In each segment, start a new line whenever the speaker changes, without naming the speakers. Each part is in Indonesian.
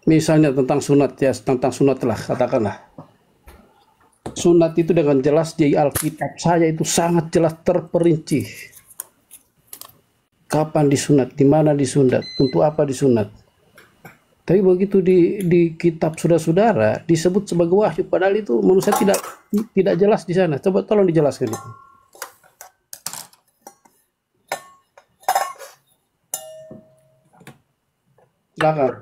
Misalnya tentang sunat ya, tentang sunat lah katakanlah. Sunat itu dengan jelas di Alkitab saya itu sangat jelas terperinci. Kapan disunat, di mana disunat, untuk apa disunat. Tapi begitu di kitab saudara-saudara disebut sebagai wahyu, padahal itu menurut saya tidak jelas di sana. Coba tolong dijelaskan itu. Silakan.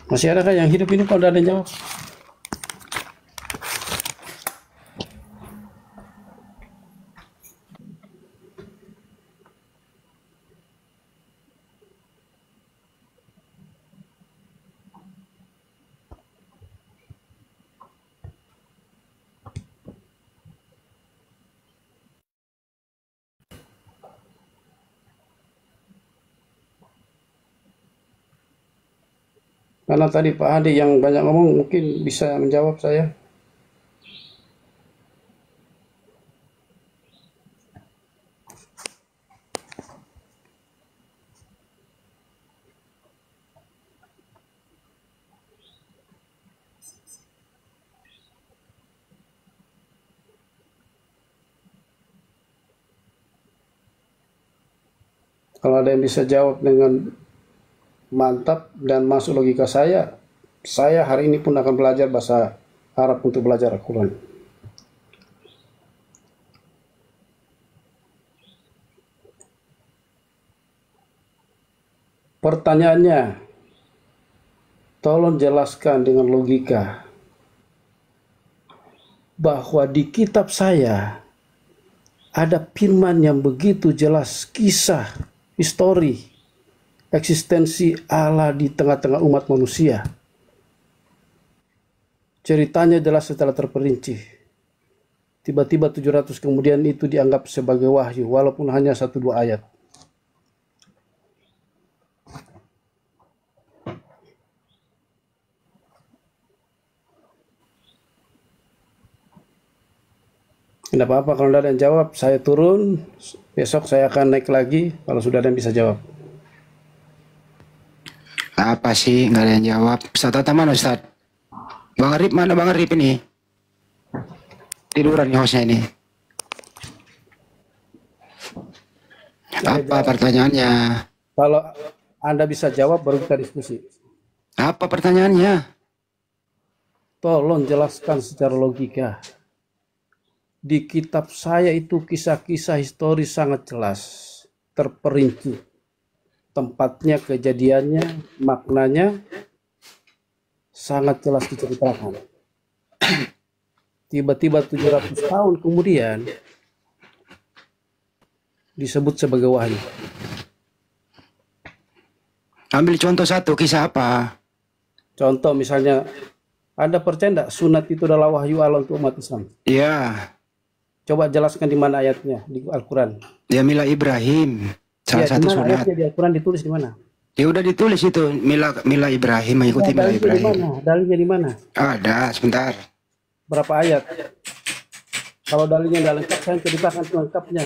Masih ada yang hidup ini kalau ada yang jawab? Karena tadi Pak Adi yang banyak ngomong mungkin bisa menjawab saya. Kalau ada yang bisa jawab dengan mantap dan masuk logika saya hari ini pun akan belajar bahasa Arab untuk belajar Al-Quran. Pertanyaannya, tolong jelaskan dengan logika bahwa di kitab saya ada firman yang begitu jelas, kisah, histori, eksistensi Allah di tengah-tengah umat manusia. Ceritanya jelas setelah terperinci. Tiba-tiba 700 kemudian itu dianggap sebagai wahyu, walaupun hanya 1-2 ayat. Tidak apa-apa kalau tidak ada yang jawab, saya turun, besok saya akan naik lagi kalau sudah ada yang bisa jawab.
Apa sih nggak ada yang jawab? Ustaz Tata mana Ustaz? Bang Arif mana Bang Arif ini? Tiduran nih hostnya ini. Apa pertanyaannya?
Kalau Anda bisa jawab baru kita diskusi.
Apa pertanyaannya?
Tolong jelaskan secara logika. Di kitab saya itu kisah-kisah historis sangat jelas, terperinci. Tempatnya, kejadiannya, maknanya sangat jelas diceritakan. Tiba-tiba 700 tahun kemudian disebut sebagai wahyu.
Ambil contoh satu, kisah apa?
Contoh misalnya, Anda percaya enggak sunat itu adalah wahyu Allah untuk umat Islam?
Iya.
Coba jelaskan di mana ayatnya di Al-Quran.
Ya Mila Ibrahim. Salah satu sunat.
Ayatnya di Al-Quran ditulis di mana?
Ya udah ditulis itu Mila Ibrahim, mengikuti Mila Ibrahim.
Dalilnya di mana?
Ada, sebentar.
Berapa ayat? Kalau dalilnya nggak lengkap, saya ceritakan lengkapnya.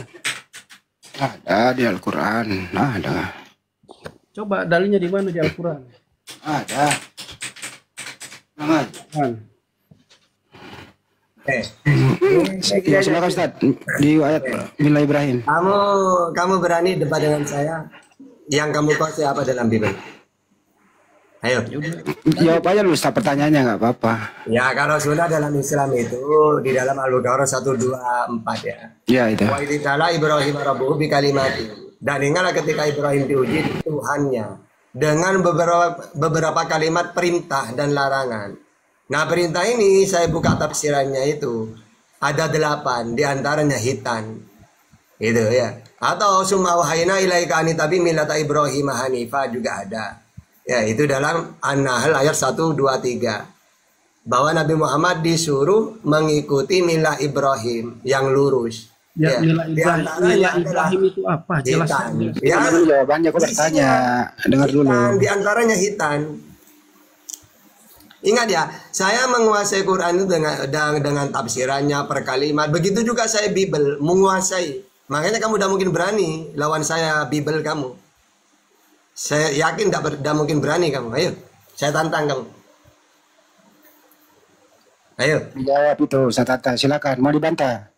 Ada di Al-Quran, ada.
Coba dalilnya di mana di Al-Quran?
Ada. Ya, silakan Ustaz di ayat Mila Ibrahim.
Kamu berani debat dengan saya? Yang kamu kuasai apa dalam Bible? Ayo.
Jawab aja lu Ustaz pertanyaannya, nggak apa-apa.
Ya kalau sudah dalam Islam itu di dalam Al-Baqarah 124 ya.
Ya itu.
Wa idza Ibrahim rabbuhu bi kalimati. Dan ingatlah ketika Ibrahim diuji Tuhannya dengan beberapa kalimat perintah dan larangan. Nah perintah ini saya buka tafsirannya itu ada 8 diantaranya hitan itu ya, atau summa wahayna ilaika an tabi millata Ibrahim hanifa juga ada ya, itu dalam An-Nahl ayat 1, 2, 3 bahwa Nabi Muhammad disuruh mengikuti milah Ibrahim yang lurus.
Ya,
Ya,
nilai
di
Ibrahim,
antaranya adalah
Ibrahim itu apa? Jelaskan.
hitan.
Jelaskan.
Ya,
Dengar dulu jawabannya, aku bertanya. Dengar dulu.
hitan, di antaranya hitan. Ingat ya, saya menguasai Quran itu dengan tafsirannya per kalimat. Begitu juga saya Bible menguasai. Makanya kamu udah mungkin berani lawan saya Bible kamu. Saya yakin tidak mungkin berani kamu. Ayo, saya tantang kamu. Ayo.
Jawab itu, Satata. Silakan. Mau dibantah?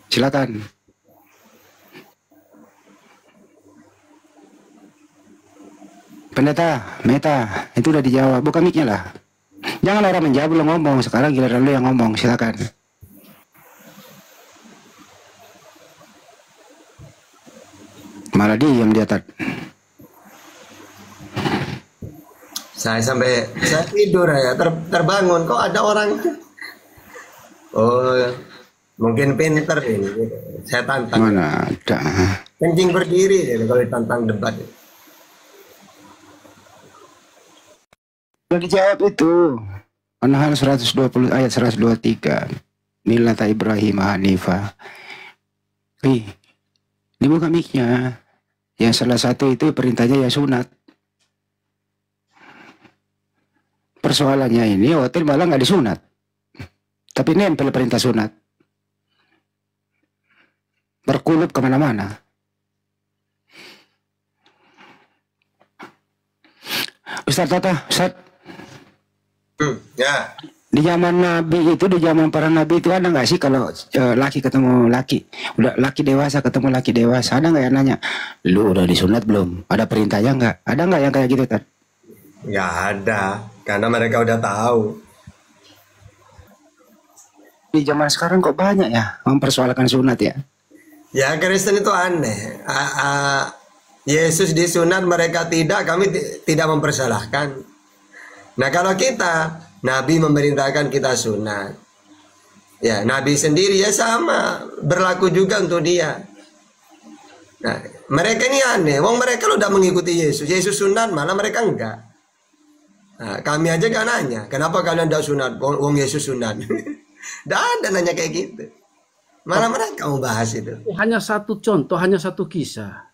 Silakan. Pendeta, Meta, itu udah dijawab. Buka mic-nya lah. Jangan orang menjawab lu ngomong. Sekarang giliran lu yang ngomong. Silakan. Malah diam dia tat.
Saya tidur ya, terbangun kok ada orang. Oh, mungkin pinter ini. Saya tantang.
Mana ada.
Kencing berdiri deh kalau ditantang debat.
Udah dijawab itu. An-Nahl 120 ayat 123. Millata Ibrahim Hanifah. Dibuka mic-nya. Yang salah satu itu perintahnya ya sunat. Persoalannya ini hotel malah nggak disunat. Tapi nempel perintah sunat. Berkulup kemana-mana. Ustaz Tata, Ustaz.
Ya.
Di zaman Nabi itu, di zaman para Nabi itu ada nggak sih kalau laki ketemu laki, udah laki dewasa ketemu laki dewasa, ada nggak yang nanya, lu udah disunat belum? Ada perintahnya nggak? Ada nggak yang kayak gitu, Tad?
Nggak ada, karena mereka udah tahu.
Di zaman sekarang kok banyak ya mempersoalkan sunat ya?
Ya Kristen itu aneh. Yesus disunat, mereka tidak, kami tidak mempersalahkan. Nah kalau kita, Nabi memerintahkan kita sunat. Ya Nabi sendiri ya sama, berlaku juga untuk dia. Nah mereka ini aneh, wong mereka udah mengikuti Yesus. Yesus sunat, malah mereka enggak. Nah, kami aja gak nanya, kenapa kalian tidak sunat? Wong Yesus sunat. Tidak ada nanya kayak gitu. Malah mereka mau bahas itu.
Hanya satu contoh, hanya satu kisah.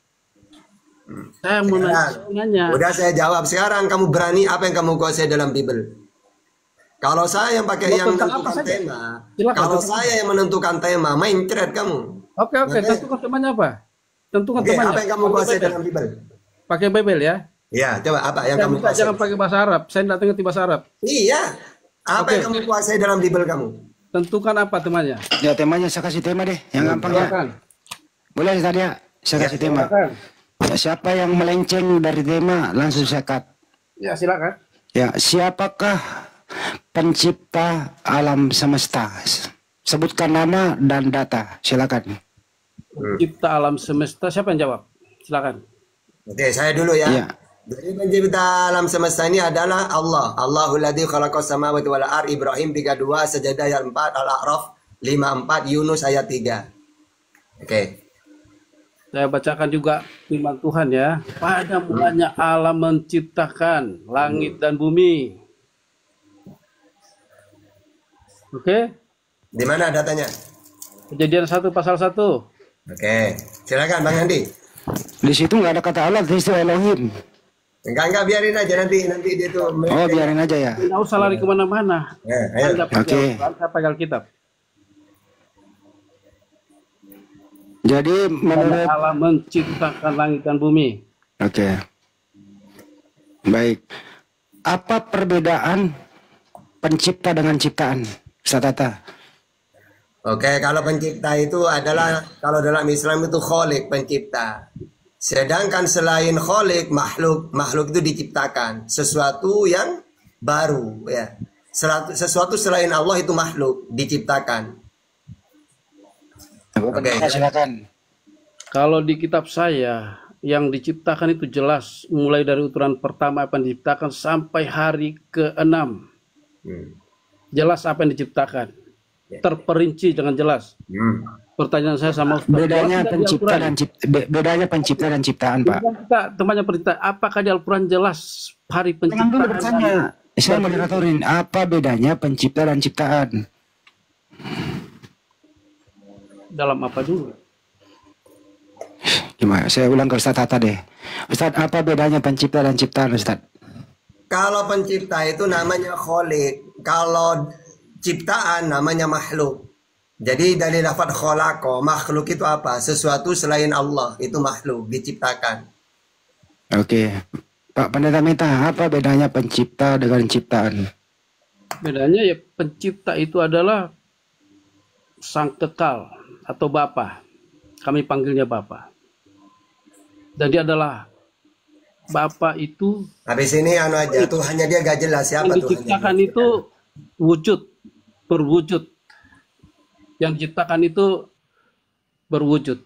Saya mau nanya.
Udah saya jawab. Sekarang kamu berani apa yang kamu kuasai dalam Bible? Kalau saya yang pakai yang menentukan tema, kalau saya yang menentukan tema, main thread kamu.
Oke, tentukan temanya apa? Tentukan temanya.
Apa yang kamu kuasai dalam Bible?
Pakai Bible ya?
Ya, coba apa yang kamu kuasai?
Jangan pakai bahasa Arab. Saya tidak ngerti bahasa Arab.
Iya. Apa yang kamu kuasai dalam Bible kamu?
Tentukan apa temanya?
Ya temanya saya kasih tema deh, yang gampang ya. Boleh tadi ya, saya kasih tema. Ya, siapa yang melenceng dari tema langsung saya cut.
Ya silakan.
Ya, siapakah pencipta alam semesta? Sebutkan nama dan data. Silakan.
Pencipta alam semesta, siapa yang jawab? Silakan.
Oke, saya dulu ya.
Iya.
Jadi pencipta alam semesta ini adalah Allah. Allahul ladzi khalaqas samawati wal ardh. Ibrahim 32, Sajadah ayat 4, Al-A'raf 54, Yunus ayat 3. Oke.
Saya bacakan juga firman Tuhan ya. Pada mulanya Allah menciptakan langit dan bumi. Oke.
Di mana datanya?
Kejadian 1 pasal 1.
Oke. Silakan Bang Andi.
Di situ nggak ada kata Allah, di situ Elohim.
Enggak biarin aja nanti dia tuh.
Oh, biarin aja ya.
Tidak usah lari kemana-mana.
Ayo.
Oke.
Saya pakai Alkitab.
Jadi menurut
Allah menciptakan langit dan bumi.
Oke. Baik. Apa perbedaan pencipta dengan ciptaan? Satata.
Oke, kalau pencipta itu adalah, kalau dalam Islam itu kholik, pencipta. Sedangkan selain kholik, makhluk itu diciptakan. Sesuatu yang baru ya. Sesuatu selain Allah itu makhluk, diciptakan. Oke.
Silakan.
Kalau di kitab saya, yang diciptakan itu jelas mulai dari uturan pertama apa yang diciptakan sampai hari ke-6. Jelas apa yang diciptakan. Terperinci dengan jelas. Pertanyaan saya sama Ustaz.
Bedanya pencipta dan ciptaan, Pak.
Kita temannya perintah, apakah di Al-Quran jelas hari
Jangan dulu
penciptaan?
bertanya. Saya moderatorin. Apa bedanya pencipta dan ciptaan?
Dalam apa dulu?
Saya ulang ke Ustadz Hatta deh. Ustadz, apa bedanya pencipta dan ciptaan, Ustadz?
Kalau pencipta itu namanya kholik. Kalau ciptaan namanya makhluk. Jadi dari lafadz kholako, makhluk itu apa? Sesuatu selain Allah, itu makhluk, diciptakan.
Oke. Pak Pendeta Meta, apa bedanya pencipta dengan ciptaan?
Bedanya ya pencipta itu adalah sang kekal atau Bapa. Kami panggilnya Bapa. Dan dia adalah Bapa itu.
Habis ini anu aja, Tuhannya dia gak jelas siapa
Yang
Tuhannya.
diciptakan itu wujud, berwujud. Yang diciptakan itu berwujud.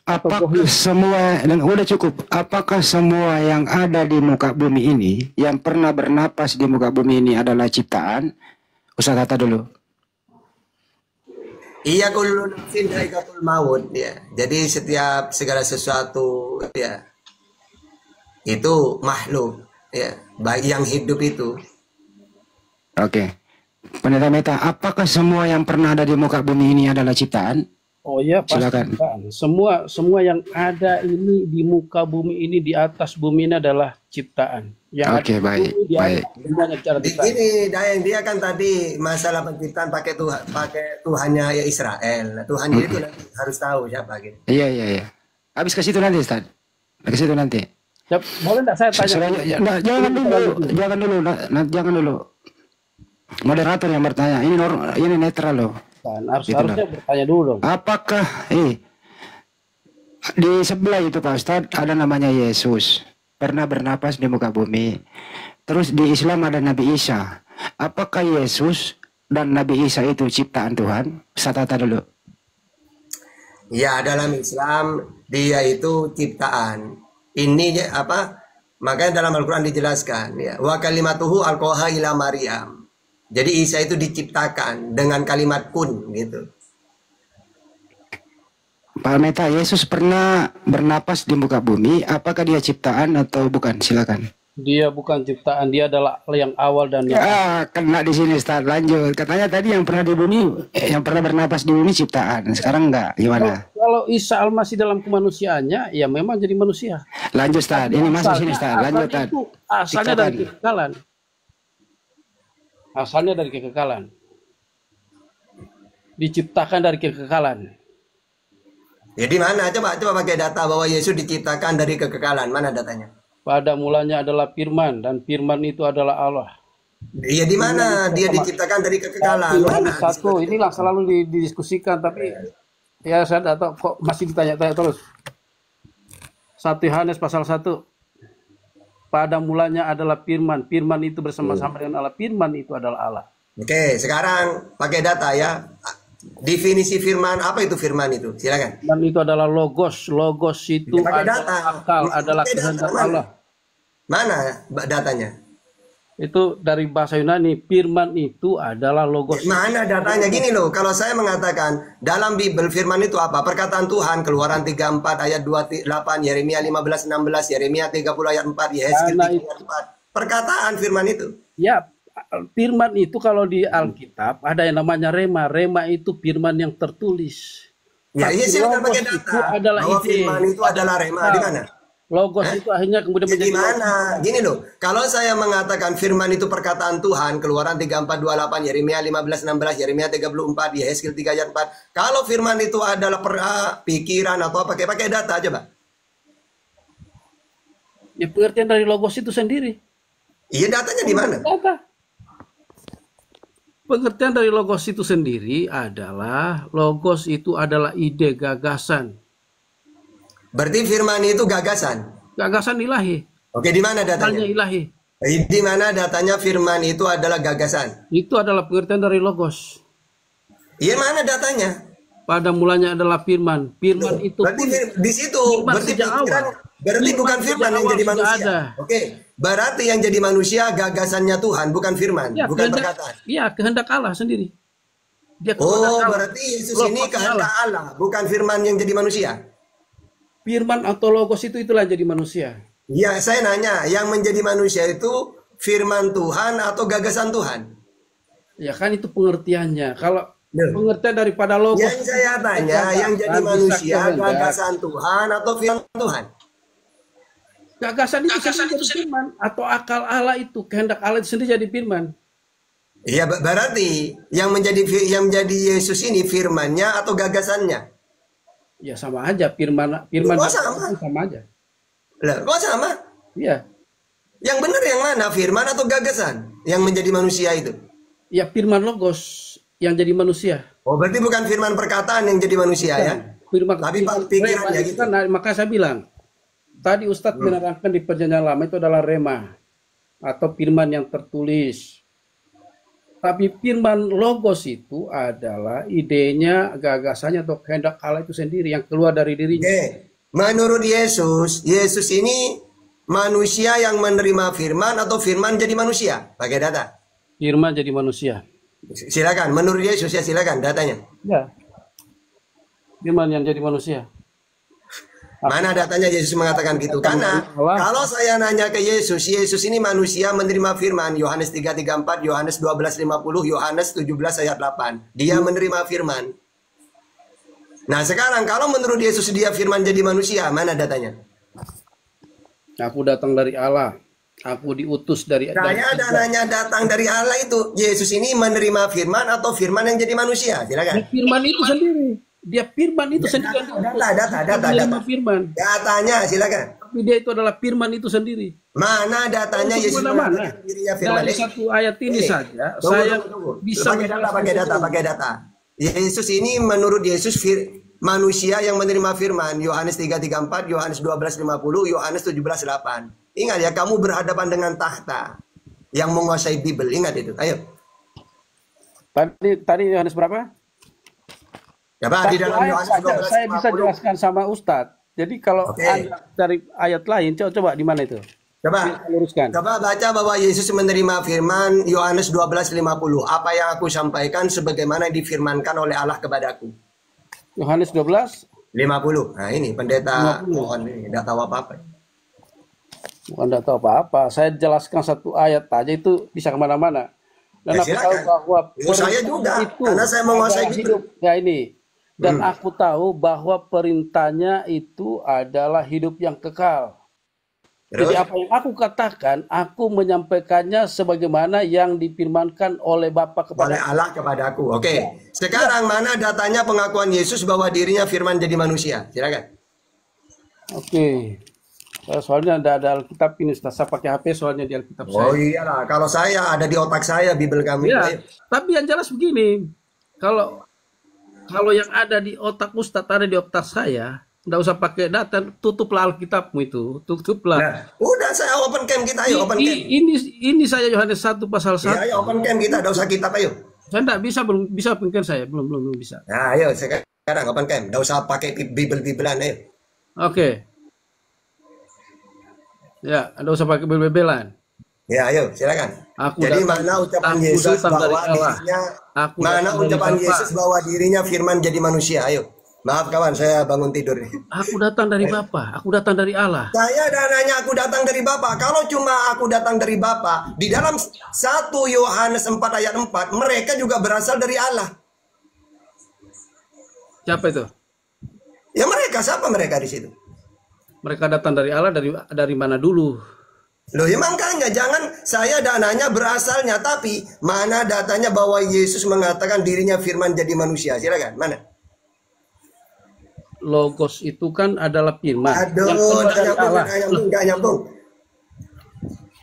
Apakah semua, dan udah cukup, apakah semua yang ada di muka bumi ini, yang pernah bernapas di muka bumi ini adalah ciptaan? Ustadz Hatta dulu.
Iya, kullu nafsin dha'iqatul maut ya. Jadi setiap segala sesuatu ya itu makhluk ya, baik yang hidup itu.
Oke. Pendeta Meta, apakah semua yang pernah ada di muka bumi ini adalah ciptaan?
Oh ya, pasti.
Silakan.
Semua yang ada ini di muka bumi ini, di atas bumi ini adalah ciptaan. Yang
Oke,
ada
baik,
di
baik.
atas semuanya cara ciptaan.
Begini, Dayang, dia kan tadi masalah penciptaan pakai Tuhannya ya Israel. Nah, Tuhannya itu nanti harus tahu siapa gitu.
Iya. Habis ke situ nanti, Ustadz. Ke situ nanti.
Ya, boleh enggak saya tanya?
Jangan dulu. Moderator yang bertanya. Ini netral loh.
Harusnya bertanya dulu.
Apakah di sebelah itu Pak Ustadz ada namanya Yesus, pernah bernapas di muka bumi. Terus di Islam ada Nabi Isa. Apakah Yesus dan Nabi Isa itu ciptaan Tuhan? Ustadz Hatta dulu.
Ya, dalam Islam dia itu ciptaan. Ini apa? Makanya dalam Al-Qur'an dijelaskan ya, wa kalimatuhu alqaha ila Maryam. Jadi Isa itu diciptakan dengan kalimat kun gitu.
Pak Meta, Yesus pernah bernapas di muka bumi, apakah dia ciptaan atau bukan? Silakan.
Dia bukan ciptaan, dia adalah yang awal dan yang
Kena di sini Ustaz. Lanjut. Katanya tadi yang pernah di bumi, yang pernah bernapas di bumi ciptaan. Sekarang enggak. Gimana?
Kalau Isa Al-Masih dalam kemanusiaannya, ya memang jadi manusia.
Lanjut Ustaz. Ini masuk sini Ustaz. Lanjut Ustaz.
Asalnya dari kekekalan. Asalnya dari kekekalan. Diciptakan dari kekekalan.
Jadi mana? Coba pakai data bahwa Yesus diciptakan dari kekekalan. Mana datanya?
Pada mulanya adalah Firman, dan Firman itu adalah Allah.
Iya, di mana dia diciptakan dari kekekalan? Mana?
Satu, inilah selalu didiskusikan, tapi ya saya tidak tahu kok masih ditanya-tanya terus. 1 Yohanes pasal 1. Pada mulanya adalah Firman, Firman itu bersama-sama dengan Allah, Firman itu adalah Allah.
Oke, sekarang pakai data ya. Definisi firman, apa itu firman itu? Silakan.
Firman itu adalah logos, logos itu
Pakai
adalah
data.
akal, adalah
Pakai data,
kehendak
mana?
Allah.
Mana datanya?
Itu dari bahasa Yunani, firman itu adalah logos.
Mana datanya? Gini loh, kalau saya mengatakan dalam Bible firman itu apa? Perkataan Tuhan, Keluaran 34 ayat 28, Yeremia 15 16, Yeremia 30 ayat 4, Yehezkiel 3 ayat 4. Perkataan firman itu.
Ya, firman itu kalau di Alkitab ada yang namanya rema. Rema itu firman yang tertulis.
Ya,
Tapi
iya silakan pakai
logos
data.
itu adalah
Bahwa
ide.
firman itu adalah rema. Di mana?
Logos itu akhirnya kemudian
Ya,
menjadi
gimana? Gini loh, kalau saya mengatakan firman itu perkataan Tuhan, Keluaran 34 28, Yeremia 15 16, Yeremia 34, Yehezkiel 3 ayat 4. Kalau firman itu adalah pikiran atau apa, pakai data coba.
ya pengertian dari logos itu sendiri.
Iya, datanya di mana?
Data. Pengertian dari logos itu sendiri adalah logos itu adalah ide, gagasan.
Berarti firman itu gagasan.
Gagasan ilahi.
Oke, di mana datanya?
Asalnya ilahi.
Di mana datanya firman itu adalah gagasan?
Itu adalah pengertian dari logos.
Iya, mana datanya?
Pada mulanya adalah firman. Firman itu
Berarti
pun
di situ
firman
berarti
sejak
pikiran,
awal.
berarti
Firman
bukan
sejak
firman yang
awal
jadi
sudah
manusia.
ada.
Oke, berarti yang jadi manusia gagasannya Tuhan, bukan firman,
Ya,
bukan
kehendak,
perkataan.
ya, kehendak Allah sendiri. Dia kehendak
Oh,
Allah.
berarti Yesus
Logos
ini kehendak Allah, bukan firman yang jadi manusia.
Firman atau logos itulah jadi manusia.
Ya, saya nanya, yang menjadi manusia itu firman Tuhan atau gagasan Tuhan?
Ya kan itu pengertiannya. Kalau
Loh,
Pengertian daripada logos.
yang saya tanya, yang jadi manusia gagasan Tuhan atau firman Tuhan?
Gagasan itu sendiri jadi firman, atau akal Allah itu, kehendak Allah itu sendiri jadi firman.
Iya, berarti yang menjadi Yesus ini firmannya atau gagasannya?
Ya sama aja, firman
Kok sama?
sama aja.
Lah, kok sama?
Iya.
Yang benar yang mana? Firman atau gagasan yang menjadi manusia itu?
Ya firman logos yang jadi manusia.
Oh, berarti bukan firman perkataan yang jadi manusia ya?
Firman,
Tapi pikirannya
itu
gitu.
kan, maka saya bilang tadi Ustadz menerangkan di perjanjian lama itu adalah rema atau firman yang tertulis. Tapi firman logos itu adalah idenya, gagasannya atau kehendak Allah itu sendiri yang keluar dari dirinya.
Oke. Menurut Yesus, Yesus ini manusia yang menerima firman atau firman jadi manusia? Pakai data.
Firman jadi manusia.
Silakan, menurut Yesus ya silakan datanya.
Ya. Firman yang jadi manusia.
Mana datanya Yesus mengatakan gitu? Karena kalau saya nanya ke Yesus, Yesus ini manusia menerima firman, Yohanes 3:34, Yohanes 12:50, Yohanes 17 ayat 8. Dia menerima firman. Nah sekarang kalau menurut Yesus dia firman jadi manusia, mana datanya?
Aku datang dari Allah. Aku diutus dari
Saya dananya datang dari Allah itu. Yesus ini menerima firman atau firman yang jadi manusia? Silakan.
Firman itu sendiri. Dia firman itu sendiri.
Data.
Firman.
Datanya silakan.
Tapi dia itu adalah firman itu sendiri.
Mana datanya Yesus
Mana?
dirinya firman?
Dari satu ayat ini saja,
Tunggu,
saya
tunggu.
bisa
pakai data. Yesus ini menurut Yesus manusia yang menerima firman. Yohanes 3:34, Yohanes 12:50, Yohanes 17:8. Ingat ya, kamu berhadapan dengan tahta yang menguasai Bible. Ingat itu. Ayo.
Tadi Yohanes berapa?
Coba di dalam Yohanes
saya bisa
12:50.
jelaskan sama Ustadz. Jadi kalau Anda dari ayat lain, coba di mana itu?
Coba
luruskan.
Coba baca bahwa Yesus menerima firman Yohanes 12:50. Apa yang aku sampaikan sebagaimana difirmankan oleh Allah kepadaku.
Yohanes 12
50. Nah ini pendeta mohon ini tidak tahu apa-apa.
Bukan tidak tahu apa-apa. Saya jelaskan satu ayat aja itu bisa kemana-mana. Dan aku tahu bahwa
saya juga itu karena saya menguasai hidup.
Ya ini. Dan aku tahu bahwa perintahnya itu adalah hidup yang kekal. Jadi apa yang aku katakan, aku menyampaikannya sebagaimana yang difirmankan oleh Bapa kepada
Allah kepadaku. Oke. Sekarang mana datanya pengakuan Yesus bahwa dirinya firman jadi manusia? Silakan.
Oke. Soalnya ada Alkitab ini, saya pakai HP soalnya di Alkitab saya.
Oh iyalah, kalau saya ada di otak saya Bible kami.
Ya, tapi yang jelas begini, kalau yang ada di otak Ustadz ada di otak saya, nggak usah pakai data, tutuplah Alkitabmu itu, tutuplah.
Nah, udah saya open cam kita, ayo open cam.
Ini saya Yohanes 1 pasal 1.
Ya, ayo open cam kita, nggak usah kitab, ayo.
Saya nggak bisa, belum bisa mungkin saya, belum bisa.
Nah, ayo sekarang open cam, nggak usah pakai Bible-Biblean, ayo.
Oke. Ya, nggak usah pakai bel-belan.
Ya, ayo silakan. Jadi mana ucapan Yesus bahwa dirinya, mana ucapan Yesus bahwa dirinya firman jadi manusia, ayo. Maaf kawan, saya bangun tidur.
Aku datang dari Bapa, aku datang dari Allah.
Saya dananya aku datang dari Bapa. Kalau cuma aku datang dari Bapa, di dalam 1 Yohanes 4 ayat 4, mereka juga berasal dari Allah.
Siapa itu?
Ya mereka, siapa mereka di situ?
Mereka datang dari Allah dari mana dulu?
Loh ya makanya jangan saya dananya berasalnya, tapi mana datanya bahwa Yesus mengatakan dirinya firman jadi manusia? Silakan, mana?
Logos itu kan adalah firman.
Aduh, nggak nyambung.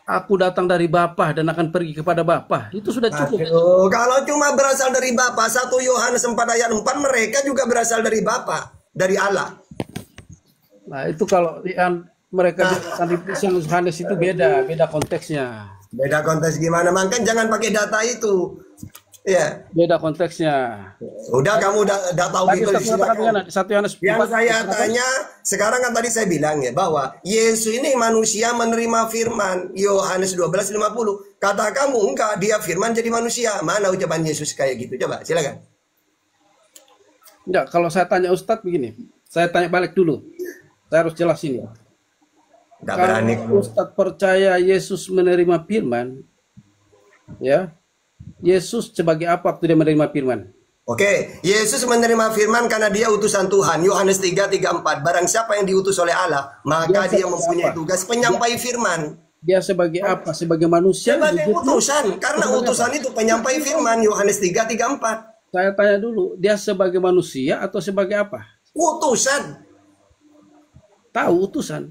Aku datang dari Bapa dan akan pergi kepada Bapa. Itu sudah cukup.
Aduh, kalau cuma berasal dari Bapa, 1 Yohanes 4 ayat 4, mereka juga berasal dari Bapa, dari Allah.
Nah, itu kalau mereka di Yohanes itu beda konteksnya.
Beda konteks gimana? Makanya jangan pakai data itu. Ya.
Beda konteksnya.
Udah kamu udah tahu Bible. Yang saya tanya, sekarang kan tadi saya bilang ya bahwa Yesus ini manusia menerima firman. Yohanes 12:50. Kata kamu enggak, dia firman jadi manusia. Mana ucapan Yesus kayak gitu? Coba silakan.
Enggak, kalau saya tanya Ustadz begini. Saya tanya balik dulu. Saya harus jelas ini. Kalau Ustadz percaya Yesus menerima firman, ya, Yesus sebagai apa waktu dia menerima firman?
Oke, Yesus menerima firman karena dia utusan Tuhan. Yohanes 3:34. Barang siapa yang diutus oleh Allah, maka dia mempunyai tugas penyampai firman.
Dia sebagai apa? Sebagai manusia?
Sebagai utusan, karena utusan itu penyampai firman. Yohanes 3:34.
Saya tanya dulu, dia sebagai manusia atau sebagai apa?
Utusan.
Tahu utusan.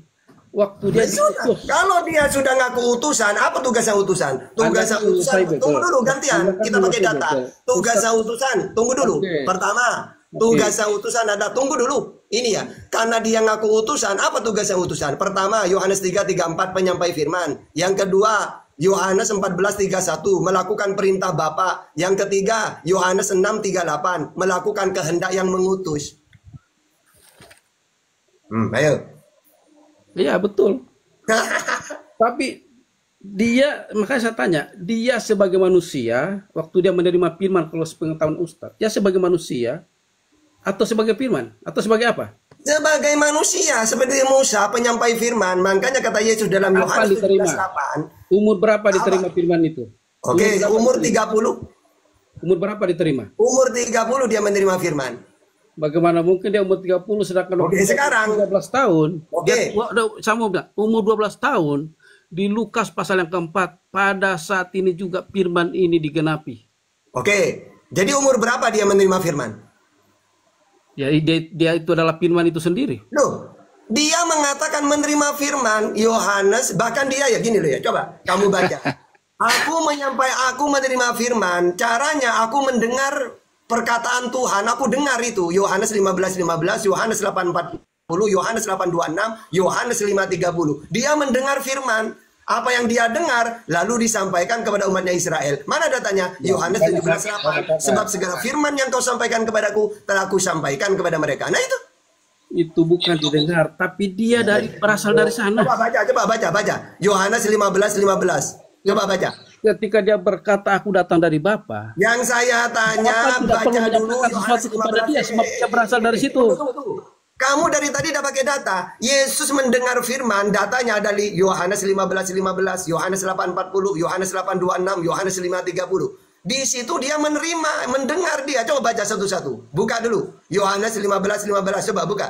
Waktu dia diutus.
Kalau dia sudah ngaku utusan, apa tugasnya utusan? Tugasnya utusan, tunggu dulu gantian, kita pakai data. Tugasnya utusan, tunggu dulu. Pertama, tugasnya utusan ada, tunggu dulu. Ini ya, karena dia ngaku utusan, apa tugasnya utusan? Pertama, Yohanes 3:34 penyampai firman. Yang kedua, Yohanes 14:31 melakukan perintah Bapa. Yang ketiga, Yohanes 6:38 melakukan kehendak yang mengutus. Ayo.
Iya betul. Tapi dia, makanya saya tanya, dia sebagai manusia, waktu dia menerima firman, kalau sepengetahuan Ustadz, dia sebagai manusia atau sebagai firman atau sebagai apa?
Sebagai manusia, seperti Musa penyampai firman. Makanya kata Yesus dalam
Apa
Yohanes
diterima?
17:8.
Umur berapa diterima firman itu?
Oke, umur 30.
Umur berapa diterima?
Umur 30 dia menerima firman.
Bagaimana mungkin dia umur 30 sedangkan
Oke, sekarang
13 tahun.
Oke.
Saya mau bilang, umur 12 tahun di Lukas pasal yang keempat, pada saat ini juga firman ini digenapi.
Oke. Jadi umur berapa dia menerima firman?
Ya, dia itu adalah firman itu sendiri.
Loh, dia mengatakan menerima firman Yohanes, bahkan dia ya gini loh ya, coba kamu baca. Aku menerima firman, caranya aku mendengar perkataan Tuhan, aku dengar itu. Yohanes 15:15, Yohanes 8:40, Yohanes 8:26, Yohanes 5:30. Dia mendengar firman. Apa yang dia dengar lalu disampaikan kepada umatnya Israel. Mana datanya? Yohanes 17:8. Sebab segala firman yang kau sampaikan kepadaku telah aku sampaikan kepada mereka. Nah itu
bukan didengar, tapi dia berasal dari sana.
Coba baca. Yohanes 15:15. Coba baca.
Ketika dia berkata aku datang dari Bapa.
Yang saya tanya, baca dulu Yohanes 15.
Sebab dia berasal dari situ.
Kamu dari tadi udah pakai data. Yesus mendengar firman, datanya dari Yohanes 15:15, Yohanes 8:40, Yohanes 8:26, Yohanes 5:30. Di situ dia menerima, mendengar dia. Coba baca satu-satu. Buka dulu. Yohanes 15:15. Coba buka.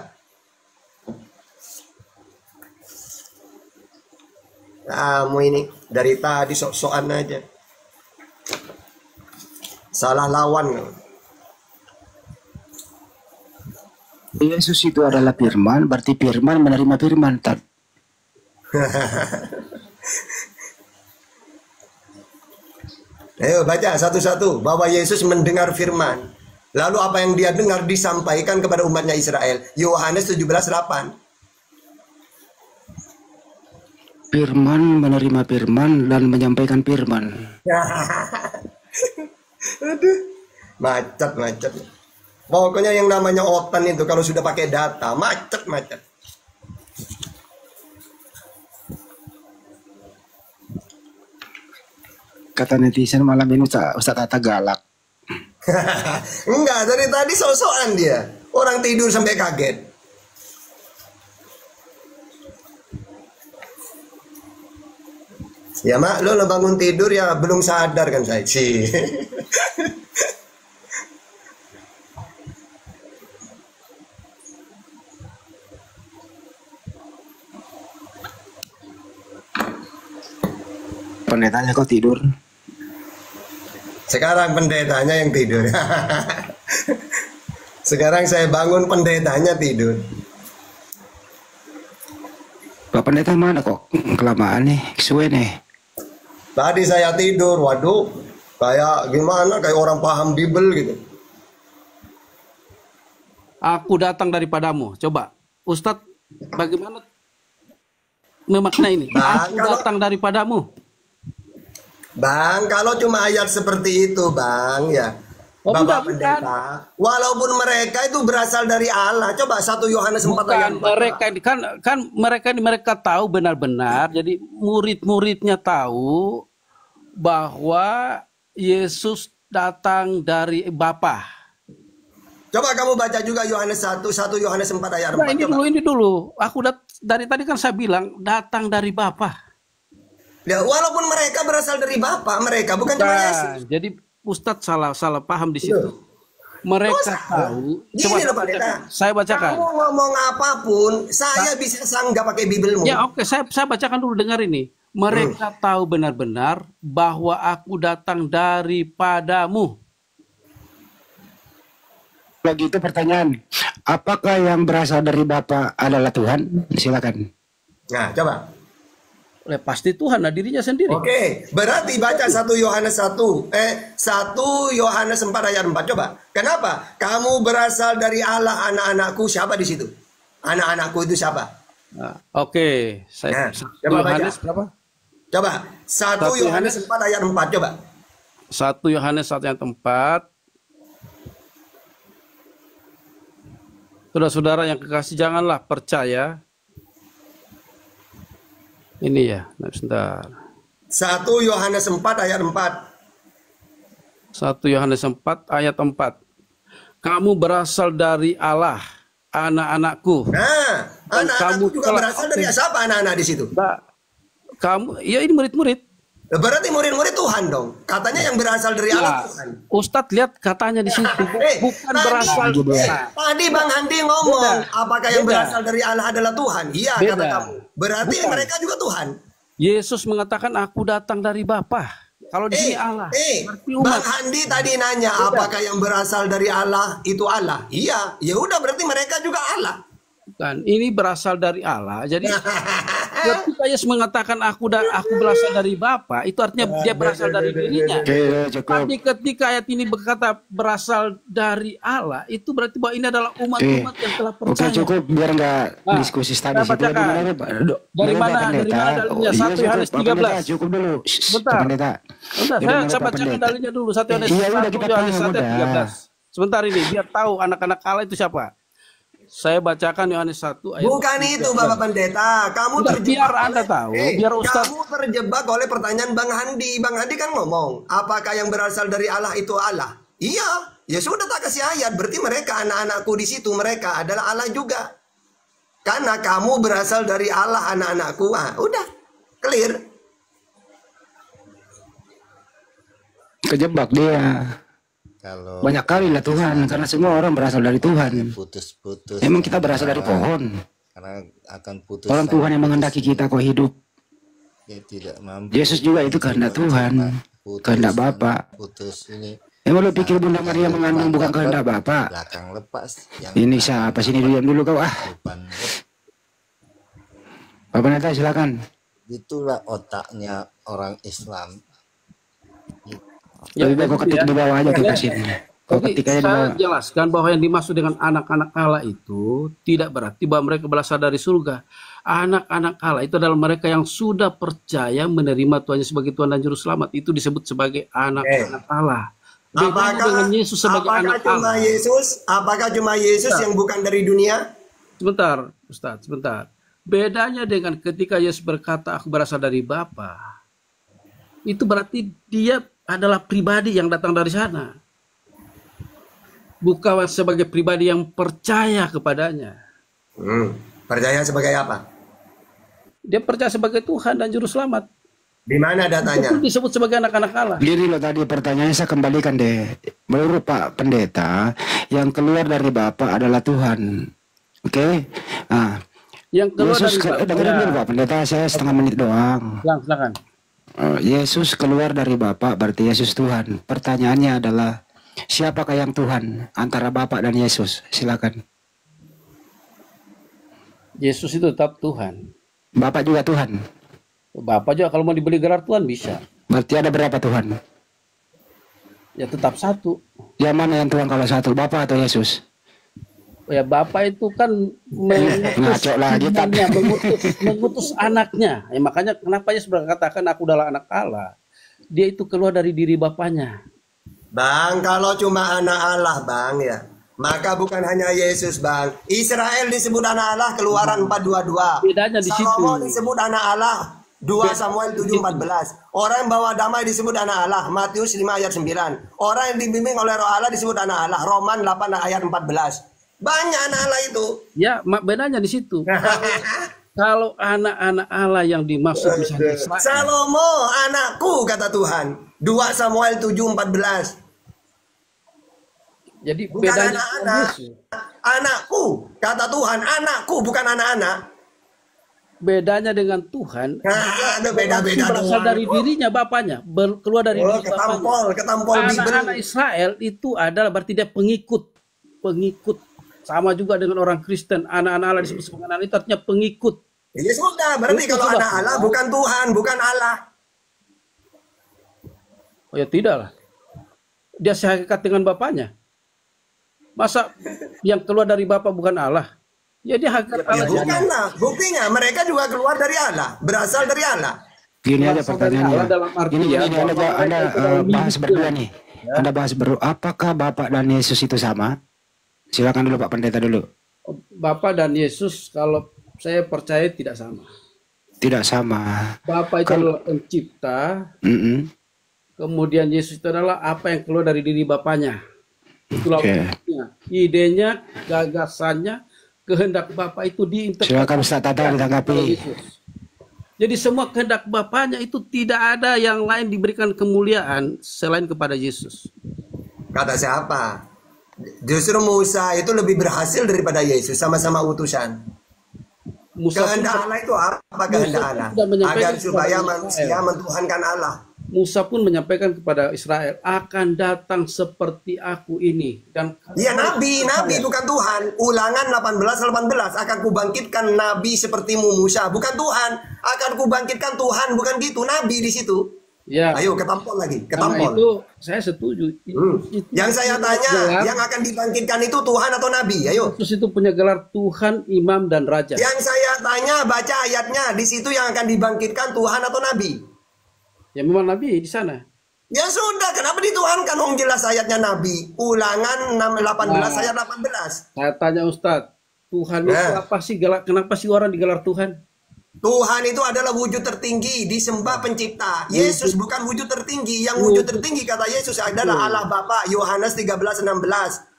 Kamu ini dari tadi sok-sokan aja. Salah lawan.
Yesus itu adalah firman, berarti firman menerima firman.
Ayo baca satu-satu bahwa Yesus mendengar firman. Lalu apa yang dia dengar disampaikan kepada umatnya Israel. Yohanes 17:8.
Firman menerima firman dan menyampaikan firman.
Aduh, macet. Pokoknya yang namanya otan itu kalau sudah pakai data, macet.
Kata netizen malam ini Ustaz Tata galak.
Enggak, dari tadi sok-sokan dia. Orang tidur sampai kaget. Ya mak, lo bangun tidur ya belum sadar kan saya sih.
Pendetanya kok tidur?
Sekarang pendetanya yang tidur. Sekarang saya bangun, pendetanya tidur.
Pak Pendeta mana kok? Kelamaan nih, suwe nih.
Tadi saya tidur, waduh, kayak gimana, kayak orang paham Bible gitu.
Aku datang daripadamu. Coba, Ustadz, bagaimana memaknai ini? Aku datang daripadamu.
Bang, kalau cuma ayat seperti itu, Bang, ya. Bapak Pendeta, walaupun mereka itu berasal dari Allah. Coba 1 Yohanes 4 ayat 4.
Mereka tahu benar-benar. Jadi murid-muridnya tahu bahwa Yesus datang dari Bapa.
Coba kamu baca juga Yohanes 1 Yohanes 4 ayat 4.
Nah, ini dulu. Aku dari tadi kan saya bilang datang dari Bapa.
Ya, walaupun mereka berasal dari Bapa, mereka bukan cuma Yesus.
Jadi Ustadz salah paham di situ. Mereka
Dosa.
tahu.
Gini
Coba
loh Pak Pendeta.
saya bacakan.
Kamu ngomong apapun, saya bisa sanggah pakai Bibelmu.
Ya oke, saya bacakan dulu, dengar ini. Mereka tahu benar-benar bahwa aku datang daripadamu.
Lagi itu pertanyaan, apakah yang berasal dari Bapa adalah Tuhan? Silakan.
Nah, coba.
Pasti Tuhan, dirinya sendiri.
Oke, berarti baca 1 Yohanes 1 Yohanes 4 ayat 4. Coba. Kenapa? Kamu berasal dari Allah, anak-anakku. Siapa di situ? Anak-anakku itu siapa?
Nah, oke, saya
coba
Yohanes
baca.
berapa?
Coba. 1 Yohanes 4 ayat 4. Coba.
1 Yohanes 1 ayat 4. Saudara-saudara yang kekasih, janganlah percaya. Ini ya, sebentar.
1 Yohanes 4 ayat 4.
1 Yohanes 4 ayat 4. Kamu berasal dari Allah, anak-anakku.
Nah,
Dan
anak-anakku
kamu
juga
telah-
berasal dari siapa anak-anak di situ?
Nah, kamu, ya ini murid-murid.
Berarti murid-murid Tuhan dong. Katanya yang berasal dari Allah
Ya,
Tuhan.
Ustadz lihat katanya di situ, bukan
tadi-
berasal dari
Tadi Bang Handi ngomong,
Beda.
apakah yang
Beda.
berasal dari Allah adalah Tuhan? Iya,
Beda.
kata kamu. Berarti
Bukan.
mereka juga Tuhan.
Yesus mengatakan aku datang dari Bapa. Kalau di sini Allah, berarti
Bang
umat.
Handi tadi nanya, apakah yang berasal dari Allah itu Allah? Iya, ya udah berarti mereka juga Allah.
Bukan, ini berasal dari Allah. Jadi ketika Yesus mengatakan aku berasal dari Bapa, itu artinya dia berasal dari dirinya.
Oke, cukup.
Tapi ketika ayat ini berkata berasal dari Allah, itu berarti bahwa ini adalah umat-umat yang telah
Oke,
percaya.
cukup biar nggak
Nah,
diskusi tadi
saya
situ.
bacakan. Dari mana dalilnya? 1 Yohanes 13.
Cukup dulu.
Sebentar.
Pendeta.
Bentar, saya bacakan dalilnya dulu. 1 Yohanes
Iya, udah, kita
1 Yohanes
paham,
1 ayat
udah.
13. Sebentar ini, biar tahu anak-anak Allah itu siapa. Saya bacakan Yohanes 1 ayat
Bukan itu Bapak Pendeta. Kamu
Udah,
terjebak.
biar Anda tahu, biar Ustadz.
Kamu terjebak oleh pertanyaan Bang Handi. Bang Handi kan ngomong, apakah yang berasal dari Allah itu Allah? Iya, ya sudah tak kasih ayat. Berarti mereka anak-anakku di situ, mereka adalah Allah juga. Karena kamu berasal dari Allah, anak-anakku. Ah, udah, clear.
Kejebak dia.
Kalau
Banyak kali lah Tuhan, karena semua orang berasal dari Tuhan.
putus-putus,
Emang kita berasal dari pohon.
karena akan putus.
Orang Tuhan yang menghendaki kita kok hidup.
Dia tidak mampu.
Yesus juga itu kehendak Tuhan, kehendak Bapa.
Putus ini
Emang lu pikir Bunda Maria mengandung bukan kehendak Bapa?
belakang lepas. Yang
Ini siapa sini diam dulu kau
depan
Bapak Neta silakan.
itulah otaknya orang Islam.
Lebih baik kau ketik di bawah aja kita sini. Kau
Jadi
ketik aja di
saya
bawah.
jelaskan bahwa yang dimaksud dengan anak-anak Allah itu tidak berarti bahwa mereka berasal dari surga. Anak-anak Allah itu adalah mereka yang sudah percaya menerima Tuhan sebagai Tuhan dan Juru Selamat. Itu disebut sebagai anak-anak Allah. Beda dengan Yesus sebagai anak Allah.
Apakah cuma Yesus yang bukan dari dunia?
Sebentar, Ustadz, sebentar. Bedanya dengan ketika Yesus berkata, aku berasal dari Bapa. Itu berarti dia adalah pribadi yang datang dari sana. Bukan sebagai pribadi yang percaya kepadanya.
Percaya sebagai apa?
Dia percaya sebagai Tuhan dan Juru Selamat.
Di mana datanya?
Itu disebut sebagai anak-anak Allah.
Gini loh tadi pertanyaannya saya kembalikan deh. Menurut Pak Pendeta, yang keluar dari Bapa adalah Tuhan. Oke? Nah,
Yang keluar
Yesus
dari
dengerin dulu Pak Pendeta, saya setengah menit doang.
Silakan.
Yesus keluar dari Bapa berarti Yesus Tuhan. Pertanyaannya adalah siapakah yang Tuhan antara Bapa dan Yesus? Silakan.
Yesus itu tetap Tuhan.
Bapa juga Tuhan.
Bapak juga kalau mau dibeli gelar Tuhan bisa.
Berarti ada berapa Tuhan?
Ya tetap satu.
Yang mana yang Tuhan kalau satu? Bapa atau Yesus?
Ya Bapak itu kan
Ngaco lagi,
mengutus, mengutus anaknya. Ya, makanya kenapa Yesus berkatakan aku adalah anak Allah. Dia itu keluar dari diri Bapaknya.
Bang, kalau cuma anak Allah, Bang, ya. Maka bukan hanya Yesus, Bang. Israel disebut anak Allah, Keluaran 4:22.
Bedanya di situ.
Salomo disebut anak Allah, 2 Samuel 7:14. Orang yang bawa damai disebut anak Allah, Matius 5 ayat 9. Orang yang dibimbing oleh Roh Allah disebut anak Allah, Roman 8 ayat 14. Banyak anak Allah itu.
Ya, bedanya di situ. Kalau anak-anak Allah yang dimaksud misalnya Israel,
Salomo, anakku, kata Tuhan. 2 Samuel 7:14.
Jadi
Bukan
bedanya dengan
anak-anak.
Yesus.
Anakku, kata Tuhan, anakku bukan anak-anak.
Bedanya dengan Tuhan,
Nah, ada beda-beda
berasal
doang.
dari dirinya bapaknya, keluar dari
Oh,
diri bapaknya.
ketampol
Anak-anak
Bible.
Israel itu adalah berarti dia pengikut. Sama juga dengan orang Kristen, anak-anak Allah disebut sebagai anak itu artinya pengikut.
Ya sudah, berarti
Itu
kalau
sudah
anak Allah
keluar.
bukan Tuhan, bukan Allah.
Oh ya tidak lah. Dia sehakikat dengan bapaknya. Masa yang keluar dari bapak bukan Allah? Ya dia hakikat
Ya
Allah.
bukanlah, buktinya mereka juga keluar dari Allah, berasal dari Allah.
Gini aja
Berasal dari
pertanyaannya.
Allah dalam artian
Gini,
bahwa
Anda
mereka itu adalah
bahas
hidup
berdua
Tuhan.
nih. Anda bahas berdua. Apakah Bapak dan Yesus itu sama? Silakan dulu Pak Pendeta dulu.
Bapak dan Yesus kalau saya percaya tidak sama.
Tidak sama.
Bapak itu adalah pencipta,
Mm-mm.
kemudian Yesus itu adalah apa yang keluar dari diri Bapaknya. Itulah
Oke.
maksudnya. Idenya, gagasannya, kehendak Bapak itu diinterpretasi
Silakan Ustaz Tata
oleh
ditanggapi.
Yesus. Jadi semua kehendak Bapaknya itu tidak ada yang lain diberikan kemuliaan selain kepada Yesus.
Kata siapa? Justru Musa itu lebih berhasil daripada Yesus, sama-sama utusan.
Musa pun,
Kehendak Allah itu apa kehendak
pun
Allah?
sudah menyampaikan
Agar
kepada
supaya
Israel.
manusia mentuhankan Allah.
Musa pun menyampaikan kepada Israel, akan datang seperti aku ini. Dan
Ya nabi bukan Tuhan. Ulangan 18:18 akan kubangkitkan nabi sepertimu Musa, bukan Tuhan. Akan kubangkitkan Tuhan, bukan gitu. Nabi di situ.
ya,
Ayo ketampol lagi,
karena
ketampol.
itu saya setuju. Itu
Yang saya tanya,
gelar,
yang akan dibangkitkan itu Tuhan atau nabi? Ayo.
Yesus itu punya gelar Tuhan, Imam, dan Raja.
Yang saya tanya, baca ayatnya. Di situ yang akan dibangkitkan Tuhan atau nabi?
Ya memang Nabi di sana.
Ya sudah, kenapa dituhankan? Wong jelas ayatnya nabi. Ulangan 18 ayat 18.
Saya tanya Ustadz, Tuhan itu
Nah.
apa sih? Kenapa sih orang digelar Tuhan?
Tuhan itu adalah wujud tertinggi, disembah pencipta. Yesus bukan wujud tertinggi. Yang wujud tertinggi kata Yesus adalah Allah Bapa. Yohanes 13:16.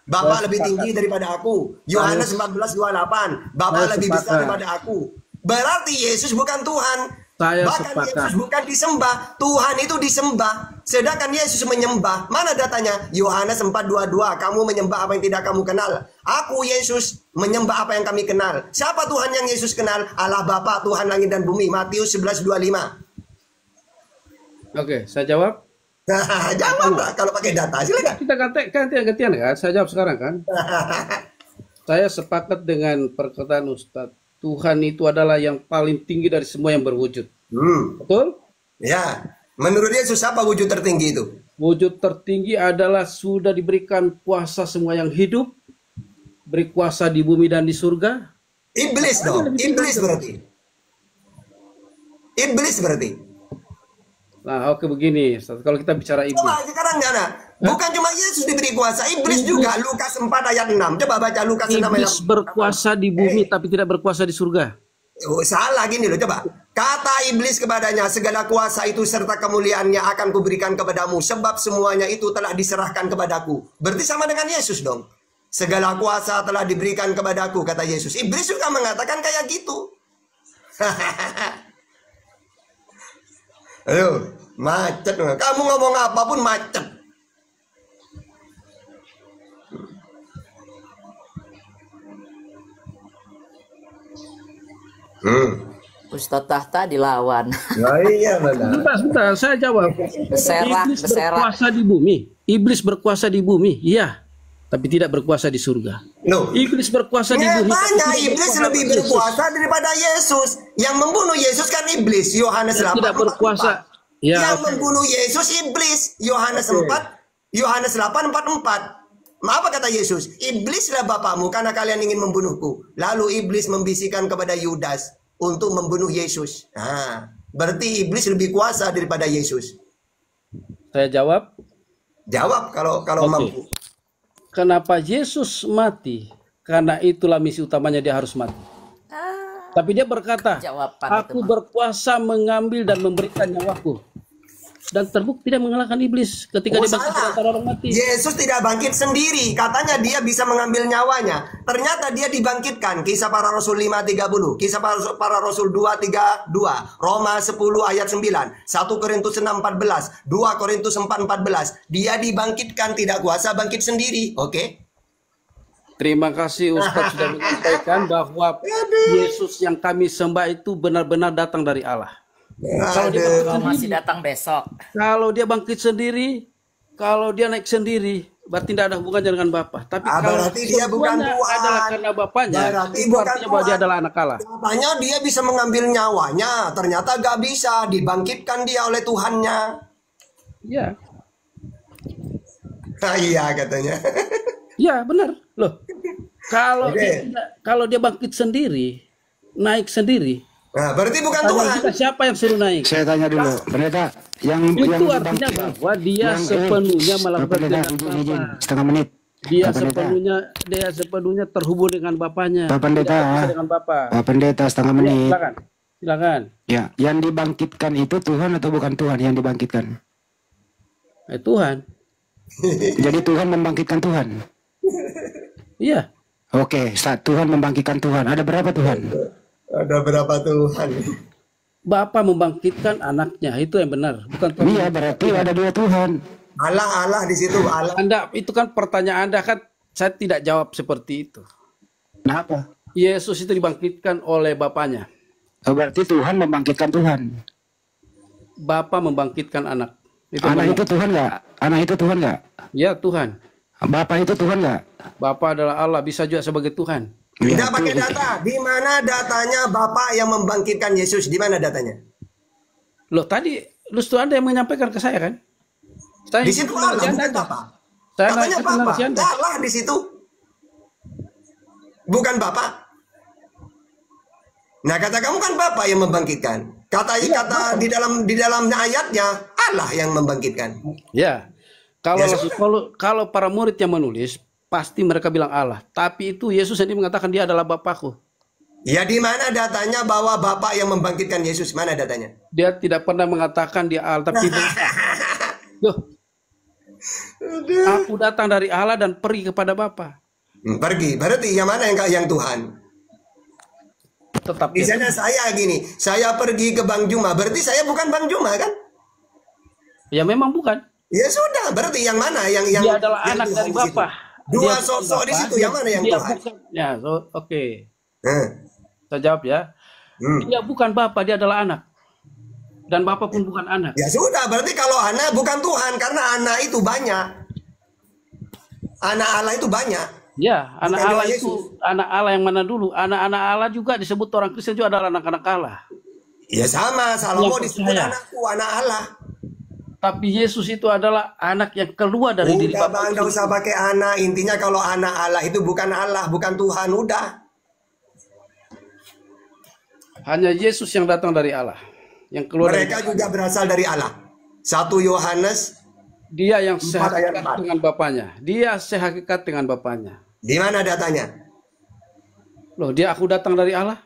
Bapa
Saya
lebih
sepakat.
tinggi daripada aku. Yohanes 14:28. Bapa
Saya
lebih besar
sepakat.
daripada aku. Berarti Yesus bukan Tuhan.
Saya
Bahkan
sepakat.
Yesus bukan disembah. Tuhan itu disembah. Sedangkan Yesus menyembah. Mana datanya? Yohanes 4:22. Kamu menyembah apa yang tidak kamu kenal. Aku Yesus menyembah apa yang kami kenal. Siapa Tuhan yang Yesus kenal? Allah Bapa, Tuhan langit dan bumi. Matius 11:25.
Oke, saya jawab.
Jawab lah kalau pakai data. Silakan.
Kita gantian kan? Saya jawab sekarang kan? Saya sepakat dengan perkataan Ustadz. Tuhan itu adalah yang paling tinggi dari semua yang berwujud. Betul?
Ya. Menurut Yesus apa wujud tertinggi itu?
Wujud tertinggi adalah sudah diberikan kuasa semua yang hidup, berkuasa di bumi dan di surga.
Iblis dong. Iblis berarti. Iblis berarti.
Nah, oke begini, Ustaz. Kalau kita bicara iblis,
Coba sekarang Jana. Bukan cuma Yesus diberi kuasa, iblis juga. Lukas 4 ayat 6. Coba baca Lukas 6 ayat
iblis
6.
berkuasa di bumi tapi tidak berkuasa di surga.
Oh, salah gini loh, coba. Kata iblis kepadanya, segala kuasa itu serta kemuliaannya akan kuberikan kepadamu, sebab semuanya itu telah diserahkan kepadaku. Berarti sama dengan Yesus dong. Segala kuasa telah diberikan kepadaku, kata Yesus. Iblis juga mengatakan kayak gitu. Ayo, macet. Kamu ngomong apapun macet.
Ustadz Tahta dilawan.
Oh iya benar.
Sebentar, saya jawab.
Beserak,
Iblis
beserak.
berkuasa di bumi. Iblis berkuasa di bumi, iya. Tapi tidak berkuasa di surga.
Loh,
Iblis berkuasa di bumi. tapi
nyatanya
tidak
iblis
berkuasa
lebih
di Yesus.
berkuasa daripada Yesus. Yang membunuh Yesus kan iblis. Yohanes 8.
Tidak berkuasa. Ya,
Yang
oke.
membunuh Yesus iblis. Yohanes 4. Yohanes 8:44. Apa kata Yesus? Iblislah bapakmu karena kalian ingin membunuhku. Lalu iblis membisikkan kepada Yudas untuk membunuh Yesus. Nah, berarti iblis lebih kuasa daripada Yesus.
Saya jawab,
Jawab kalau
Oke.
mampu.
kenapa Yesus mati? Karena itulah misi utamanya dia harus mati. Tapi dia berkata,
Jawaban
aku
itu mah.
berkuasa mengambil dan memberikan nyawaku. Dan terbukti dia mengalahkan iblis ketika
Oh,
dia bangkit
salah.
antara orang mati.
Yesus tidak bangkit sendiri. Katanya dia bisa mengambil nyawanya. Ternyata dia dibangkitkan. Kisah para Rasul 5:30. Kisah para Rasul 2:32. Roma 10 ayat 9. 1 Korintus 6:14. 2 Korintus 4:14. Dia dibangkitkan, tidak kuasa bangkit sendiri. Oke.
Terima kasih Ustadz sudah menyampaikan bahwa Yesus yang kami sembah itu benar-benar datang dari Allah. Kalau dia bangkit
Kalau masih
sendiri,
datang besok.
kalau dia bangkit sendiri, kalau dia naik sendiri, berarti tidak ada hubungannya dengan Bapa. Tapi kalau
berarti dia bukan
semuanya
Tuhan.
adalah karena Bapaknya,
Berarti
itu
bukan
artinya bahwa dia
Tuhan.
adalah anak Allah.
Katanya dia bisa mengambil nyawanya, ternyata gak bisa, dibangkitkan dia oleh Tuhannya.
Iya,
Iya katanya.
iya benar. Loh, kalau
Oke.
kalau dia bangkit sendiri, naik sendiri,
Nah, berarti bukan
tanya
Tuhan.
kita siapa yang suruh naik?
Saya tanya dulu, pendeta yang
Itu artinya
dibangkit-
bahwa dia sepenuhnya melakukan
pendeta,
kehendak
izin,
Bapa.
setengah menit.
Dia
Pak pendeta,
sepenuhnya terhubung dengan Bapaknya.
Pak pendeta,
Tidak terpisah dengan Bapa.
Pak pendeta setengah
Ya,
menit.
silakan. Silakan.
Ya, yang dibangkitkan itu Tuhan atau bukan Tuhan yang dibangkitkan?
Tuhan.
Jadi Tuhan membangkitkan Tuhan.
Iya.
Oke, saat Tuhan membangkitkan Tuhan, ada berapa Tuhan?
Ada berapa Tuhan?
Bapa membangkitkan anaknya, itu yang benar, bukan Tuhan.
Iya, berarti ada dua Tuhan.
Allah di situ Allah.
Anda itu kan pertanyaan Anda kan saya tidak jawab seperti itu.
Kenapa?
Yesus itu dibangkitkan oleh Bapaknya.
Oh, berarti Tuhan membangkitkan Tuhan.
Bapa membangkitkan anak. Itu
Anak
benar.
itu Tuhan nggak? Anak itu Tuhan nggak?
Ya Tuhan.
Bapak itu Tuhan nggak?
Bapa adalah Allah, bisa juga sebagai Tuhan.
Tidak
Ya,
pakai
itu-
data. Di mana datanya Bapak yang membangkitkan Yesus? Di mana datanya?
Loh tadi Lustu Anda yang menyampaikan ke saya kan? Saya
Di situ
ikutin
Allah,
narasi Anda.
bukan Bapak.
Saya
Katanya
ikutin
Bapak.
narasi Anda.
Allah di situ. Bukan Bapak. Nah, kata kamu kan Bapak yang membangkitkan. Kata di dalam ayatnya Allah yang membangkitkan.
Ya. Kalau
Ya,
kalau para murid yang menulis pasti mereka bilang Allah. Tapi itu Yesus sendiri mengatakan dia adalah Bapakku.
Ya, di mana datanya bahwa Bapak yang membangkitkan Yesus? Mana datanya?
Dia tidak pernah mengatakan dia Allah, tapi Loh, aku datang dari Allah dan pergi kepada Bapa.
Pergi. Berarti yang mana yang Tuhan?
Tetap dia.
Misalnya saya gini, saya pergi ke Bang Juma, berarti saya bukan Bang Juma kan?
Ya memang bukan.
Ya sudah, berarti yang mana yang
Dia adalah
yang
anak
Tuhan
dari
di situ?
Bapa.
Dua
Dia
sosok
bukan
di
Bapa,
situ, yang mana yang
dia
Tuhan?
bukan. Ya, oke.
Hmm.
Saya jawab ya.
Hmm.
Dia bukan Bapa, dia adalah anak. Dan Bapa pun bukan anak.
Ya sudah, berarti kalau anak bukan Tuhan karena anak itu banyak. Anak Allah itu banyak.
Ya, anak
Bukan
Allah
doa
itu
Yesus.
anak Allah yang mana dulu? Anak-anak Allah juga disebut orang Kristen juga adalah anak-anak Allah.
Ya sama, Salomo
Yang
disebut
percaya.
anakku, anak Allah.
Tapi Yesus itu adalah anak yang keluar dari diri
Udah
Bapa.
Bang, nggak usah pakai anak. Intinya kalau anak Allah itu bukan Allah, bukan Tuhan, udah.
Hanya Yesus yang datang dari Allah. Yang keluar dari
Mereka juga berasal dari Allah. 1 Yohanes,
dia yang
4 ayat
sehakikat
4.
dengan Bapaknya. Dia sehakikat dengan Bapaknya.
Di mana datanya?
Loh, dia aku datang dari Allah.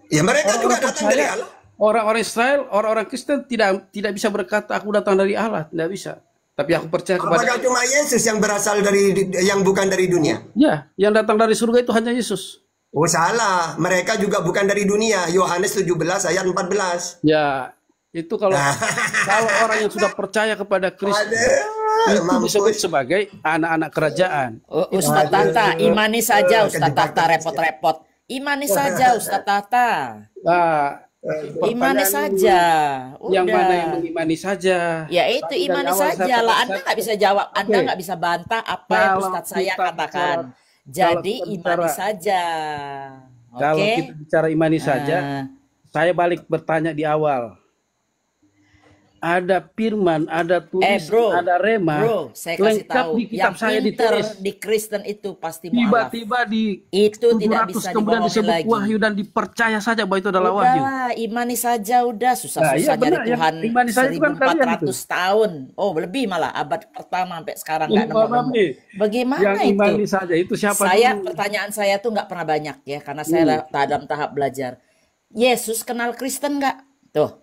Ya mereka juga
Orang-orang
datang dari
percaya,
Allah.
orang-orang Israel, orang-orang Kristen tidak bisa berkata aku datang dari Allah, tidak bisa. Tapi aku percaya kepada
Apakah cuma Yesus yang berasal dari yang bukan dari dunia?
ya, yang datang dari surga itu hanya Yesus.
Oh salah, mereka juga bukan dari dunia. Yohanes 17 ayat 14.
Ya, itu kalau kalau orang yang sudah percaya kepada Kristus itu
Mampus.
disebut sebagai anak-anak kerajaan.
Ustadz Tata, imani saja Ustadz
Kejebak.
Tata, repot-repot. Imani saja Ustadz Tata.
Nah,
Imani
pertanyaan
saja.
yang
Udah.
mana yang mengimani saja.
Ya itu
Tapi dari
imani
awal saya
saja lah. Anda
saya-
nggak bisa jawab. Anda
Oke.
nggak bisa bantah apa yang
Kalau
Ustadz saya
kita
katakan.
bicara-
Jadi
kalau kita
imani
bicara-
saja.
Kalau
Oke.
kita bicara imani saja,
Ah.
saya balik bertanya di awal. Ada firman, ada tulisan,
Bro,
ada rema,
bro, saya kasih
lengkap
tahu.
di kitab
Yang
saya
pinter
ditulis.
di Kristen itu pasti mualaf.
Tiba-tiba di
Itu tidak
700
bisa
kemudian
dibohongi
disebut
lagi.
wahyu dan dipercaya saja bahwa itu adalah wahyu.
Udahlah, imani saja udah
Nah,
susah-susah
iya
nyari
benar, yang
Tuhan
imani saja itu kan kalian
1400 tahun. Oh, lebih malah abad pertama sampai sekarang nggak
Imam
nemu-nemu.
Nabi,
Bagaimana
yang
itu?
imani saja itu siapa
Saya
dulu?
pertanyaan saya tuh nggak pernah banyak ya karena saya dalam tahap belajar. Yesus kenal Kristen nggak? Tuh.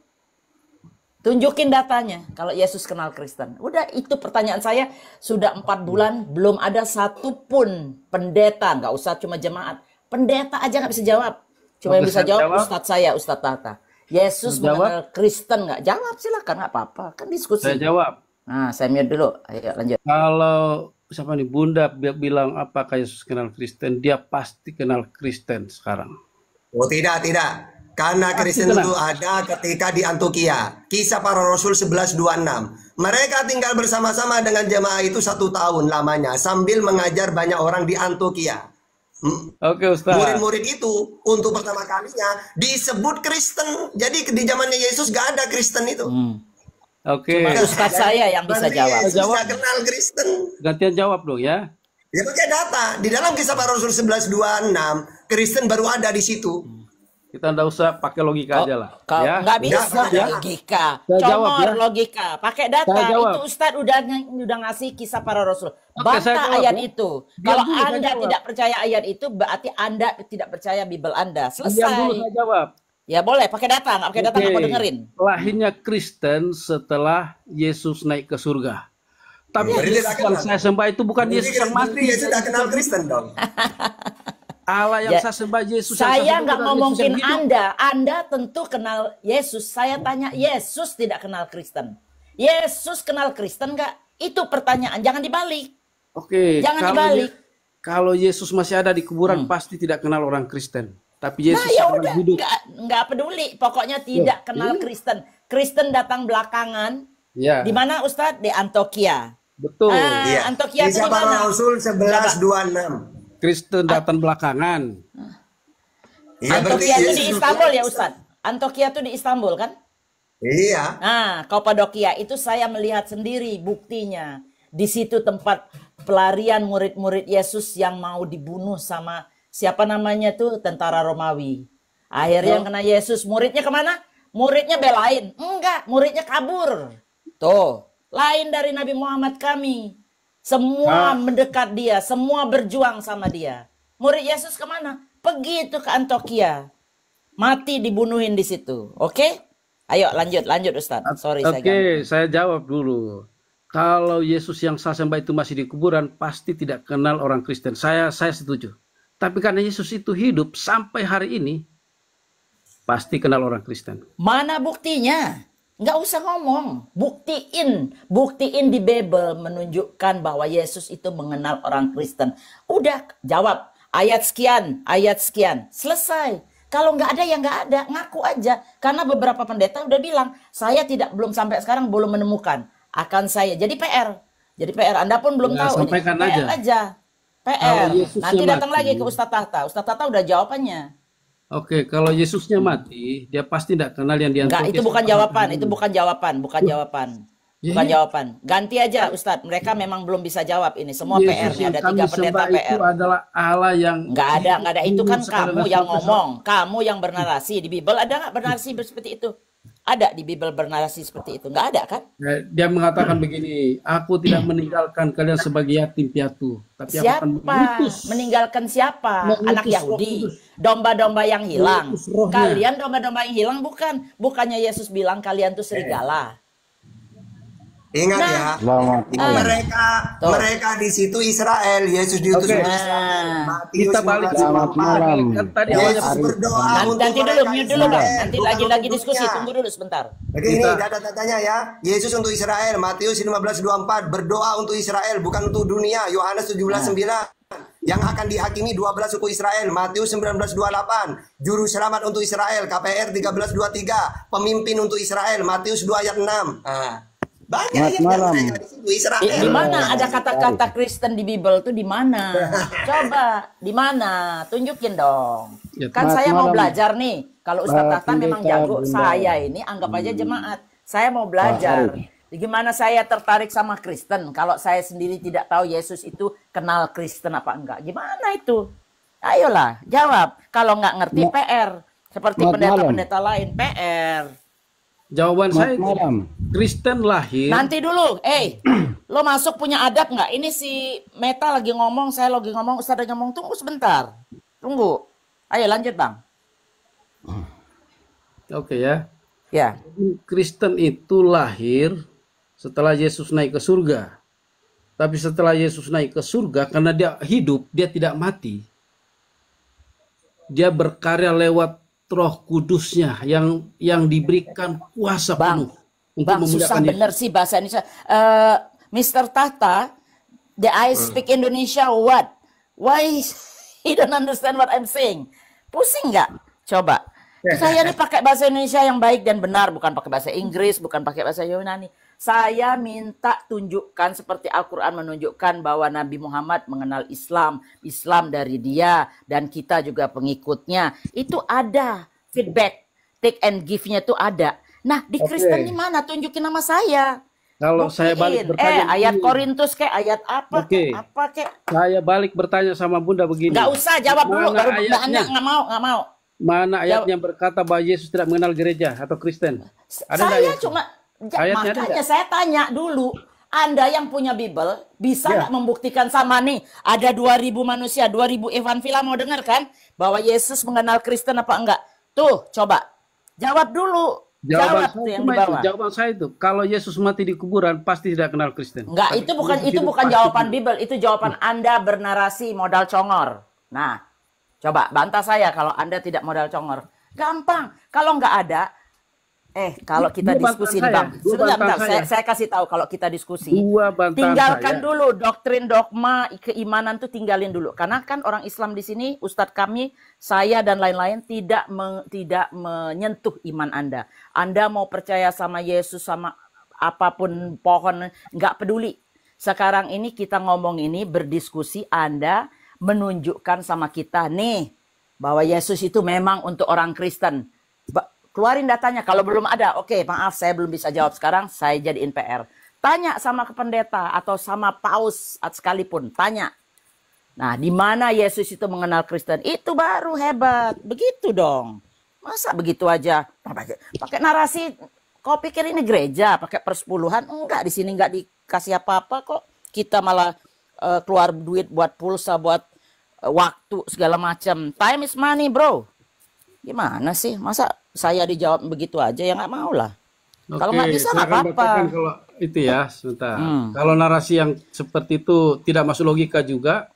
Tunjukin datanya kalau Yesus kenal Kristen. Udah itu pertanyaan saya sudah 4 bulan belum ada satupun pendeta, nggak usah cuma jemaat. Pendeta aja nggak bisa jawab. Cuma yang
Oke,
bisa
saya
jawab
jawab.
Ustadz saya, Ustadz Tata. Yesus
Saya jawab.
mengenal Kristen nggak? Jawab silakan nggak apa-apa. Kan diskusi.
Saya jawab.
Nah, saya mute dulu. Ayo lanjut.
Kalau siapa nih Bunda bilang apakah Yesus kenal Kristen? Dia pasti kenal Kristen sekarang.
Oh tidak. Karena
Pasti
Kristen
kenal.
itu ada ketika di Antioquia. Kisah para Rasul 11:26. Mereka tinggal bersama-sama dengan jemaah itu 1 tahun lamanya sambil mengajar banyak orang di Antioquia.
Oke Ustaz.
Murid-murid itu untuk pertama kalinya disebut Kristen. Jadi di zamannya Yesus gak ada Kristen itu.
Oke.
Ustadz saya yang bisa
Berarti
jawab.
Yesus
Jawab.
gak kenal Kristen.
Gantian jawab dong ya.
Ya pakai data. Di dalam Kisah para Rasul 11:26, Kristen baru ada di situ.
Kita nggak usah pakai logika aja lah.
Kau
Ya.
nggak bisa
Nggak, ya.
logika,
Saya jawab,
comor
ya.
logika, pakai data.
Saya jawab.
Itu Ustadz udah ngasih Kisah para Rasul.
Oke, saya
Bantah
jawab,
ayat
ya.
itu.
Diam
Kalau
dulu, saya
Anda
jawab.
tidak percaya ayat itu, berarti Anda tidak percaya Bible Anda.
Diam dulu
Selesai.
saya jawab.
Ya boleh, pakai data. Nggak pakai data nggak mau dengerin.
Lahirnya Kristen setelah Yesus naik ke surga. Tapi
Berarti
Yesus
tidak
yang
kenal.
saya sembah itu bukan Yesus yang mati.
Yesus sudah kenal Kristen dong.
Allah yang
Ya,
saya sembah Yesus yang
Saya
sembah
nggak
bukan
ngomongin
Yesus yang hidup.
Anda tentu kenal Yesus. Saya tanya, Yesus tidak kenal Kristen. Yesus kenal Kristen nggak? Itu pertanyaan, jangan dibalik.
Oke,
Jangan
kalau
dibalik.
kalau Yesus masih ada di kuburan pasti tidak kenal orang Kristen. Tapi Yesus
Nah ya
orang
udah,
hidup.
nggak peduli. Pokoknya tidak kenal Kristen. Kristen datang belakangan.
Ya,
Di mana Ustadz? Di Antioquia.
betul.
Iya.
Antioquia itu
Kisah
di
para
mana?
Rasul 11:26.
Kristen datang belakangan.
Iya, berarti
Antioquia itu
Yesus
di Istanbul ya Ustadz? Antioquia itu di Istanbul kan?
Iya.
Nah, Kapadokia itu saya melihat sendiri buktinya. Di situ tempat pelarian murid-murid Yesus yang mau dibunuh sama siapa namanya tuh tentara Romawi. Akhirnya yang kena Yesus, muridnya kemana? Muridnya belain. Enggak, muridnya kabur. Tuh, lain dari Nabi Muhammad kami. Semua mendekat dia, semua berjuang sama dia. Murid Yesus kemana? Pergi itu ke Antioquia. Mati dibunuhin di situ. Oke? Ayo lanjut Ustadz. Sorry saya ganggu.
Oke, saya jawab dulu. Kalau Yesus yang saya sembah itu masih di kuburan, pasti tidak kenal orang Kristen. Saya setuju. Tapi karena Yesus itu hidup sampai hari ini, pasti kenal orang Kristen.
Mana buktinya? Nggak usah ngomong. Buktiin di Bible menunjukkan bahwa Yesus itu mengenal orang Kristen. Udah, jawab. Ayat sekian. Selesai. Kalau nggak ada ya nggak ada. Ngaku aja. Karena beberapa pendeta udah bilang, saya belum sampai sekarang belum menemukan. Akan saya. Jadi PR. Anda pun belum
Ya,
tahu.
sampaikan
PR aja. PR.
Kalau Yesusnya
Nanti datang
mati.
lagi ke Ustadz Tahta. Ustadz Tahta udah jawabannya.
Oke, kalau Yesusnya mati, dia pasti tidak kenal yang di
Enggak,
Antioquia.
itu bukan jawaban. Bukan
Iya.
jawaban. Ganti aja Ustadz. Mereka memang belum bisa jawab ini. Semua
Yesus
PR nih.
yang
Ada
kami
3 pendeta
sembah itu
PR.
adalah Allah yang
Enggak ada. Itu kan
sekarang
kamu yang
sampai
ngomong. Kamu yang bernarasi. Di Bible ada nggak bernarasi seperti itu? Ada di Bible bernarasi seperti itu. Nggak ada kan?
Dia mengatakan begini, aku tidak meninggalkan kalian sebagai yatim piatu, tapi aku akan
Siapa?
mengutus.
Meninggalkan siapa?
Mengutus
Anak
Roh
Yahudi.
Kudus.
Domba-domba yang hilang.
Mengutus rohnya.
Kalian domba-domba yang hilang bukan. Bukannya Yesus bilang kalian tuh serigala.
Ingat
Nah.
ya.
Selamat.
Mereka di situ Israel. Yesus diutus
Oke.
untuk Israel. Matius
Kita balik
15:24.
Selamat malam.
Kan tadi awalnya
Yesus berdoa untuk
Nanti dulu,
mereka
mute dulu Bang.
Israel,
Nanti
bukan
lagi
untuk
diskusi.
dunia.
Tunggu dulu sebentar.
Jadi ini data-datanya ya. Yesus untuk Israel. Matius 15:24 berdoa untuk Israel bukan untuk dunia. Yohanes 17:9 yang akan dihakimi 12 suku Israel. Matius 19:28 juru selamat untuk Israel. KPR 13:23 pemimpin untuk Israel. Matius 2 ayat 6. Banyak
Selamat malam.
mereka di situ Israel.
Di mana ada kata-kata Kristen di Bible tuh di mana? Coba di mana? Tunjukin dong.
Ya,
Kan
selamat
saya mau
malam.
belajar nih. Kalau Ustadz Tahta memang
Pendeta,
jago,
Bunda.
saya ini anggap aja jemaat. Saya mau belajar. Gimana saya tertarik sama Kristen kalau saya sendiri tidak tahu Yesus itu kenal Kristen apa enggak? Gimana itu? Ayolah, jawab. Kalau nggak ngerti PR. Seperti
Selamat malam.
pendeta-pendeta lain PR.
Jawaban saya
Selamat malam.
Kristen lahir.
Nanti dulu, lo masuk punya adab nggak? Ini si Meta lagi ngomong, saya lagi ngomong, Ustadz lagi ngomong. Tunggu sebentar, tunggu. Ayo lanjut Bang.
Oke ya.
Ya,
Kristen itu lahir setelah Yesus naik ke surga. Tapi setelah Yesus naik ke surga, karena dia hidup, dia tidak mati. Dia berkarya lewat Roh Kudusnya yang diberikan kuasa
Bang.
penuh untuk
Bang susah
memuliakan Yesus.
bener sih bahasa Indonesia. Mr. Tahta, I speak Indonesia what? Why he don't understand what I'm saying? Pusing nggak? Coba. Saya nih pakai bahasa Indonesia yang baik dan benar, bukan pakai bahasa Inggris, bukan pakai bahasa Yunani. Saya minta tunjukkan seperti Al-Quran menunjukkan bahwa Nabi Muhammad mengenal Islam, Islam dari dia, dan kita juga pengikutnya. Itu ada feedback, take and give-nya itu ada. Nah, di Kristen di mana? Tunjukin nama saya.
Kalau saya balik bertanya,
ayat Korintus kayak ayat apa?
Oke.
Apa kek?
saya balik bertanya sama Bunda begini.
Nggak usah jawab dulu,
Mana
baru
ayatnya?
nggak mau.
Mana ayat yang berkata bahwa Yesus tidak mengenal gereja atau Kristen? Ada nggak
Saya
ayat?
cuma
Ayatnya ada
makanya
nggak?
saya tanya dulu, Anda yang punya Bible bisa nggak membuktikan sama nih ada 2000 manusia, 2000 Evan Villa mau dengar kan bahwa Yesus mengenal Kristen apa enggak? Tuh, coba jawab dulu.
Jawaban
Jawab
saya
tuh yang
cuma
di
itu.
bawah.
Jawaban saya itu, kalau Yesus mati di kuburan pasti tidak kenal Kristen.
Enggak,
Tapi
itu bukan
Yesus hidup pasti
jawaban
kenal.
Bible, itu jawaban Anda bernarasi modal congor. Nah, coba bantah saya kalau Anda tidak modal congor. Gampang. Kalau nggak ada, kalau kita
Dua
diskusi
bantah
nih Bang.
saya, dua
Sebentar,
bantah
saya kasih tahu kalau kita diskusi.
Dua bantahan
Tinggalkan
saya.
dulu doktrin dogma keimanan tuh tinggalin dulu. Karena kan orang Islam di sini, Ustadz kami, saya dan lain-lain tidak menyentuh iman Anda. Anda mau percaya sama Yesus sama apapun pohon, nggak peduli. Sekarang ini kita ngomong ini berdiskusi, Anda menunjukkan sama kita nih bahwa Yesus itu memang untuk orang Kristen. Keluarin datanya. Kalau belum ada, oke, maaf saya belum bisa jawab sekarang, saya jadiin PR. Tanya sama ke pendeta atau sama paus sekalipun, tanya. Nah, di mana Yesus itu mengenal Kristen? Itu baru hebat. Begitu dong. Masa begitu aja? Pakai narasi, kau pikir ini gereja, pakai persepuluhan? Enggak, di sini enggak dikasih apa-apa kok. Kita malah keluar duit buat pulsa, buat waktu segala macam. Time is money, bro. Gimana sih? Masa saya dijawab begitu aja? Ya nggak mau lah. Kalau nggak bisa
saya
nggak
akan
apa-apa.
bacakan kalau itu ya, sebentar. Kalau narasi yang seperti itu tidak masuk logika juga,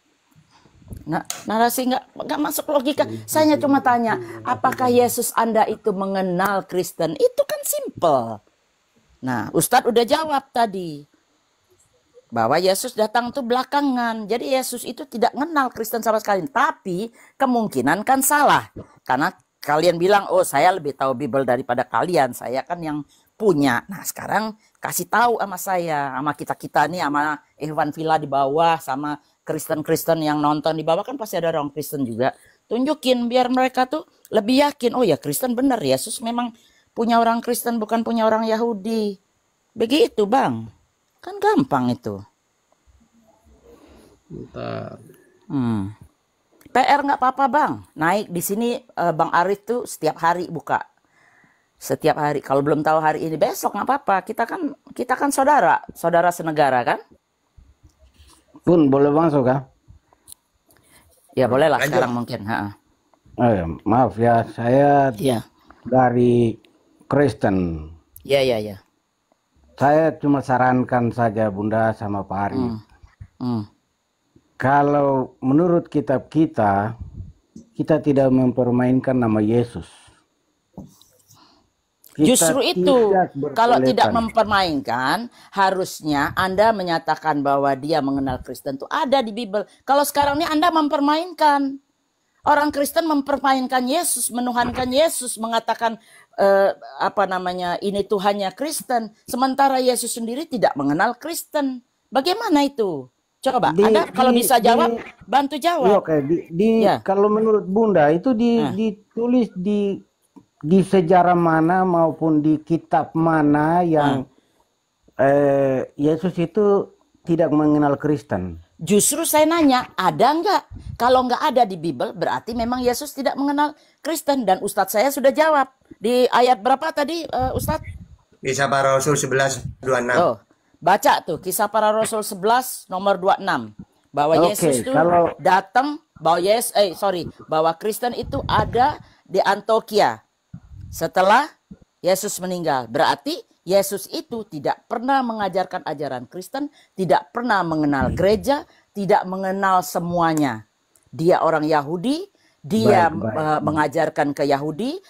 Nah, narasi nggak masuk logika. Saya cuma tanya, apakah Yesus Anda itu mengenal Kristen? Itu kan simple. Nah, Ustadz udah jawab tadi bahwa Yesus datang tuh belakangan. Jadi Yesus itu tidak mengenal Kristen sama sekali. Tapi kemungkinan kan salah. Karena kalian bilang, oh saya lebih tahu Bible daripada kalian. Saya kan yang punya. Nah sekarang kasih tahu sama saya. Sama kita-kita nih, sama Evan Villa di bawah. Sama Kristen-Kristen yang nonton di bawah kan pasti ada orang Kristen juga. Tunjukin biar mereka tuh lebih yakin. Oh ya Kristen benar. Yesus memang punya orang Kristen bukan punya orang Yahudi. Begitu Bang. Kan gampang itu.
bentar.
PR nggak apa-apa Bang. Naik di sini Bang Arif tuh setiap hari buka. Setiap hari. Kalau belum tahu hari ini besok nggak apa-apa. Kita kan saudara senegara kan?
Pun boleh masuk kan?
Ya bolehlah
Lanjut.
sekarang mungkin.
Maaf ya, saya
Iya.
dari Kristen.
Iya.
Saya cuma sarankan saja Bunda sama Pak Ari. Kalau menurut kitab kita tidak mempermainkan nama Yesus. Kita
Justru itu, kalau tidak
berkelepan.
mempermainkan, harusnya Anda menyatakan bahwa dia mengenal Kristen itu ada di Bible. Kalau sekarang ini Anda mempermainkan. Orang Kristen mempermainkan Yesus, menuhankan Yesus, mengatakan ini Tuhannya Kristen. Sementara Yesus sendiri tidak mengenal Kristen. Bagaimana itu? Coba, Anda kalau bisa jawab, bantu jawab.
Oke,
Ya.
kalau menurut Bunda itu ditulis di sejarah mana maupun di kitab mana yang Yesus itu tidak mengenal Kristen.
Justru saya nanya, ada nggak? Kalau nggak ada di Bible, berarti memang Yesus tidak mengenal Kristen. Dan Ustadz saya sudah jawab. Di ayat berapa tadi, Ustadz?
Kisah Para Rasul 11:26.
Oh, baca tuh, Kisah Para Rasul 11, nomor 26. Bahwa
Oke,
Yesus itu
kalau-
datang, bahwa Kristen itu ada di Antioquia. Setelah Yesus meninggal. Berarti Yesus itu tidak pernah mengajarkan ajaran Kristen, tidak pernah mengenal gereja, tidak mengenal semuanya. Dia orang Yahudi, dia mengajarkan ke Yahudi,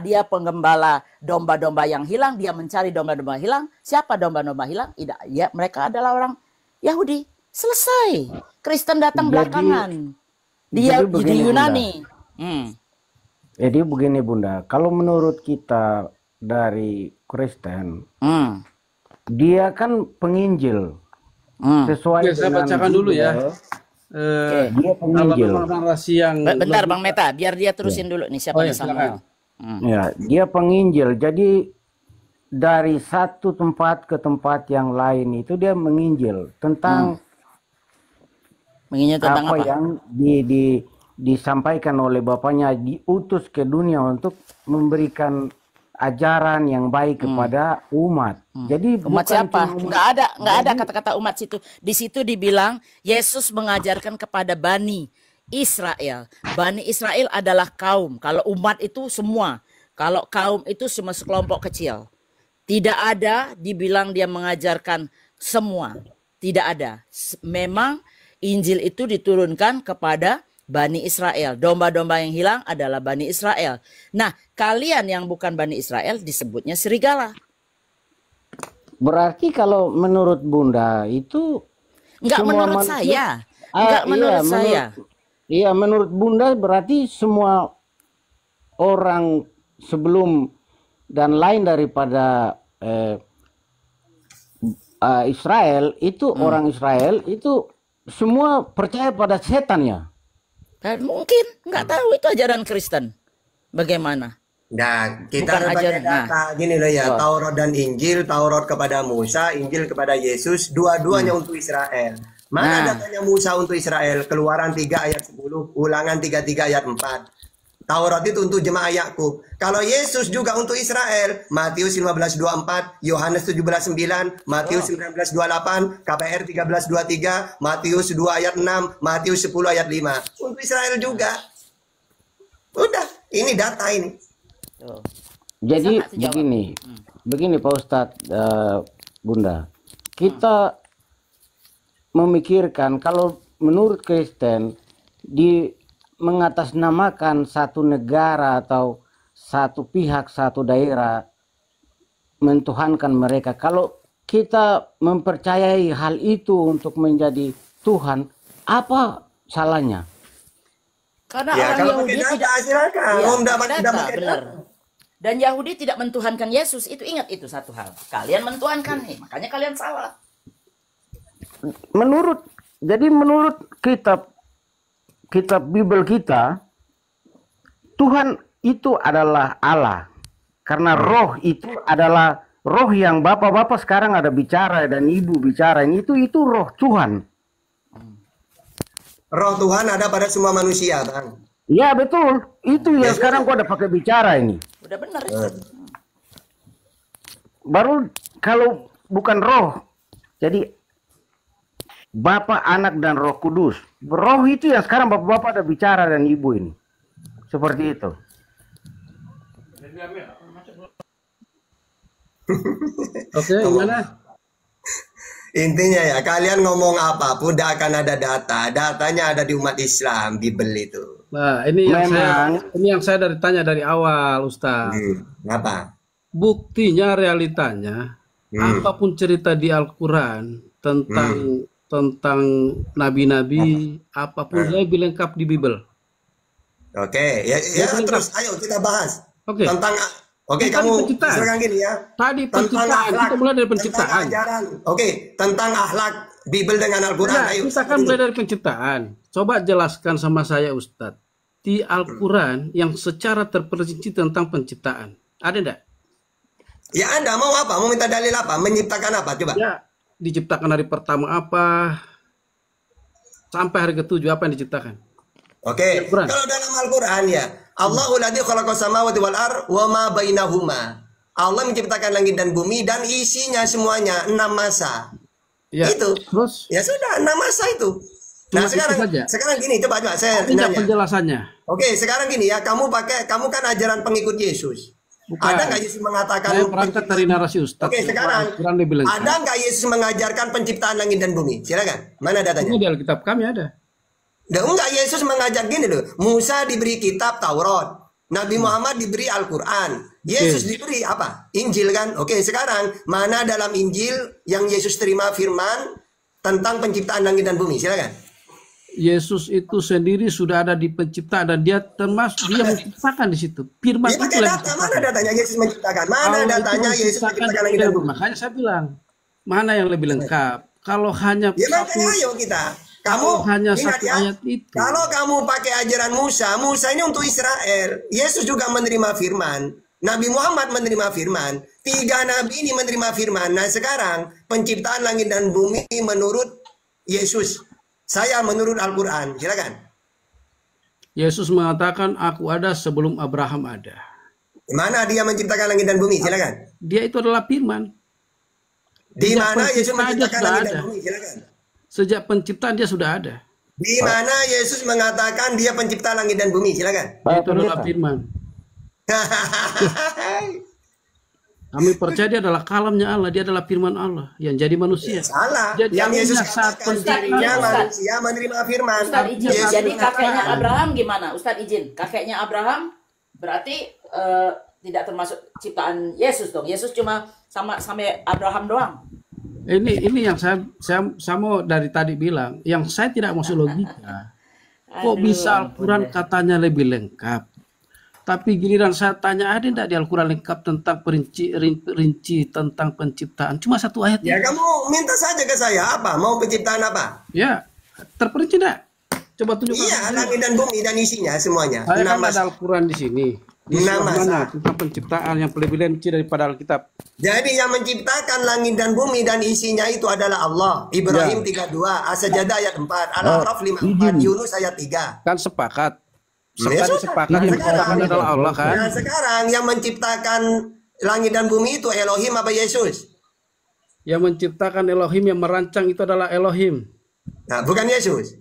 dia penggembala domba-domba yang hilang, dia mencari domba-domba hilang. Siapa domba-domba hilang? Tidak, ya mereka adalah orang Yahudi. Selesai. Kristen datang
Jadi-
belakangan. Dia
jadi
di
begini,
Yunani. Hmm.
Jadi begini Bunda, kalau menurut kita dari Kristen,
Hmm.
dia kan penginjil.
Hmm.
Sesuai
Oke, saya
dengan
bacakan dulu ya.
Bible,
Oke.
dia
Kalau
penginjil.
memang narasi yang
Bentar
lebih-
Bang Meta, biar dia terusin dulu nih siapa
Oh,
nih
ya,
Samuel.
silakan.
Hmm.
Ya, dia penginjil. Jadi dari satu tempat ke tempat yang lain itu dia menginjil tentang
Mengingat tentang
apa
apa?
yang disampaikan oleh Bapaknya, diutus ke dunia untuk memberikan ajaran yang baik kepada umat. Jadi
Umat
bukan
siapa?
cuma
Nggak ada kata-kata umat situ. Di situ dibilang Yesus mengajarkan kepada Bani Israel. Bani Israel adalah kaum. Kalau umat itu semua. Kalau kaum itu cuma sekelompok kecil. Tidak ada dibilang dia mengajarkan semua. Tidak ada. Memang Injil itu diturunkan kepada Bani Israel. Domba-domba yang hilang adalah Bani Israel. Nah, kalian yang bukan Bani Israel disebutnya serigala.
berarti kalau menurut Bunda itu
Enggak
semua
menurut
manusia-
saya. Enggak menurut saya.
Iya, menurut Bunda berarti semua orang sebelum dan lain daripada Israel itu orang Israel itu semua percaya pada setan ya.
Dan mungkin nggak tahu itu ajaran Kristen. Bagaimana?
Nah, kita
Bukan
pakai
ajaran.
data gini loh ya, Taurat dan Injil, Taurat kepada Musa, Injil kepada Yesus, dua-duanya untuk Israel. Mana
Nah.
datanya Musa untuk Israel? Keluaran 3 ayat 10, Ulangan 33 ayat 4. Taurat itu untuk jemaah Yakub. Kalau Yesus juga untuk Israel, Matius 15:24, Yohanes 17:9, Matius 19:28, KPR 13:23, Matius 2 ayat 6, Matius 10 ayat 5. Untuk Israel juga. Udah, ini data ini.
Tuh.
Jadi
Bisa nggak dijawab?
begini Pak Ustadz, Bunda, kita memikirkan kalau menurut Kristen di mengatasnamakan satu negara atau satu pihak, satu daerah, mentuhankan mereka. Kalau kita mempercayai hal itu untuk menjadi Tuhan, apa salahnya?
Karena
Ya,
orang
kalau
Yahudi
pakai data,
tidak
silakan.
Iya,
Om udah
pakai
udah
data,
pakai
benar.
data.
Dan Yahudi tidak mentuhankan Yesus. Itu ingat itu satu hal. Kalian mentuhankan nih, makanya kalian salah.
Jadi menurut kitab Bible kita, Tuhan itu adalah Allah. Karena roh itu adalah roh yang bapak-bapak sekarang ada bicara dan ibu bicara. Itu roh Tuhan.
Roh Tuhan ada pada semua manusia, Bang.
Ya betul. Itu yang sekarang gua ada pakai bicara ini.
Udah benar itu.
Baru kalau bukan roh. Jadi Bapa, Anak, dan Roh Kudus. Roh itu yang sekarang bapak-bapak ada bicara dan ibu ini. Seperti itu.
Oke, gimana?
Intinya ya, kalian ngomong apapun tidak akan ada data. Datanya ada di umat Islam, Bible itu.
Nah, ini yang saya dari tanya dari awal, Ustaz.
Apa?
Buktinya, realitanya, apapun cerita di Al-Quran tentang nabi-nabi, apapun lebih lengkap di Bible.
Oke, ya terus ayo kita bahas.
Oke.
Tentang
Tadi
kamu
penciptaan.
silakan gini ya.
Tadi
Tentang
penciptaan,
akhlak,
kita mulai dari
tentang
penciptaan.
ajaran. Oke, tentang akhlak Bible dengan Al-Quran.
Nah,
Ayo.
kita kan mulai dari penciptaan. Coba jelaskan sama saya, Ustadz. Di Al-Quran yang secara terperinci tentang penciptaan. Ada enggak?
Ya Anda mau apa? Mau minta dalil apa? Menciptakan apa? Coba.
Ya, diciptakan hari pertama apa? Sampai hari ketujuh apa yang diciptakan?
Oke,
Al-Quran.
kalau dalam Al-Quran ya, Allahul ladzi khalaqas samawati wal ardh wa ma bainahuma. Allah menciptakan langit dan bumi dan isinya semuanya 6 masa.
Ya.
Itu.
Terus
Ya sudah, 6 masa itu. Nah,
Cuma itu saja?
sekarang gini, coba saya
tidak
nanya.
penjelasannya.
Oke, sekarang gini ya, kamu kan ajaran pengikut Yesus.
Bukan.
Ada nggak Yesus mengatakan
Saya berangkat dari narasi Ustadz.
Oke, sekarang
Al-Quran lebih lengkap.
ada nggak Yesus mengajarkan penciptaan langit dan bumi? Silakan. Mana datanya?
Ini di Alkitab kami ada.
Enggak, Yesus mengajar gini loh. Musa diberi kitab Taurat. Nabi Muhammad diberi Al-Quran. Yesus diberi apa? Injil kan? Oke, sekarang mana dalam Injil yang Yesus terima firman tentang penciptaan langit dan bumi. Silakan.
Yesus itu sendiri sudah ada di penciptaan dan dia termasuk dia menciptakan di situ. Firman
Dia
itu
pakai
yang
data. Mana datanya Yesus menciptakan? Mana
kalau itu
datanya Yesus
menciptakan
menciptakan langit dan bumi?
makanya saya bilang mana yang lebih lengkap. Kalau hanya
Ya
satu,
makanya ayo kita.
kalau
Kamu
hanya
ingat
satu
ya,
ayat itu.
kalau kamu pakai ajaran Musa, Musa ini untuk Israel. Yesus juga menerima firman. Nabi Muhammad menerima firman. 3 nabi ini menerima firman. Nah sekarang penciptaan langit dan bumi menurut Yesus. Saya menurut Al-Quran. Silakan.
Yesus mengatakan aku ada sebelum Abraham ada.
Di mana dia menciptakan langit dan bumi? Silakan.
Dia itu adalah firman.
Di
Sejak
mana Yesus
penciptaan dia
menciptakan
sudah
langit dan
ada.
bumi? Silakan.
Sejak penciptaan dia sudah ada.
Di mana Yesus mengatakan dia pencipta langit dan bumi? Silakan.
Itu adalah firman. Kami percaya dia adalah kalamnya Allah, dia adalah firman Allah yang jadi manusia.
Salah.
Jadi
Yang Yesus
saat
katakan
Ustaz,
dirinya
Ustaz.
manusia menerima firman.
Ustadz izin,
Yesus
jadi kakeknya
mengatakan,
Abraham gimana? Ustadz izin, kakeknya Abraham berarti tidak termasuk ciptaan Yesus dong. Yesus cuma sampai Abraham doang.
Ini yang saya mau dari tadi bilang, yang saya tidak masuk logika. Kok
Aduh,
bisa
ampun
Al-Quran
deh.
katanya lebih lengkap? Tapi giliran saya tanya ada tidak di Al-Quran lengkap tentang rinci tentang penciptaan? Cuma satu ayat.
ya kamu minta saja ke saya apa? Mau penciptaan apa?
Ya, terperinci tidak? Coba tunjukkan.
Iya, langit dan bumi dan isinya semuanya.
Saya kan
Nama-
ada Al-Quran di sini. Di
Nama
surah mana
saya.
tentang penciptaan yang lebih rinci daripada Alkitab?
Jadi yang menciptakan langit dan bumi dan isinya itu adalah Allah. Ibrahim
Ya.
32, As-Sajdah ayat 4, Al-A'raf 54, Yunus ayat 3.
Kan sepakat.
Ya sudah.
Sepakat
Nah,
yang
sekarang-
menciptakan adalah Allah kan?
Nah sekarang yang menciptakan langit dan bumi itu Elohim apa Yesus?
Yang menciptakan Elohim, yang merancang itu adalah Elohim.
Nah bukan Yesus.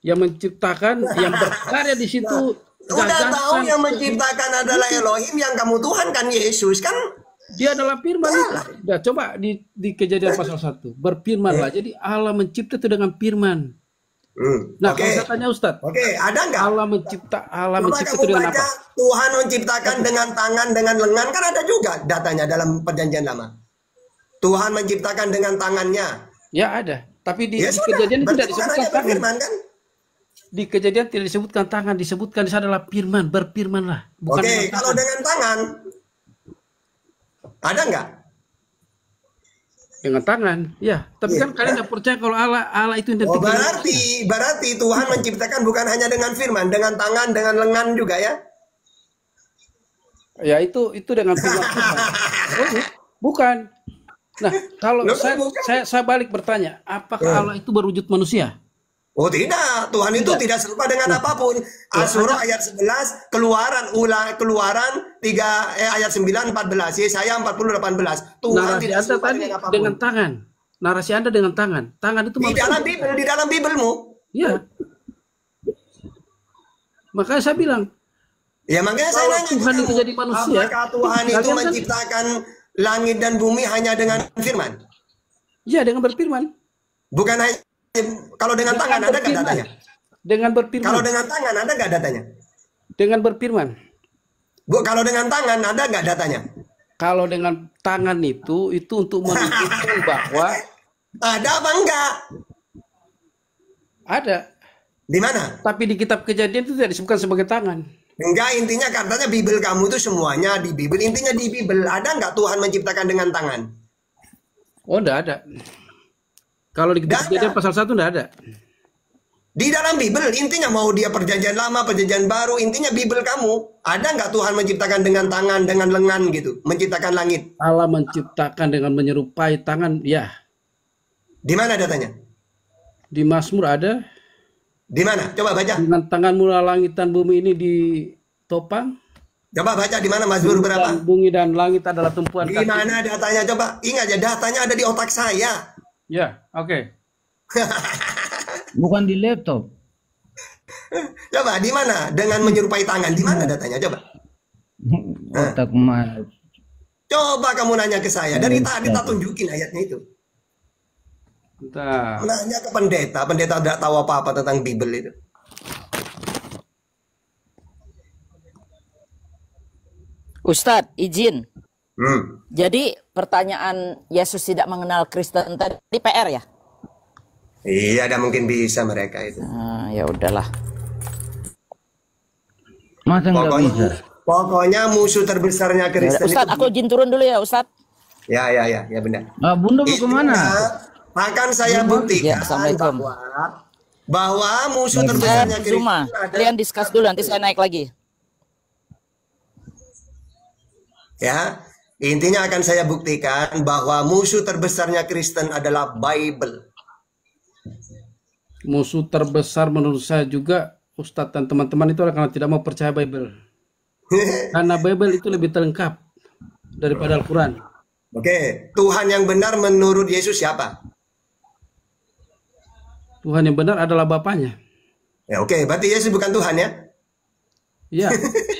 Yang menciptakan, yang berkarya di situ.
Udah
gagasan,
tahu yang menciptakan adalah Elohim, yang kamu Tuhan kan Yesus kan?
dia adalah firman itu. Udah coba di Kejadian pasal 1. Berfirmanlah. Jadi Allah mencipta itu dengan firman. Nah,
Oke.
kalau saya tanya Ustadz,
Oke, ada nggak?
Allah mencipta
Coba
itu
kamu
dengan
baca
apa?
Tuhan menciptakan dengan tangan, dengan lengan, kan ada juga datanya dalam perjanjian lama. Tuhan menciptakan dengan tangannya.
Ya ada. Tapi di
Ya sudah,
Kejadian
berarti
tidak
bukan
disebutkan
hanya
tangan.
berfirman kan?
Di Kejadian tidak disebutkan tangan, disebutkan di sana adalah firman, berfirmanlah. Bukan
Oke,
dengan
kalau
tangan.
dengan tangan, ada nggak?
Dengan tangan, ya. Tapi kan kalian tidak percaya kalau Allah itu
Oh,
identik dengan
berarti Tuhan menciptakan bukan hanya dengan firman, dengan tangan, dengan lengan juga ya?
ya itu dengan firman Tuhan. Oh, bukan. Nah, kalau
Loh, bukan.
saya balik bertanya, apakah Allah itu berwujud manusia?
Oh tidak, Tuhan itu tidak serupa dengan apapun. Asyura ayat 11, Keluaran 3 ayat 9 14, Yesaya 40 18. Tuhan
Narasi
tidak
Anda
serupa
tadi
dengan apapun.
dengan tangan. Narasi Anda dengan tangan. Tangan itu
Di
manusia.
dalam Bibelmu.
Iya. Makanya saya bilang,
Ya makanya saya
Kalau
nanya
Tuhan
ke
itu
kamu,
jadi manusia,
apakah Tuhan itu
kalian kan-
menciptakan langit dan bumi hanya dengan firman?
ya dengan berfirman.
Bukan hanya kalau dengan tangan ada nggak
berfirman.
datanya?
Dengan berfirman.
Kalau dengan tangan ada nggak datanya?
Dengan berfirman.
Bu, kalau dengan tangan ada nggak datanya?
Kalau dengan tangan itu untuk menunjukkan bahwa
Ada apa enggak?
ada.
Di mana?
Tapi di kitab Kejadian itu tidak disebutkan sebagai tangan.
Enggak, intinya katanya Bibel kamu itu semuanya di Bibel. Intinya di Bibel ada nggak Tuhan menciptakan dengan tangan?
Oh, tidak ada. Kalau di kitab
Nggak
Kejadian
ada.
pasal 1 tidak ada.
Di dalam Bibel, intinya mau dia perjanjian lama, perjanjian baru, intinya Bibel kamu. Ada nggak Tuhan menciptakan dengan tangan, dengan lengan gitu? Menciptakan langit.
Allah menciptakan dengan menyerupai tangan, ya.
Di mana datanya?
Di Mazmur ada.
Di mana? Coba baca.
Dengan tangan mula langit dan bumi ini ditopang.
Coba baca di mana Mazmur berapa?
Dan bumi dan langit adalah tumpuan
Di
kaki.
mana datanya? Coba ingat ya, datanya ada di otak saya.
Ya, oke.
Bukan di laptop.
Coba di mana? Dengan menyerupai tangan, di mana datanya? Coba.
Otak mah.
Coba kamu nanya ke saya. Dari tadi tak tunjukin ayatnya itu.
Bentar.
Nanya ke pendeta, pendeta tidak tahu apa-apa tentang Bibel itu.
Ustadz, izin.
Hmm.
Jadi pertanyaan Yesus tidak mengenal Kristen tadi PR ya?
Iya, ada mungkin bisa mereka itu.
Nah, ya udahlah.
Masa nggak
Pokoknya,
bisa?
pokoknya musuh terbesarnya
Ya udah,
Kristen
Ustadz,
itu.
aku izin turun dulu ya, Ustadz.
Ya benar.
Bunda mau kemana?
Intinya akan saya
Ya,
buktikan
Assalamualaikum.
bahwa musuh terbesarnya Kristen
Zuma,
adalah,
kalian discuss dulu, nanti saya naik lagi.
ya. Intinya akan saya buktikan bahwa musuh terbesarnya Kristen adalah Bible.
Musuh terbesar menurut saya juga Ustadz dan teman-teman itu adalah karena tidak mau percaya Bible. Karena Bible itu lebih lengkap daripada Al-Quran.
Oke, Tuhan yang benar menurut Yesus siapa?
Tuhan yang benar adalah Bapaknya.
Ya, oke, berarti Yesus bukan Tuhan ya?
Ya,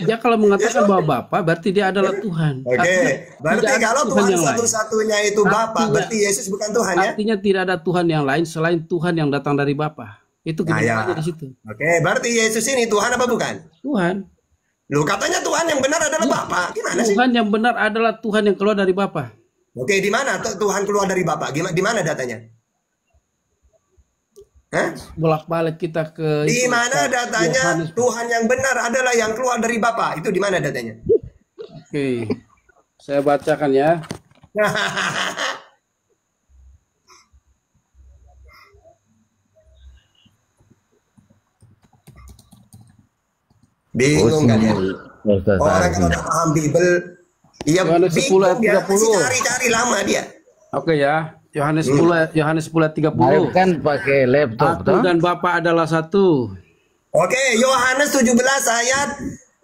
dia kalau mengatakan bahwa Bapa berarti dia adalah Tuhan.
Oke,
Artinya
berarti
tidak ada
kalau
Tuhan
Tuhan
yang lain.
satu-satunya itu Bapa,
Artinya-
berarti Yesus bukan Tuhan ya?
Artinya tidak ada Tuhan yang lain selain Tuhan yang datang dari Bapa. Itu
Nah, ya.
kebenarannya di situ.
Oke, berarti Yesus ini Tuhan apa bukan?
Tuhan.
Lu katanya Tuhan yang benar adalah Bapa. Gimana sih?
Tuhan yang benar adalah Tuhan yang keluar dari Bapa.
Oke, di mana Tuhan keluar dari Bapa? Di mana datanya? Hah?
Bolak-balik kita ke
Di
itu,
mana
Ustaz.
datanya
Yohanes.
Tuhan yang benar adalah yang keluar dari Bapa? Itu di mana datanya?
Oke. Saya bacakan ya.
Bingung kalian.
Ustaz
Orang kalau
Arifin.
udah paham Bible, iya
Yohanes 10
bingung
ayat
dia.
30.
Masih cari-cari lama dia.
Oke ya. Yohanes 10 Yohanes 10 ayat 30.
Arif kan pakai laptop
Aku
toh?
dan Bapa adalah satu.
Oke, Yohanes 17 ayat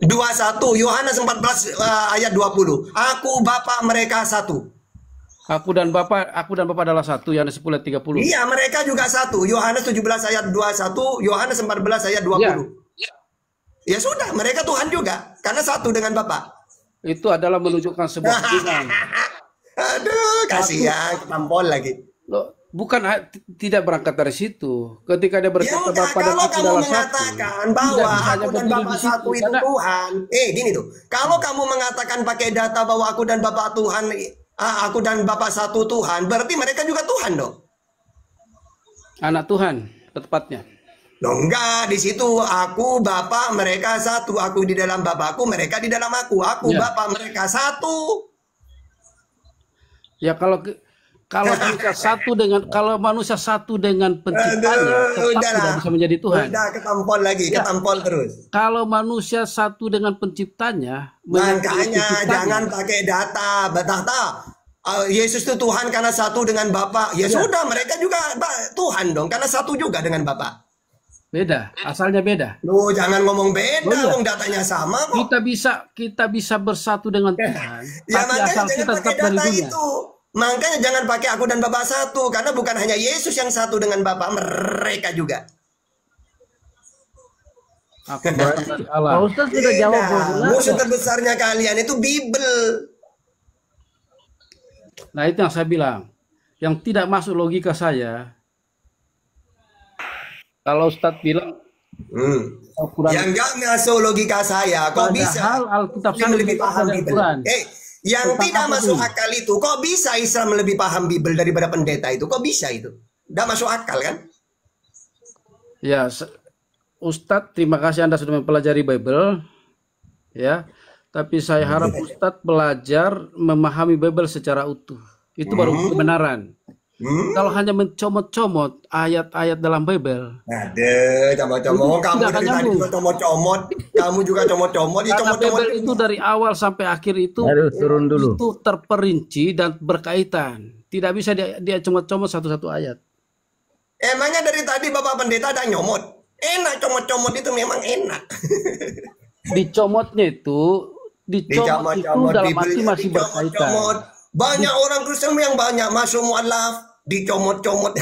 21, Yohanes 14 ayat 20. Aku Bapa mereka satu.
Aku dan Bapa adalah satu. Yohanes 10 ayat 30.
Iya, mereka juga satu. Yohanes 17 ayat 21, Yohanes 14 ayat 20. Ya sudah, mereka Tuhan juga karena satu dengan Bapa.
Itu adalah menunjukkan sebuah hubungan.
Aduh, kasihan ketampol lagi.
Loh, bukan tidak berangkat dari situ. Ketika dia
Ya
berkata
udah,
Bapa dan
kalau
aku
kamu
adalah satu.
mengatakan bahwa
tidak bisa hanya
aku dan
berdiri
Bapa
di situ,
satu itu
karena
Tuhan, gini tuh. Kalau kamu mengatakan pakai data bahwa aku dan Bapa Tuhan, aku dan Bapa satu Tuhan, berarti mereka juga Tuhan dong.
anak Tuhan tepatnya.
Loh enggak, di situ aku Bapa mereka satu, aku di dalam Bapakku, mereka di dalam aku
Ya.
Bapa mereka satu.
Ya kalau manusia satu dengan penciptanya, tetap
Udahlah.
tidak bisa menjadi Tuhan.
Udah ketampol lagi,
Ya.
ketampol terus.
Kalau manusia satu dengan penciptanya,
Makanya jangan pakai data, Yesus itu Tuhan karena satu dengan Bapa. Ya sudah, mereka juga Tuhan dong, karena satu juga dengan Bapa.
beda, asalnya beda.
Lu jangan ngomong beda,
Oh, iya.
wong datanya sama kok.
Kita bisa bersatu dengan Tuhan,
Ya
tapi
makanya
asal
jangan
kita
pakai
tetap dari
data
dunia.
itu. Makanya jangan pakai aku dan Bapa satu, karena bukan hanya Yesus yang satu dengan Bapa, mereka juga.
Aku berarti
Pak
Allah.
Ustaz sudah jawab
Beda.
populer.
Musuh terbesarnya kalian itu Bible.
Nah itu yang saya bilang, yang tidak masuk logika saya. Kalau Ustadz bilang Al-Quran,
Yang nggak masuk logika saya, kok bisa?
padahal Alkitab
Muslim
sana
lebih paham
dari
Bible.
Al-Quran.
Yang
Tentang
tidak
apa
masuk
tuh?
akal itu, kok bisa Islam lebih paham Bible daripada pendeta itu? Kok bisa itu? Nggak masuk akal kan?
Ya, Ustadz, terima kasih Anda sudah mempelajari Bible, ya. Tapi saya harap Ustadz belajar memahami Bible secara utuh. Itu baru kebenaran. Kalau hanya mencomot-comot ayat-ayat dalam Bible,
Aduh, comot-comot. Kamu
Tidak akan
dari tadi
nyambung.
juga comot-comot. Kamu juga comot-comot. Ya
karena
comot-comot.
Bible itu dari awal sampai akhir itu
Aduh, turun dulu.
itu terperinci dan berkaitan. Tidak bisa dia comot-comot satu-satu ayat.
Emangnya dari tadi Bapak Pendeta ada nyomot? Enak comot-comot itu memang enak.
Dicomotnya itu dalam arti
Bibelnya
masih berkaitan.
dicomot-comot. Banyak orang Kristen yang banyak masuk mualaf dicomot-comot.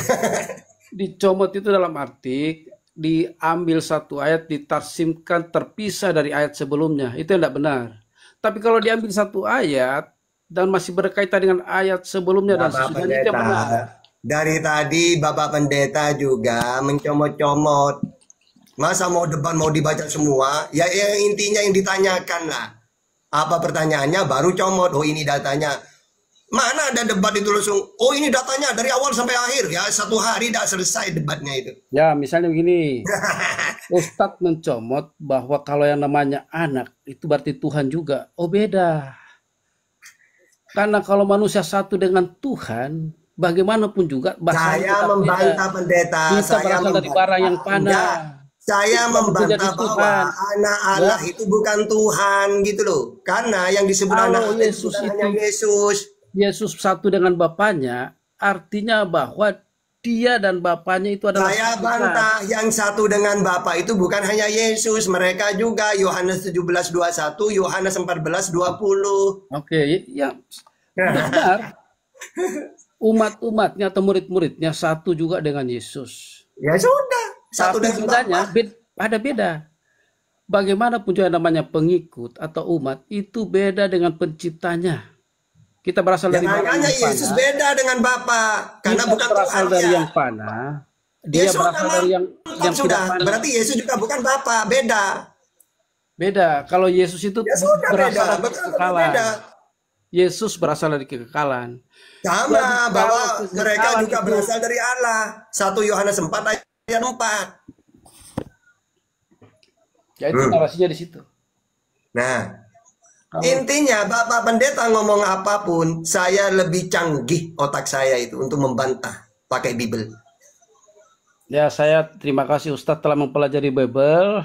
Dicomot itu dalam arti diambil satu ayat, ditarsimkan terpisah dari ayat sebelumnya. Itu yang tidak benar. Tapi kalau diambil satu ayat dan masih berkaitan dengan ayat sebelumnya dan
Bapak
sesudahnya, itu yang benar.
Pendeta, dari tadi Bapak Pendeta juga mencomot-comot. Masa mau depan mau dibaca semua? Ya intinya yang ditanyakan lah. Apa pertanyaannya baru comot. Oh ini datanya. Mana ada debat itu langsung, oh ini datanya dari awal sampai akhir. Ya 1 hari tidak selesai debatnya itu.
Ya, misalnya begini. Ustadz mencomot bahwa kalau yang namanya anak itu berarti Tuhan juga. Oh, beda. Karena kalau manusia satu dengan Tuhan, bagaimanapun juga bahasa
Saya membantah pendeta.
Kita
Saya
berasal dari barang yang
Enggak.
panah.
Saya
Kita
membantah
menjadi
bahwa
Tuhan.
anak Allah itu bukan Tuhan gitu loh. Karena yang disebut
Kalau
anak Allah itu
Yesus
bukan
itu-
hanya Yesus.
Yesus satu dengan Bapaknya, artinya bahwa dia dan Bapaknya itu adalah
Saya
satu.
bantah yang satu dengan Bapa itu bukan hanya Yesus, mereka juga. Yohanes 17:21, Yohanes 14:20.
Oke, ya benar. Umat-umatnya atau murid-muridnya satu juga dengan Yesus.
Ya sudah, satu
Tapi
dengan
bedanya
Bapa.
ada beda. Bagaimanapun juga namanya pengikut atau umat itu beda dengan penciptanya. Kita berasal
Ya
dari barang
makanya
yang
Yesus
panah.
beda dengan Bapa karena
Kita
bukan
berasal
Tuhan
dari
ya.
yang panah.
Ya
Dia
sudah,
berasal dari yang
mantap sudah.
tidak panah.
Berarti Yesus juga bukan Bapa, beda.
Beda. Kalau Yesus itu
Ya sudah
berasal
beda,
dari
betul
kekekalan.
beda.
Yesus berasal dari kekekalan.
Sama
Jadi,
bahwa
kalau
mereka
kekekalan
juga
itu-
berasal dari Allah. 1 Yohanes 4 ayat 4.
Ya itu narasinya di situ.
Nah, intinya Bapak Pendeta ngomong apapun, saya lebih canggih otak saya itu untuk membantah pakai Bible.
Ya, saya terima kasih Ustadz telah mempelajari Bible.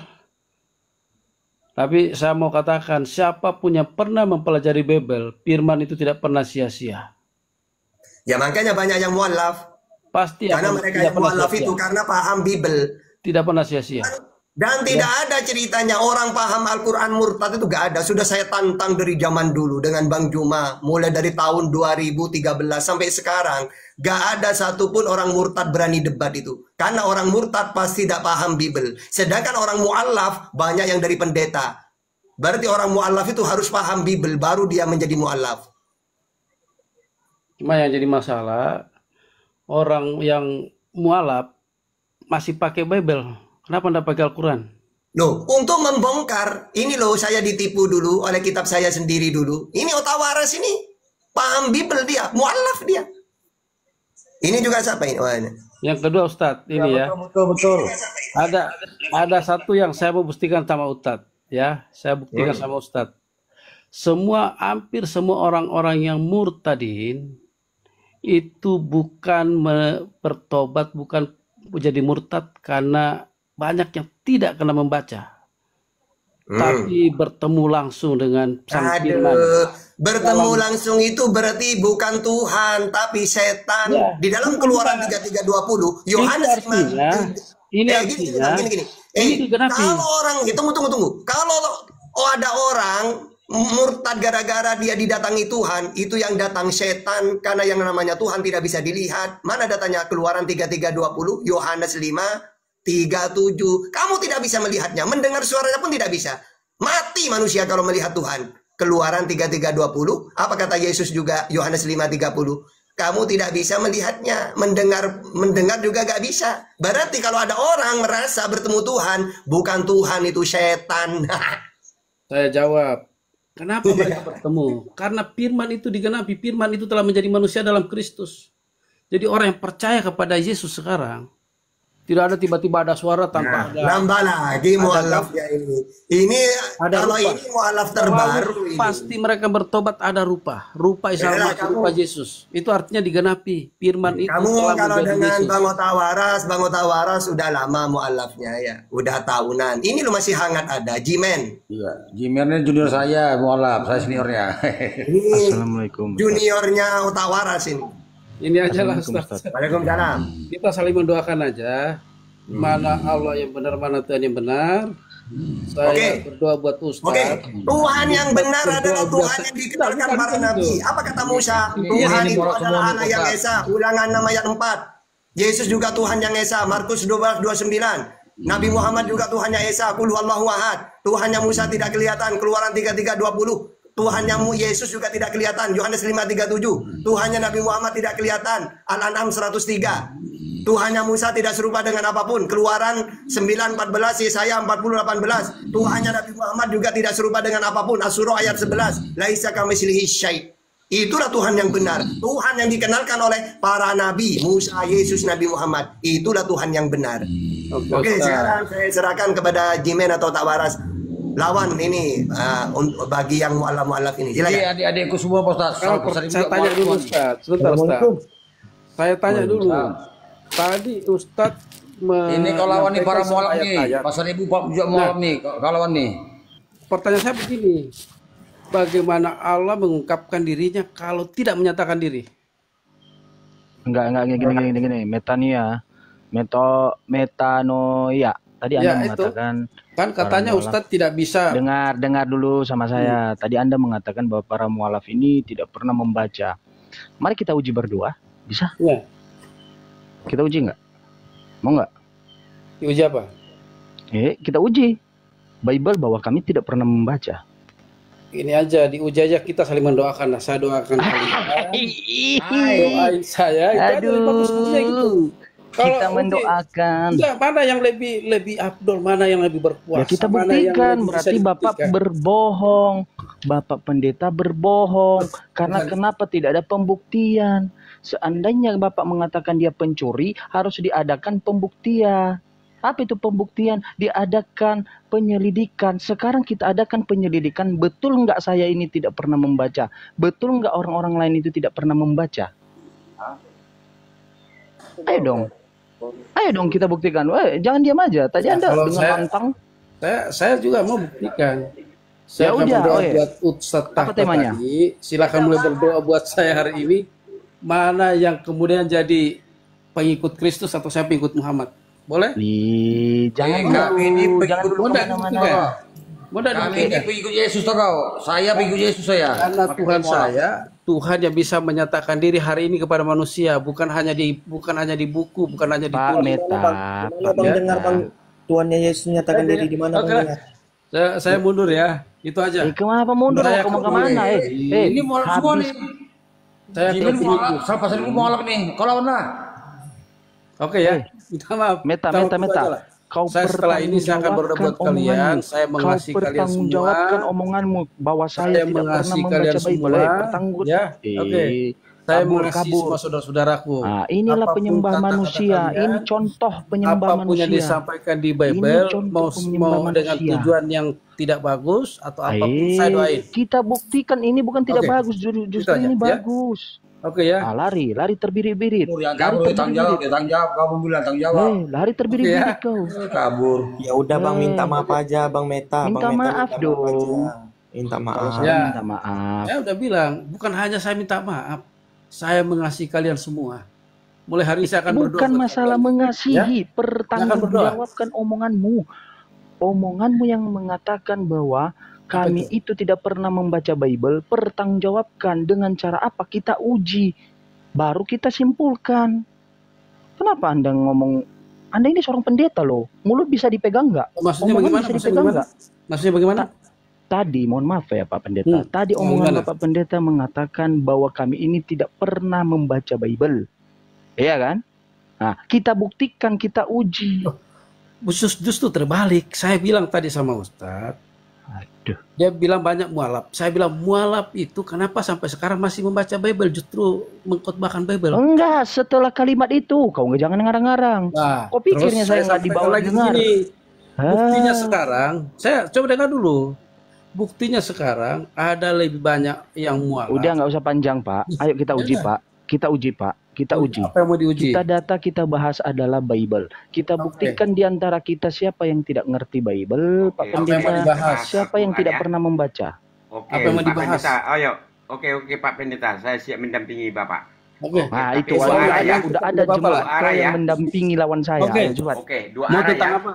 Tapi saya mau katakan, siapapun yang pernah mempelajari Bible, firman itu tidak pernah sia-sia.
Ya makanya banyak yang mualaf.
Pasti
Karena
akan-
mereka
tidak
yang
pernah
mualaf
sia-sia.
itu karena paham Bible.
Tidak pernah sia-sia.
Dan tidak ada ceritanya orang paham Al-Quran murtad itu gak ada. Sudah saya tantang dari zaman dulu dengan Bang Juma. Mulai dari tahun 2013 sampai sekarang. Gak ada satupun orang murtad berani debat itu. Karena orang murtad pasti tidak paham Bible. Sedangkan orang mu'alaf banyak yang dari pendeta. Berarti orang mu'alaf itu harus paham Bible. Baru dia menjadi mu'alaf.
Cuma yang jadi masalah, orang yang mualaf masih pakai Bible. Kenapa tidak pakai Al-Quran?
Loh, untuk membongkar, ini loh saya ditipu dulu oleh kitab saya sendiri dulu. Ini Otawaras ini, paham Bible dia, mualaf dia. Ini juga siapa ini? Oh, ini.
Yang kedua Ustadz, ini ya.
Betul.
Ada satu yang saya mau buktikan sama Ustadz. Ya, saya buktikan sama Ustadz. Hampir semua orang-orang yang murtadin itu bukan bertobat, bukan menjadi murtad karena banyak yang tidak kena membaca, tapi bertemu langsung dengan sang firman.
Aduh, bertemu langsung itu berarti bukan Tuhan, tapi setan.
Ya.
Di dalam Keluaran 33:20, Yohanes
Ini
gini.
ini digenapi.
Kalau orang, tunggu. Kalau ada orang murtad gara-gara dia didatangi Tuhan, itu yang datang setan, karena yang namanya Tuhan tidak bisa dilihat. Mana datanya? Keluaran 33:20, Yohanes 5:37. Kamu tidak bisa melihatnya, mendengar suaranya pun tidak bisa. Mati manusia kalau melihat Tuhan. Keluaran 33:20, apa kata Yesus juga? Yohanes 5:30. Kamu tidak bisa melihatnya, mendengar juga gak bisa. Berarti kalau ada orang merasa bertemu Tuhan, bukan Tuhan, itu setan.
Saya jawab, kenapa mereka bertemu? Karena firman itu digenapi. Firman itu telah menjadi manusia dalam Kristus. Jadi orang yang percaya kepada Yesus sekarang, tidak ada tiba-tiba ada suara tanpa ada.
Nambah lagi mualafnya ini. Ini
Ada
kalau
rupa.
ini mualaf terbaru ini.
Pasti mereka bertobat ada rupa Isa
Yalah,
Al-Masih, rupa Yesus. Itu artinya digenapi. Firman itu
Kamu
telah
kalau
menjadi
dengan
Yesus.
Bang Otawaras udah lama mualafnya ya, udah tahunan. Ini lu masih hangat ada, Jimen.
Iya, Jimirnya junior saya, mualaf, saya seniornya.
Ini
Assalamualaikum.
juniornya Otawaras ini.
Ini aja lah Ustaz.
Waalaikumsalam.
Kita saling mendoakan aja. Mana Allah yang benar, mana Tuhan yang benar. Saya
Oke.
berdoa buat Ustaz.
Oke, Tuhan yang benar adalah Tuhan yang dikenalkan para nabi. Apa kata Musa? Tuhan itu adalah anak yang esa. Ulangan 6 ayat 4. Yesus juga Tuhan yang esa. Markus 12:29. Nabi Muhammad juga Tuhan yang esa. Qul huwallahu ahad. Tuhannya Musa tidak kelihatan. Keluaran 33:20. Tuhannya Yesus juga tidak kelihatan. Yohanes 5:37. Tuhannya Nabi Muhammad tidak kelihatan. Al-An'am 103. Tuhannya Musa tidak serupa dengan apapun. Keluaran 9:14, Yesaya 40:18. Tuhannya Nabi Muhammad juga tidak serupa dengan apapun. Asy-Syura ayat 11. Laisa kamitslihi syai'. Itulah Tuhan yang benar. Tuhan yang dikenalkan oleh para nabi, Musa, Yesus, Nabi Muhammad. Itulah Tuhan yang benar. Oke, sekarang saya serahkan kepada Jimen atau Tak Waras. Lawan ini bagi yang mu'alaf ini. Silakan.
Jadi adik-adikku semua Pak Ustaz.
Saya tanya dulu Ustaz. Sebentar Ustaz. Saya tanya dulu. Tadi Ustaz
Ini kalau lawan nih para mualaf nih.
ayat-ayat.
Pasal ibu juga mualaf nih. Kalau lawan nih.
Pertanyaan saya begini. Bagaimana Allah mengungkapkan dirinya kalau tidak menyatakan diri?
Enggak gini. Metania. Metanoia. Tadi Anda
Ya, itu.
mengatakan
Kan katanya
mualaf.
Ustadz tidak bisa.
dengar dulu sama saya. Tadi Anda mengatakan bahwa para mualaf ini tidak pernah membaca. Mari kita uji berdua. Bisa?
Ya.
Kita uji nggak? Mau nggak?
Diuji apa?
Kita uji Bible bahwa kami tidak pernah membaca.
Ini aja, diuji aja, kita saling mendoakan. Nah, saya doakan kalian. Doain saya. Itu aja, bagus saja gitu.
Kita
Kalau
mendoakan.
enggak, mana yang lebih abdul, mana yang lebih berkuasa?
Ya kita
mana yang
buktikan,
lebih bisa
berarti Bapak
dibuktikan.
berbohong. Bapak pendeta berbohong. Karena kenapa tidak ada pembuktian? Seandainya Bapak mengatakan dia pencuri, harus diadakan pembuktian. Apa itu pembuktian? Diadakan penyelidikan. Sekarang kita adakan penyelidikan. Betul nggak saya ini tidak pernah membaca? Betul nggak orang-orang lain itu tidak pernah membaca? Ayo dong kita buktikan. Jangan diam aja. Tadi
Ya,
Anda
kalau
dengan
saya-
lantang.
Saya juga mau buktikan.
Ya
Saya akan
udah,
berdoa
oh ya.
buat Ustadz
Apa
Tahta
temanya?
tadi. Silakan mulai berdoa buat saya hari ini. Mana yang kemudian jadi pengikut Kristus atau saya pengikut Muhammad? Boleh?
Jangan
kami ini
dulu, jangan
pengikut
dulu
Mudah
kemana-mana.
dibuktikan. Mudah
Kami ini
dibuktikan.
pengikut Yesus toh kau. Saya pengikut Yesus saya.
Karena
Pakai
Tuhan
mualaf.
saya, Tuhan yang bisa menyatakan diri hari ini kepada manusia, bukan hanya di buku, bukan hanya di
Pak
tulis.
Meta,
Mana bang dengar bang Tuhannya Yesus menyatakan diri di mana
Oke.
bang dengar?
Saya mundur ya. Itu aja.
kenapa mundur?
Saya
Kamu
kembali.
kemana?
Ini mualaf semua
habis.
nih.
Saya
Jimin
ke
mualaf. Salah pasal ibu mualaf nih. Kau lawan lah.
Oke ya. Minta maaf.
Meta,
Kita
Meta,
waktu
Meta.
aja lah.
Kau
Saya setelah ini saya akan berdoa buat kalian. Saya mengasihi
Kau
kalian
pertanggungjawabkan
semua.
omonganmu bahwa saya
Saya
tidak pernah
mengasihi
membaca
kalian
Bible.
semua.
Pertanggung.
Ya, oke. Saya
Kabur,
mengasihi
kabur.
semua saudara-saudaraku.
Nah, inilah
Apapun
penyembah
kata-kata
manusia.
kalian,
Ini contoh penyembah
apapun yang
manusia.
disampaikan di
Ini
Bible,
contoh penyembah
mau dengan
manusia.
tujuan yang tidak bagus atau apapun, saya doain.
Kita buktikan ini bukan tidak
Oke.
bagus, justru
aja,
ini
ya.
bagus.
Oke ya.
Lari terbirit-birit.
Kabur, yang
Lari
kabur tanggung jawab,
terbirit-birit.
tanggung jawab. Kamu bilang tanggung jawab.
Lari terbirit-birit
Oke,
kau.
Kabur.
Ya udah bang minta maaf aja bang Meta.
Minta
Bang Meta
maaf
minta
dong.
aja. Minta
Kalau
maaf.
saya
Ya.
minta maaf.
Saya udah bilang, bukan hanya saya minta maaf, saya mengasihi kalian semua. Mulai hari ini saya akan berdoa.
Bukan
buat
masalah
kalian.
mengasihi,
Ya.
pertanggungjawabkan omonganmu. Omonganmu yang mengatakan bahwa kami itu tidak pernah membaca Bible, pertanggungjawabkan dengan cara apa? Kita uji, baru kita simpulkan. Kenapa Anda ngomong? Anda ini seorang pendeta loh, mulut bisa dipegang nggak?
Maksudnya
Omongan
bagaimana?
bisa
Maksudnya
dipegang
bagaimana?
nggak?
Maksudnya bagaimana?
Tadi, mohon maaf ya Pak Pendeta. Tadi omongan
Gimana?
Bapak Pendeta mengatakan bahwa kami ini tidak pernah membaca Bible. Iya kan? Nah, kita buktikan, kita uji.
Justru terbalik. Saya bilang tadi sama Ustadz,
Aduh.
dia bilang banyak mualaf. Saya bilang mualaf itu kenapa sampai sekarang masih membaca Bible, justru mengkhotbahkan Bible.
Enggak, setelah kalimat itu, kau nggak jangan ngarang-ngarang.
Nah,
Kok pikirnya
terus
saya nggak
sampaikan
dibawa
lagi
dengar?
begini. Buktinya
Ah.
sekarang, saya coba dengar dulu. Buktinya sekarang ada lebih banyak yang mualaf.
Udah nggak usah panjang Pak. Ayo kita uji Pak. Kita uji Pak. Kita uji.
Apa yang mau diuji?
Kita data kita bahas adalah Bible. Kita buktikan di antara kita siapa yang tidak ngerti Bible, Pak
Apa yang mau
Pendeta.
dibahas?
Siapa yang tidak pernah membaca?
Oke,
Apa yang mau
Pak
dibahas?
Pendeta, ayo. Oke, Pak Pendeta, saya siap mendampingi Bapak.
Oke.
Nah,
Tapi
itu
dua
udah
arah
ada,
ya.
udah ada
Tidak apa-apa
jemaat
lah.
Dua arah
yang
ya.
mendampingi lawan saya.
Oke.
Ayo, coba.
Oke, dua
Mau
arah
tentang
ya.
apa?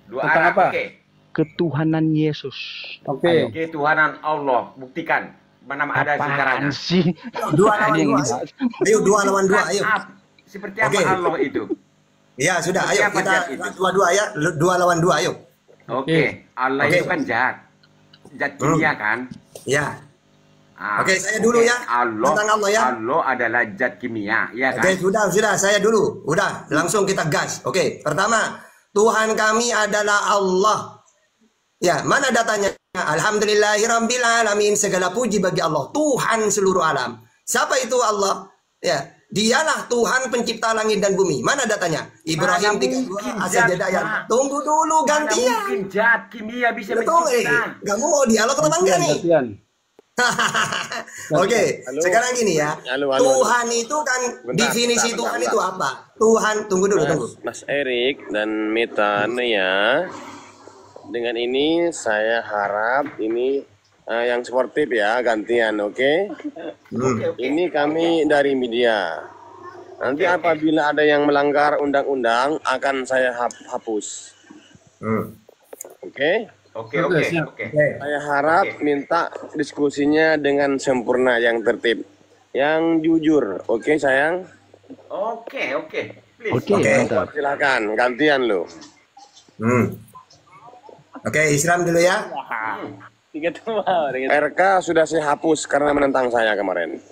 Dua
Tentang
arah.
apa?
Oke.
Ketuhanan Yesus.
Oke.
Ketuhanan Allah, buktikan. Mana ada
Apaan
sejarahnya.
sih?
Dua
Ini
lawan
yang
dua.
dibahas.
Ayo dua lawan dua. Ayo.
Seperti apa
Oke.
Allah itu?
Ya sudah. Ayo
Siapa
kita
zat itu?
dua-dua ya. Dua lawan dua. Ayo.
Oke, Allah
Oke.
itu kan zat kimia kan?
Ya.
Ah,
Oke, saya dulu ya.
Allah,
Tentang Allah ya.
Allah adalah zat kimia, ya kan?
Oke, sudah. Saya dulu. Udah, langsung kita gas. Oke, pertama, Tuhan kami adalah Allah. Ya, mana datanya? Alhamdulillahirabbil alamin, segala puji bagi Allah, Tuhan seluruh alam. Siapa itu Allah? Ya, dialah Tuhan pencipta langit dan bumi. Mana datanya? Ibrahim 32 As-Sajdah ayat. Tunggu dulu, gantian.
Mungkin zat kimia bisa
Betul,
mencipta.
kamu mau dialog atau enggak nih?
Gantian.
Oke, sekarang gini ya. Tuhan itu kan, definisi Tuhan itu apa? Tuhan, tunggu dulu, tunggu.
Mas Erik dan Mita ya. Dengan ini saya harap ini yang sportif ya, gantian, oke? Ini kami dari media. Nanti apabila ada yang melanggar undang-undang akan saya hapus. Oke?
Oke.
Saya harap minta diskusinya dengan sempurna, yang tertib, yang jujur. Oke, sayang?
Oke. Please.
Oke,
Silakan, gantian lo.
Oke, Islam dulu ya.
RK sudah saya hapus karena menentang saya kemarin.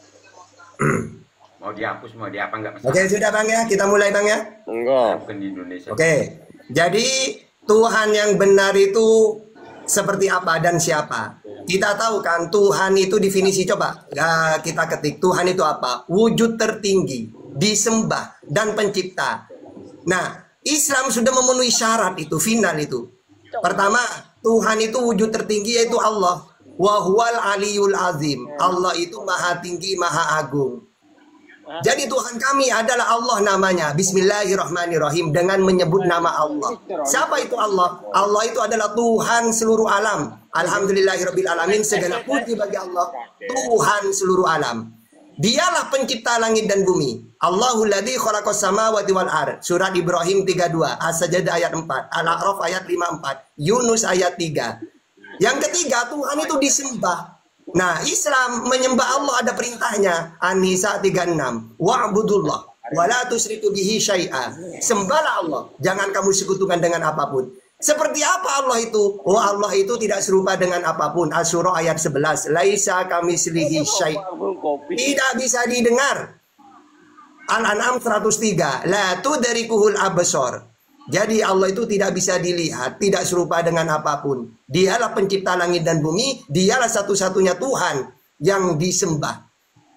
Mau dihapus, mau diapa enggak masalah.
Oke, sudah Bang ya, kita mulai Bang ya.
Enggak.
Bukan di Indonesia.
Oke, jadi Tuhan yang benar itu seperti apa dan siapa? Kita tahu kan Tuhan itu definisi, coba kita ketik Tuhan itu apa? Wujud tertinggi, disembah dan pencipta. Nah, Islam sudah memenuhi syarat itu, final itu. Pertama, Tuhan itu wujud tertinggi yaitu Allah. Wa huwal aliyul azim. Allah itu maha tinggi, maha agung. Jadi Tuhan kami adalah Allah namanya. Bismillahirrahmanirrahim, dengan menyebut nama Allah. Siapa itu Allah? Allah itu adalah Tuhan seluruh alam. Alhamdulillahirabbil alamin, segala puji bagi Allah, Tuhan seluruh alam. Dialah pencipta langit dan bumi. Allahul ladzi khalaqas samawati wal ard. Surat Ibrahim 32, As-Sajdah ayat 4, Al-A'raf ayat 54, Yunus ayat 3. Yang ketiga, Tuhan itu disembah. Nah, Islam menyembah Allah ada perintahnya. An-Nisa 36. Wa'budullah wa la tusyriku bihi syai'a. Sembahlah Allah, jangan kamu sekutukan dengan apapun. Seperti apa Allah itu? Oh, Allah itu tidak serupa dengan apapun. Asy-Syura ayat 11. Laisa kamitslihi syai'. Tidak bisa didengar. Al-An'am 103. La tudrikuhul absar. Jadi Allah itu tidak bisa dilihat, tidak serupa dengan apapun. Dialah pencipta langit dan bumi, dialah satu-satunya Tuhan yang disembah.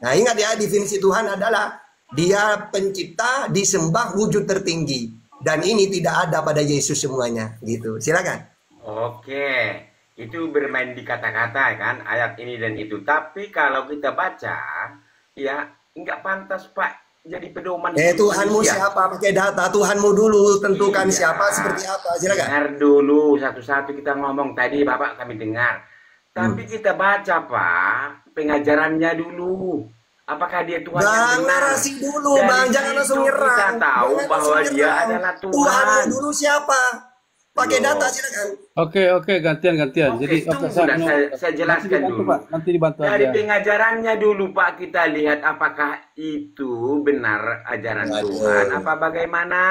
Nah, ingat ya, definisi Tuhan adalah dia pencipta, disembah, wujud tertinggi. Dan ini tidak ada pada Yesus semuanya, gitu. Silakan.
Oke, itu bermain di kata-kata kan, ayat ini dan itu. Tapi kalau kita baca, ya nggak pantas Pak jadi pedoman.
Tuhanmu siapa? Pakai data. Tuhanmu dulu tentukan siapa, seperti apa. Silakan.
Dengar dulu satu-satu kita ngomong tadi, Bapak kami dengar. Tapi kita baca Pak, pengajarannya dulu. Apakah dia Tuhan yang benar?
Narasi dulu, Bang. Jangan langsung nyerang.
Kita tahu bahwa dia adalah Tuhan.
Tuhanmu dulu siapa? Pakai data, silakan.
Oke, gantian. Jadi
saya jelaskan dulu.
Nanti dibantu
Dari
aja.
pengajarannya dulu Pak, kita lihat apakah itu benar ajaran Tuhan, apa bagaimana.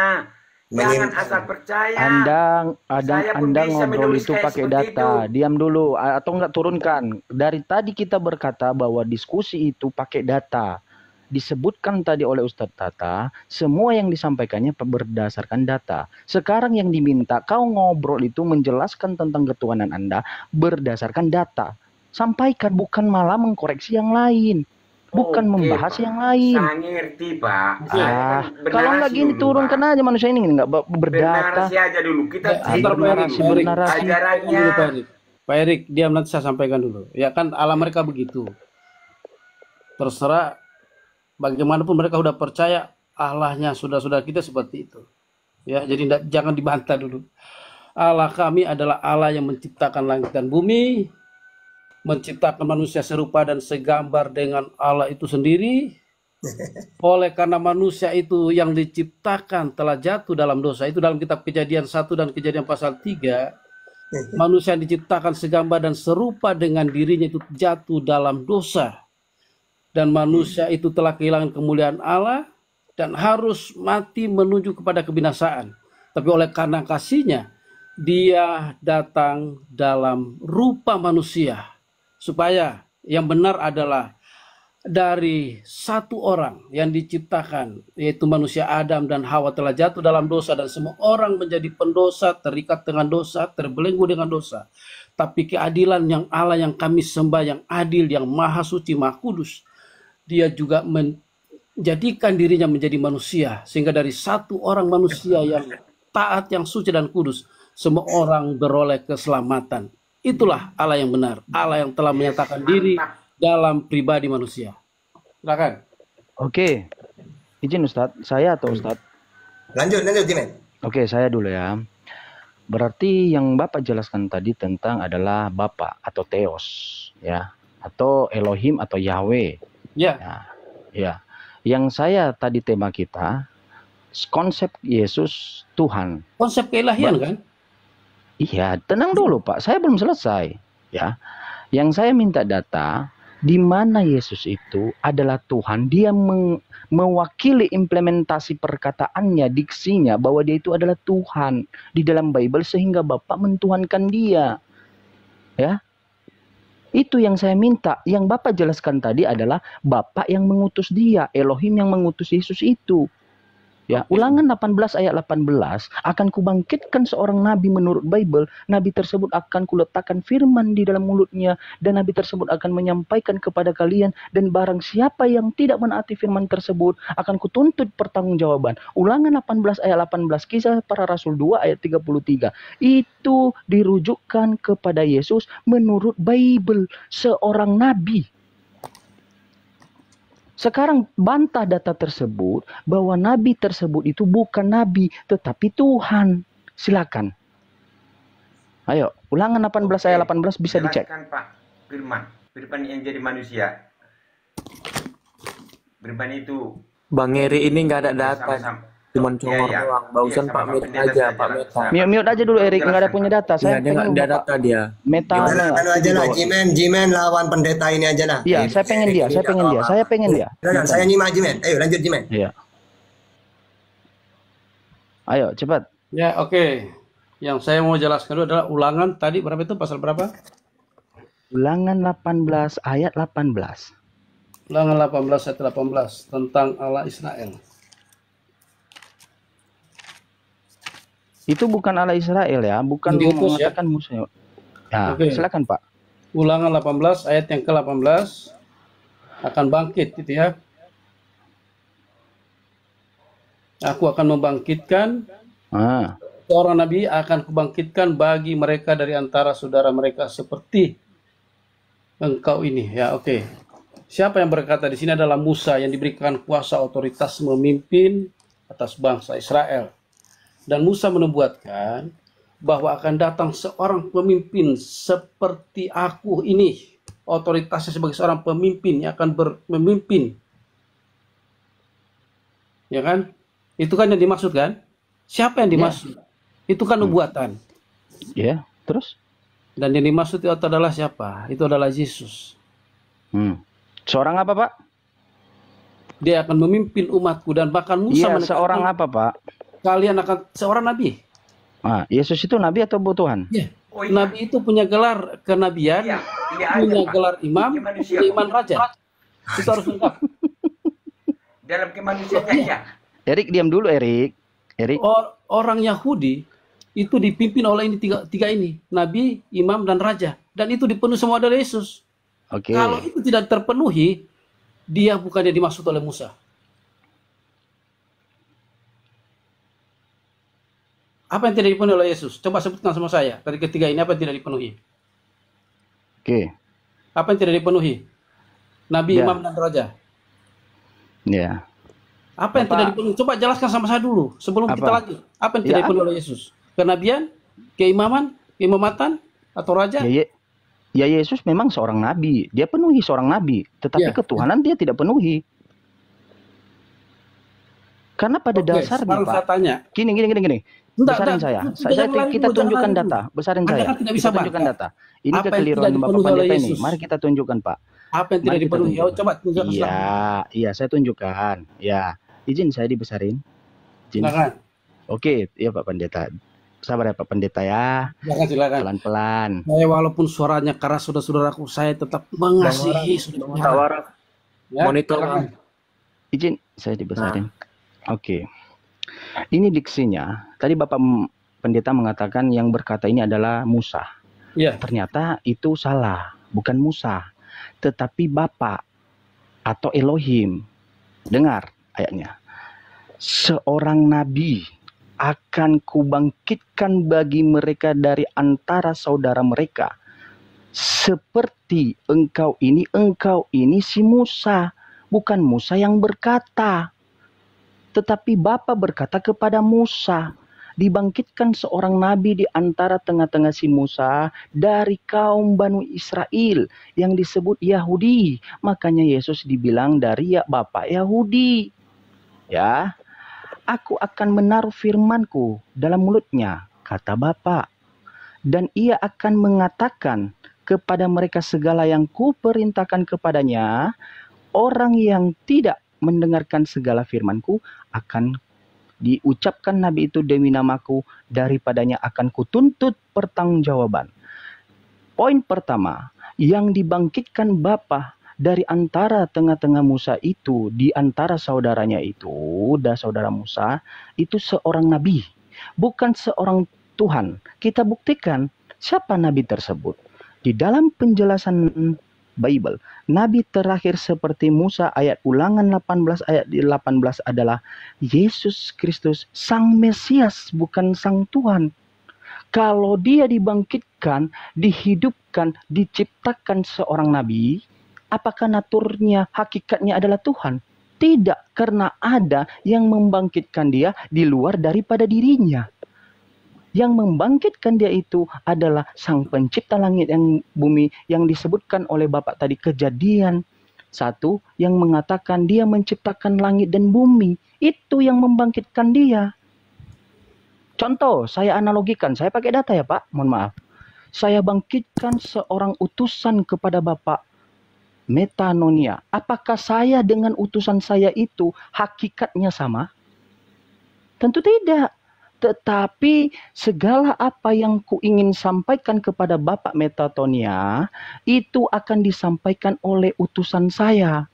Jangan asal percaya.
Anda ngobrol itu pakai data. Diam dulu atau enggak, turunkan. Dari tadi kita berkata bahwa diskusi itu pakai data. Disebutkan tadi oleh Ustadz Tata, semua yang disampaikannya berdasarkan data. Sekarang yang diminta kau ngobrol itu menjelaskan tentang ketuhanan Anda berdasarkan data. Sampaikan, bukan malah mengkoreksi yang lain. Bukan membahas
Pak.
yang lain.
Saya ngerti Pak.
Kalau nggak gini turunkan aja, manusia ini nggak berdata.
Bernarasi aja dulu. Kita
bernarasi.
Ajarannya.
Pak Erik, diam, nanti saya sampaikan dulu. Ya kan ala mereka begitu. Terserah bagaimanapun mereka sudah percaya Allahnya sudah kita seperti itu. Ya, jadi jangan dibantah dulu. Allah kami adalah Allah yang menciptakan langit dan bumi, menciptakan manusia serupa dan segambar dengan Allah itu sendiri. Oleh karena manusia itu yang diciptakan telah jatuh dalam dosa, itu dalam kitab Kejadian 1 dan Kejadian pasal 3. Manusia yang diciptakan segambar dan serupa dengan dirinya itu jatuh dalam dosa. Dan manusia itu telah kehilangan kemuliaan Allah dan harus mati menuju kepada kebinasaan. Tapi oleh karena kasihnya, dia datang dalam rupa manusia. Supaya yang benar adalah dari satu orang yang diciptakan, yaitu manusia Adam dan Hawa telah jatuh dalam dosa dan semua orang menjadi pendosa, terikat dengan dosa, terbelenggu dengan dosa. Tapi keadilan yang Allah yang kami sembah, yang adil, yang maha suci, maha kudus, dia juga menjadikan dirinya menjadi manusia, sehingga dari satu orang manusia yang taat, yang suci dan kudus, semua orang beroleh keselamatan. Itulah Allah yang benar, Allah yang telah menyatakan diri dalam pribadi manusia. Silakan.
Oke, izin Ustadz, saya atau Ustadz?
Lanjut Jimen.
Oke, saya dulu ya. Berarti yang Bapak jelaskan tadi tentang adalah Bapa atau Theos, ya, atau Elohim atau Yahweh.
Ya.
Ya. Yang saya tadi tema kita konsep Yesus Tuhan.
Konsep keilahian kan?
Iya, tenang dulu Pak, saya belum selesai. Ya, yang saya minta data di mana Yesus itu adalah Tuhan. Dia mewakili implementasi perkataannya, diksinya bahwa dia itu adalah Tuhan di dalam Bible sehingga Bapak mentuhankan dia. Ya, itu yang saya minta. Yang Bapak jelaskan tadi adalah Bapak yang mengutus dia, Elohim yang mengutus Yesus itu. Ya, Ulangan 18 ayat 18, akan kubangkitkan seorang nabi menurut Bible, nabi tersebut akan kuletakkan firman di dalam mulutnya, dan nabi tersebut akan menyampaikan kepada kalian, dan barang siapa yang tidak menaati firman tersebut, akan kutuntut pertanggungjawaban. Ulangan 18 ayat 18, Kisah Para Rasul 2 ayat 33. Itu dirujukkan kepada Yesus menurut Bible, seorang nabi. Sekarang bantah data tersebut bahwa nabi tersebut itu bukan nabi tetapi Tuhan. Silakan. Ayo, Ulangan 18 ayat 18 bisa dicek.
Jelaskan Pak, firman yang jadi manusia. Firman itu
Bang Eri ini nggak ada data, cuman cuma doang. Barusan Pak Meta aja, Pak Meta.
Mute aja dulu Erik, nggak ada punya data. Saya
pengen ada data dia.
Meta
aja lah, Jimen lawan pendeta ini aja lah.
Iya, saya pengen dia.
Saya nyimak Jimen. Ayo lanjut Jimen.
Iya. Ayo cepat.
Ya, oke. Yang saya mau jelaskan dulu adalah Ulangan tadi berapa itu, pasal berapa?
Ulangan 18 ayat 18.
Ulangan 18 ayat 18 tentang Allah Israel.
Itu bukan Allah Israel ya, bukan mengatakan musuh. Nah, silakan Pak.
Ulangan 18 ayat yang ke-18 akan bangkit gitu ya. Aku akan membangkitkan seorang nabi, akan kubangkitkan bagi mereka dari antara saudara mereka seperti engkau ini ya. Oke. Siapa yang berkata di sini adalah Musa yang diberikan kuasa otoritas memimpin atas bangsa Israel. Dan Musa menubuatkan bahwa akan datang seorang pemimpin seperti aku ini. Otoritasnya sebagai seorang pemimpin yang akan memimpin. Ya kan? Itu kan yang dimaksud kan? Siapa yang dimaksud? Itu kan nubuatan.
Ya, terus?
Dan yang dimaksud itu adalah siapa? Itu adalah Yesus.
Seorang apa Pak?
Dia akan memimpin umatku dan bahkan Musa
menekankan. Seorang apa Pak?
Kalian akan seorang nabi.
Yesus itu nabi atau Tuhan?
Ya. Nabi itu punya gelar kenabian, punya gelar imam, punya iman raja. Itu harus lengkap.
Dalam kemanusiaannya ya.
Erik diam dulu Erik.
Orang Yahudi itu dipimpin oleh ini tiga ini, nabi, imam dan raja. Dan itu dipenuhi semua dari Yesus. Kalau itu tidak terpenuhi, dia bukannya dimaksud oleh Musa. Apa yang tidak dipenuhi oleh Yesus? Coba sebutkan sama saya. Dari ketiga ini apa yang tidak dipenuhi? Apa yang tidak dipenuhi? Nabi, imam, dan raja.
Ya.
Apa yang tidak dipenuhi? Coba jelaskan sama saya dulu sebelum kita lanjut. Apa yang tidak dipenuhi oleh Yesus? Kenabian, keimaman, keimamatan, atau raja?
Ya Yesus memang seorang nabi. Dia penuhi seorang nabi. Tetapi ketuhanan dia tidak penuhi. Karena pada dasarnya Pak.
Saya tanya.
Gini. Besarin saya. Kita tunjukkan data. Besarin saya. Kita tunjukkan data. Ini kekeliruan Bapak Pendeta ini. Mari kita tunjukkan Pak.
Apa yang tidak dipenuhi? Coba tunjukkan.
Iya, saya tunjukkan. Ya, izin saya dibesarin.
Silakan.
Oke, iya Pak Pendeta. Sabar ya Pak Pendeta ya.
Silakan.
Pelan-pelan.
Saya walaupun suaranya keras, saudara-saudaraku, saya tetap mengasihi saudara. Ya,
Monitor.
silakan.
Izin saya dibesarin. Oke. Ini diksinya. Tadi Bapak Pendeta mengatakan yang berkata ini adalah Musa.
Iya.
Ternyata itu salah, bukan Musa, tetapi Bapa atau Elohim. Dengar ayatnya. Seorang nabi akan kubangkitkan bagi mereka dari antara saudara mereka. Seperti engkau ini si Musa. Bukan Musa yang berkata. Tetapi Bapa berkata kepada Musa. Dibangkitkan seorang nabi di antara tengah-tengah si Musa dari kaum Bani Israel yang disebut Yahudi. Makanya Yesus dibilang dari Bapa Yahudi. Ya. Aku akan menaruh firmanku dalam mulutnya, kata Bapa. Dan ia akan mengatakan kepada mereka segala yang kuperintahkan kepadanya. Orang yang tidak mendengarkan segala firmanku akan diucapkan nabi itu demi namaku, daripadanya akan kutuntut pertanggungjawaban. Poin pertama, yang dibangkitkan Bapa dari antara tengah-tengah Musa itu, di antara saudaranya itu, dan saudara Musa, itu seorang nabi, bukan seorang Tuhan. Kita buktikan siapa nabi tersebut. Di dalam penjelasan Bible, nabi terakhir seperti Musa ayat Ulangan 18 ayat 18 adalah Yesus Kristus, Sang Mesias, bukan Sang Tuhan. Kalau dia dibangkitkan, dihidupkan, diciptakan seorang nabi, apakah naturnya, hakikatnya adalah Tuhan? Tidak, karena ada yang membangkitkan dia di luar daripada dirinya. Yang membangkitkan dia itu adalah Sang Pencipta langit dan bumi yang disebutkan oleh Bapak tadi, Kejadian 1, yang mengatakan dia menciptakan langit dan bumi. Itu yang membangkitkan dia. Contoh, saya analogikan, saya pakai data ya Pak, mohon maaf. Saya bangkitkan seorang utusan kepada Bapak, metanonia. Apakah saya dengan utusan saya itu hakikatnya sama? Tentu tidak. Tetapi segala apa yang ku ingin sampaikan kepada Bapak metanonia, itu akan disampaikan oleh utusan saya.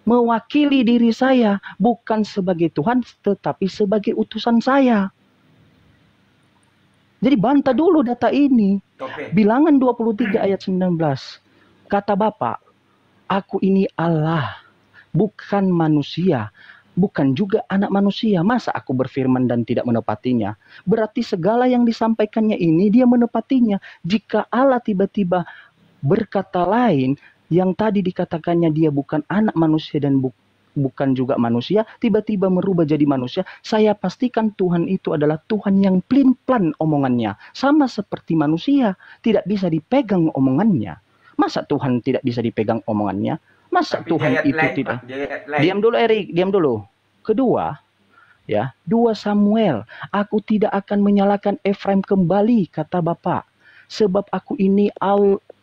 Mewakili diri saya, bukan sebagai Tuhan, tetapi sebagai utusan saya. Jadi bantah dulu data ini. Bilangan 23 ayat 19. Kata Bapak, aku ini Allah, bukan manusia, bukan juga anak manusia. Masa aku berfirman dan tidak menepatinya? Berarti segala yang disampaikannya ini dia menepatinya. Jika Allah tiba-tiba berkata lain, yang tadi dikatakannya dia bukan anak manusia dan bukan juga manusia, tiba-tiba merubah jadi manusia, saya pastikan Tuhan itu adalah Tuhan yang plin-plan omongannya. Sama seperti manusia, tidak bisa dipegang omongannya. Masa Tuhan tidak bisa dipegang omongannya? Masa
Tapi
Tuhan
ayat
itu
lain,
tidak?
Pak, di ayat lain.
Diam dulu Erik, diam dulu. Kedua, ya, 2 Samuel, aku tidak akan menyalahkan Efraim kembali, kata Bapak. Sebab aku ini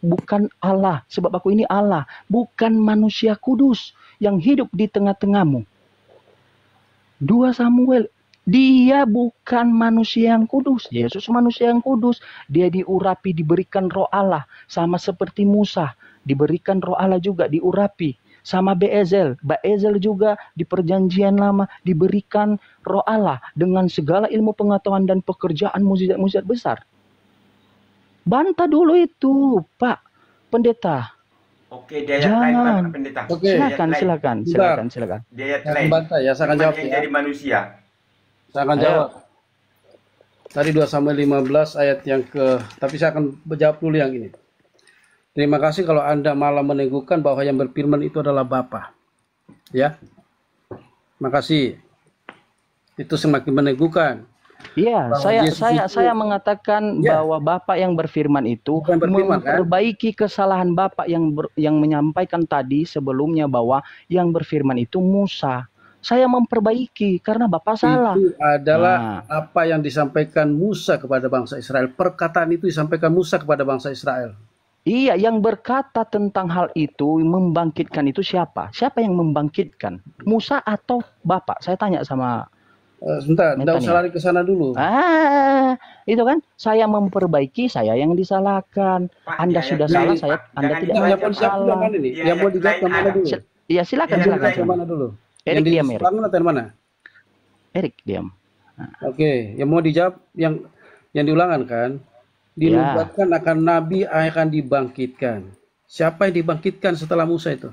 bukan Allah, sebab aku ini Allah, bukan manusia kudus yang hidup di tengah-tengahmu. 2 Samuel, dia bukan manusia yang kudus. Yesus manusia yang kudus. Dia diurapi, diberikan roh Allah. Sama seperti Musa, diberikan roh Allah juga, diurapi. Sama Beezel. Beezel juga di perjanjian lama diberikan roh Allah dengan segala ilmu pengetahuan dan pekerjaan mukjizat-mukjizat besar. Bantah dulu itu, Pak Pendeta.
Oke, di ayat lain,
Jangan.
Pak Pendeta.
Oke.
Silakan.
Di ayat
Saya akan
lain.
bantah ya, saya akan
Tuhan
jawab
yang
ya.
jadi manusia.
Saya akan
Ayo.
jawab. Tadi 2 Samuel 15 ayat yang tapi saya akan menjawab dulu yang ini. Terima kasih kalau Anda malah meneguhkan bahwa yang berfirman itu adalah Bapa. Ya. Makasih. Itu semakin meneguhkan.
Iya,
Bahwa
saya
Yesus
saya
itu-
saya mengatakan
Ya.
bahwa Bapak yang berfirman itu
Bukan berfirman, kan?
memperbaiki kesalahan Bapak yang menyampaikan tadi sebelumnya bahwa yang berfirman itu Musa. Saya memperbaiki karena Bapak salah.
Itu adalah
Nah.
apa yang disampaikan Musa kepada bangsa Israel. Perkataan itu disampaikan Musa kepada bangsa Israel.
Iya, yang berkata tentang hal itu, membangkitkan itu siapa? Siapa yang membangkitkan? Musa atau Bapak? Saya tanya sama
Sebentar, tidak usah lari ke sana dulu.
itu kan saya memperbaiki, saya yang disalahkan.
Pak,
Anda
di ayat
sudah
lain,
salah,
Pak.
Anda
Jangan
tidak
Yang mau dijawab
salah.
yang mana ini?
Di
Yang mau
ayat
dijawab
lain
yang mana
ada.
dulu?
Iya, silakan,
Iya,
silakan.
baik.
Yang mana dulu? Yang
Erik
di
diam, Erik.
ulangan atau yang mana?
Erik diam.
Oke, yang mau dijawab yang diulangan kan?
Ya,
Dinubuatkan akan nabi akan dibangkitkan. Siapa yang dibangkitkan setelah Musa itu?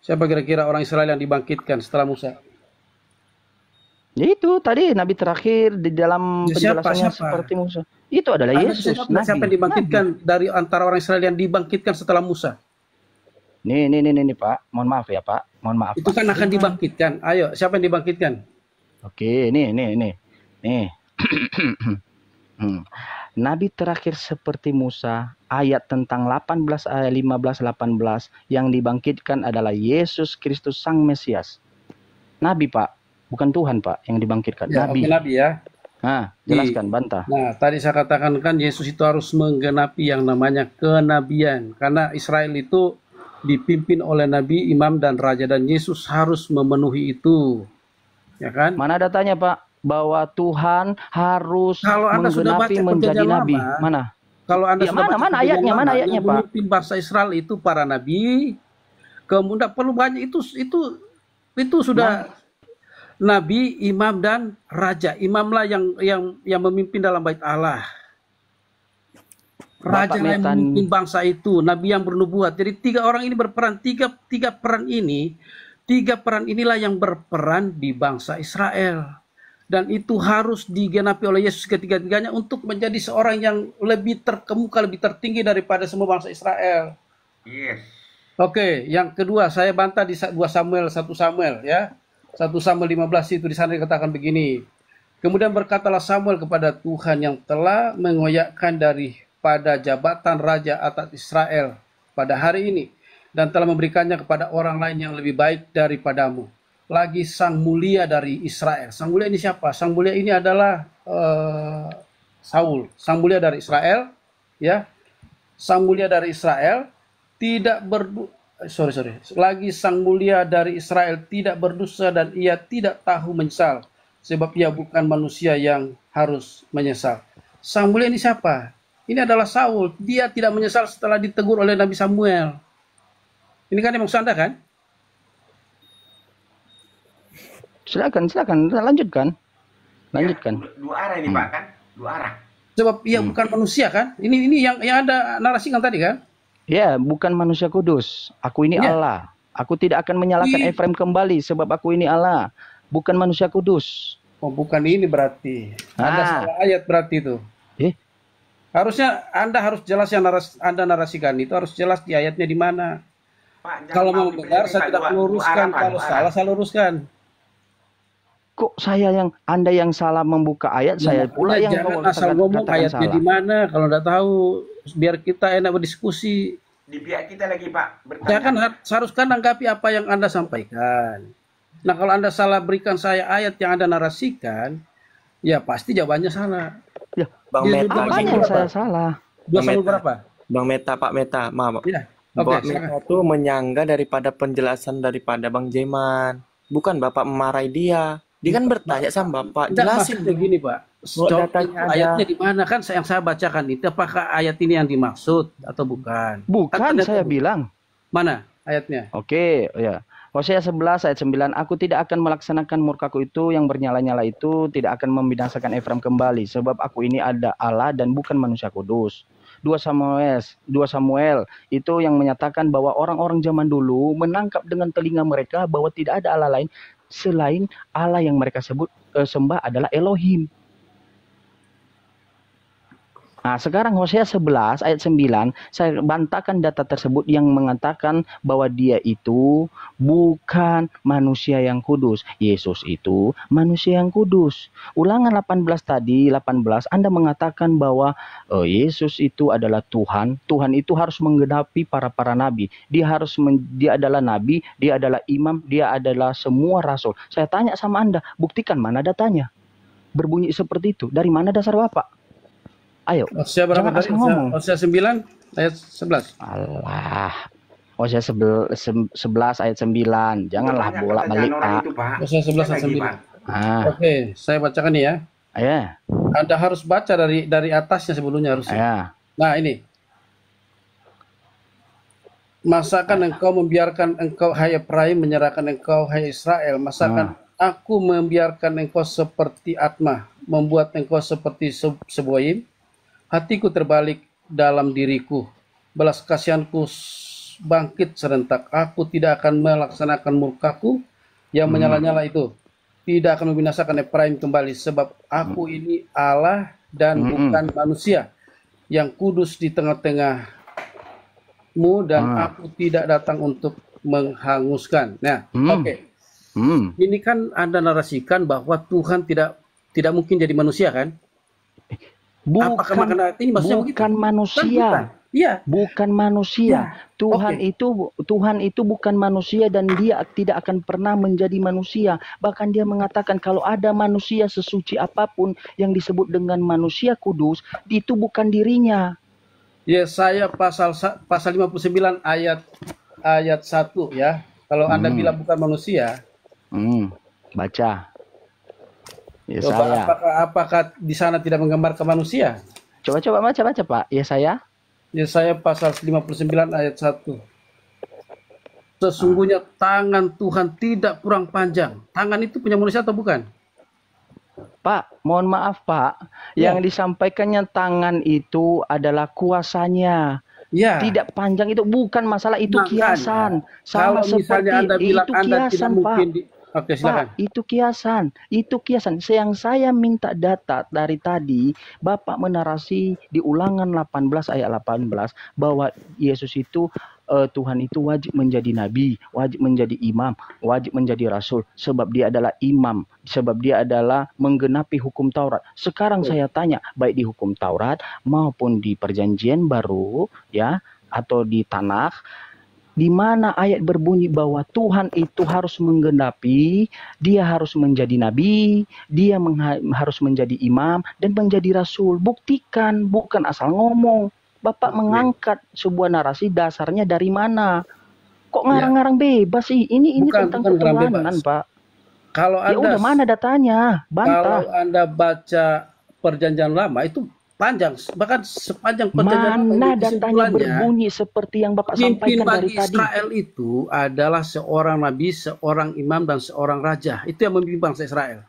Siapa kira-kira orang Israel yang dibangkitkan setelah Musa?
ya itu tadi nabi terakhir di dalam
Ya,
penjelasannya
siapa?
seperti Musa. Itu adalah
Anda bisa
Yesus,
jawab nggak siapa yang
nabi.
dibangkitkan dari antara orang Israel yang dibangkitkan setelah Musa?
Nih, Pak. Mohon maaf ya, Pak. Mohon maaf,
Itu
Pak.
kan akan dibangkitkan. Ayo, siapa yang dibangkitkan?
Oke, nih. Hmm. Nabi terakhir seperti Musa, ayat tentang 18 ayat 15 18 yang dibangkitkan adalah Yesus Kristus Sang Mesias. Nabi, Pak, bukan Tuhan, Pak, yang dibangkitkan.
Ya,
Nabi.
oke, nabi ya.
Nah, jelaskan, bantah.
Nah, tadi saya katakan kan Yesus itu harus menggenapi yang namanya kenabian. Karena Israel itu dipimpin oleh nabi, imam, dan raja. Dan Yesus harus memenuhi itu. Ya kan?
Mana datanya, Pak? Bahwa Tuhan harus
Kalau Anda sudah baca
menggenapi menjadi
perjanjian
nabi.
lama,
Mana?
kalau Anda
Ya,
sudah baca
mana
perjanjian
ayatnya? Mana
lama,
ayatnya,
yang
Pak?
memimpin bangsa Israel itu para nabi. Kemudian perlu banyak itu sudah nabi, imam, dan raja. Imamlah yang memimpin dalam bait Allah. Raja
Bapak
yang
Metan,
memimpin bangsa itu, nabi yang bernubuat. Jadi tiga orang ini berperan, tiga peran ini, tiga peran inilah yang berperan di bangsa Israel. Dan itu harus digenapi oleh Yesus ketiga-tiganya untuk menjadi seorang yang lebih terkemuka, lebih tertinggi daripada semua bangsa Israel.
Yes.
Oke, yang kedua saya bantah di 2 Samuel, 1 Samuel ya. 1 Samuel 15 itu di sana dikatakan begini. Kemudian berkatalah Samuel kepada Tuhan yang telah mengoyakkan daripada jabatan raja atas Israel pada hari ini dan telah memberikannya kepada orang lain yang lebih baik daripadamu. Lagi sang mulia dari Israel. Sang mulia ini siapa? Sang mulia ini adalah Saul. Sang mulia dari Israel, ya. Sang mulia dari Israel tidak Lagi sang mulia dari Israel tidak berdosa dan ia tidak tahu menyesal, sebab ia bukan manusia yang harus menyesal. Sang mulia ini siapa? Ini adalah Saul. Dia tidak menyesal setelah ditegur oleh Nabi Samuel. Ini kan yang maksud Anda kan?
silakan, lanjutkan.
Dua arah ini Pak kan? Dua arah.
Sebab ia bukan manusia kan? Ini yang ada narasikan tadi kan?
Ya, bukan manusia kudus. Aku ini
Ya.
Allah. Aku tidak akan menyalahkan Efraim kembali sebab aku ini Allah. Bukan manusia kudus.
Oh, bukan ini berarti. Anda salah ayat berarti itu. Harusnya Anda harus jelas yang Anda narasikan itu harus jelas di ayatnya di mana.
Pak,
Kalau mau benar saya tidak meluruskan, kalau salah saya luruskan.
Kok Anda yang salah membuka ayat, saya pula yang
jangan asal ngomong ayatnya di mana kalau nggak tahu, biar kita enak berdiskusi.
Di pihak kita lagi Pak bertanya.
Saya kan seharusnya menanggapi apa yang Anda sampaikan. Nah kalau Anda salah berikan saya ayat yang Anda narasikan, ya pasti jawabannya salah.
Ya,
Bang
Dia
Meta,
apa yang saya salah?
2 Samuel berapa?
Bang Meta, Pak Meta, maaf.
Ya.
Pak
Oke,
Meta itu menyangga daripada penjelasan daripada Bang Jeman. Bukan Bapak memarahi dia. Dia kan bertanya sama Bapak,
Tidak,
jelasin.
maksudnya gini Pak.
Kalau datanya ada-
Ayatnya di mana kan yang saya bacakan itu, apakah ayat ini yang dimaksud atau bukan?
Bukan, saya bilang.
Mana ayatnya?
Oke, ya. Hosea 11 ayat 9, aku tidak akan melaksanakan murkaku itu yang bernyala-nyala itu, tidak akan membinasakan Efraim kembali, sebab aku ini ada Allah dan bukan manusia kudus. 2 Samuel itu yang menyatakan bahwa orang-orang zaman dulu menangkap dengan telinga mereka bahwa tidak ada Allah lain selain Allah yang mereka sembah adalah Elohim. Nah, sekarang Hosea 11 ayat 9, saya bantahkan data tersebut yang mengatakan bahwa dia itu bukan manusia yang kudus. Yesus itu manusia yang kudus. Ulangan 18 tadi, 18, Anda mengatakan bahwa Yesus itu adalah Tuhan. Tuhan itu harus menggenapi para nabi. Dia adalah nabi, dia adalah imam, dia adalah semua rasul. Saya tanya sama Anda, buktikan mana datanya. Berbunyi seperti itu. Dari mana dasar Bapak? Ayo,
Hosea berapa
jangan
tadi?
asal ngomong.
Hosea 9 ayat 11.
Alah, Hosea 11 ayat 9. Janganlah bolak-balik, Pak.
Hosea 11 ayat 9. Oke, saya bacakan nih ya.
Ya.
Anda harus baca dari atasnya sebelumnya harusnya.
Ya.
Nah, ini. Masakan engkau membiarkan engkau hai Efraim, menyerahkan engkau hai Israel. Masakan aku membiarkan engkau seperti Atmah, membuat engkau seperti Seboim. Hatiku terbalik dalam diriku, belas kasihanku bangkit serentak. Aku tidak akan melaksanakan murkaku yang menyala-nyala itu. Tidak akan membinasakan Efraim kembali, sebab aku ini Allah dan bukan manusia, yang kudus di tengah-tengahmu, dan aku tidak datang untuk menghanguskan. Nah, oke. Ini kan Anda narasikan bahwa Tuhan tidak mungkin jadi manusia, kan? Apakah makna ini maksudnya begitu?
Bukan manusia.
Iya.
Bukan manusia. Tuhan itu bukan manusia, dan dia tidak akan pernah menjadi manusia. Bahkan dia mengatakan kalau ada manusia sesuci apapun yang disebut dengan manusia kudus, itu bukan dirinya.
Yesaya pasal 59 ayat 1 ya. Kalau Anda bilang bukan manusia,
baca.
Yesaya. Apakah di sana tidak menggambarkan manusia?
Coba baca Pak.
Yesaya pasal 59 ayat 1. Sesungguhnya tangan Tuhan tidak kurang panjang. Tangan itu punya manusia atau bukan?
Pak, mohon maaf Pak. Yang disampaikannya tangan itu adalah kuasanya.
Ya.
Tidak panjang itu bukan masalah, itu kiasan. Sama
kalau misalnya Anda bilang
itu
Anda
kiasan,
tidak
Pak.
mungkin Oke, silakan.
Pak, itu kiasan. Yang saya minta data dari tadi, Bapak menarasi di Ulangan 18 ayat 18 bahwa Yesus itu Tuhan itu wajib menjadi nabi, wajib menjadi imam, wajib menjadi rasul, sebab dia adalah imam, sebab dia adalah menggenapi hukum Taurat. Sekarang saya tanya, baik di hukum Taurat maupun di Perjanjian Baru ya, atau di Tanakh, di mana ayat berbunyi bahwa Tuhan itu harus menggenapi, dia harus menjadi nabi, dia harus menjadi imam dan menjadi rasul. Buktikan, bukan asal ngomong. Bapak mengangkat sebuah narasi, dasarnya dari mana? Kok ngarang-ngarang bebas sih? Ini tentang ketuhanan, Pak.
Kalau
ya udah, mana datanya? Bantah.
Kalau Anda baca Perjanjian Lama itu panjang, bahkan sepanjang Perjanjian Lama.
Mana datanya berbunyi seperti yang Bapak sampaikan dari tadi?
Israel itu adalah seorang nabi, seorang imam, dan seorang raja. Itu yang memimpin bangsa Israel.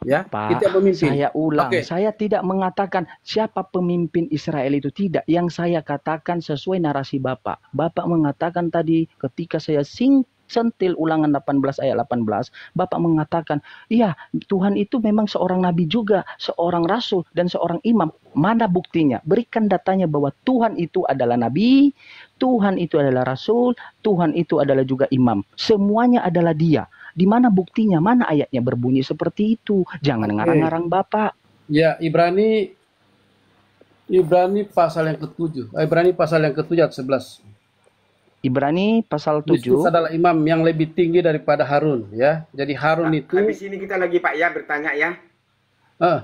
Ya,
Pak,
itu yang memimpin.
saya ulang, saya tidak mengatakan siapa pemimpin Israel itu, tidak. Yang saya katakan sesuai narasi Bapak. Bapak mengatakan tadi ketika saya sentil Ulangan 18 ayat 18, Bapak mengatakan, iya, Tuhan itu memang seorang nabi juga, seorang rasul, dan seorang imam. Mana buktinya? Berikan datanya bahwa Tuhan itu adalah nabi, Tuhan itu adalah rasul, Tuhan itu adalah juga imam. Semuanya adalah dia. Di mana buktinya? Mana ayatnya berbunyi seperti itu? Jangan ngarang-ngarang Bapak.
Ya, Ibrani pasal yang ke-7. Ibrani pasal yang ke-7 ayat 11.
Ibrani pasal 7.
Kristus adalah imam yang lebih tinggi daripada Harun, ya. Jadi Harun itu
habis ini kita lagi Pak ya bertanya ya.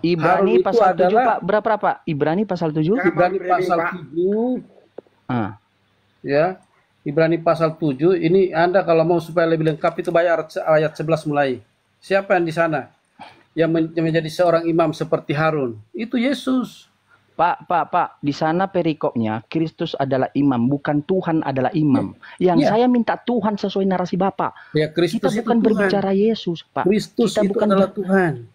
Ibrani pasal 7 Pak, berapa Pak? Ibrani pasal 7?
Ibrani pasal 7. Ya. Ibrani pasal 7, ini Anda kalau mau supaya lebih lengkap itu baca ayat 11 mulai. Siapa yang di sana? Yang menjadi seorang imam seperti Harun? Itu Yesus.
Pak, di sana perikopnya Kristus adalah imam, bukan Tuhan adalah imam. Yang saya minta Tuhan sesuai narasi Bapak.
Ya, Kristus
kita bukan berbicara Yesus, Pak.
Kristus
kita
itu
bukan
adalah Tuhan.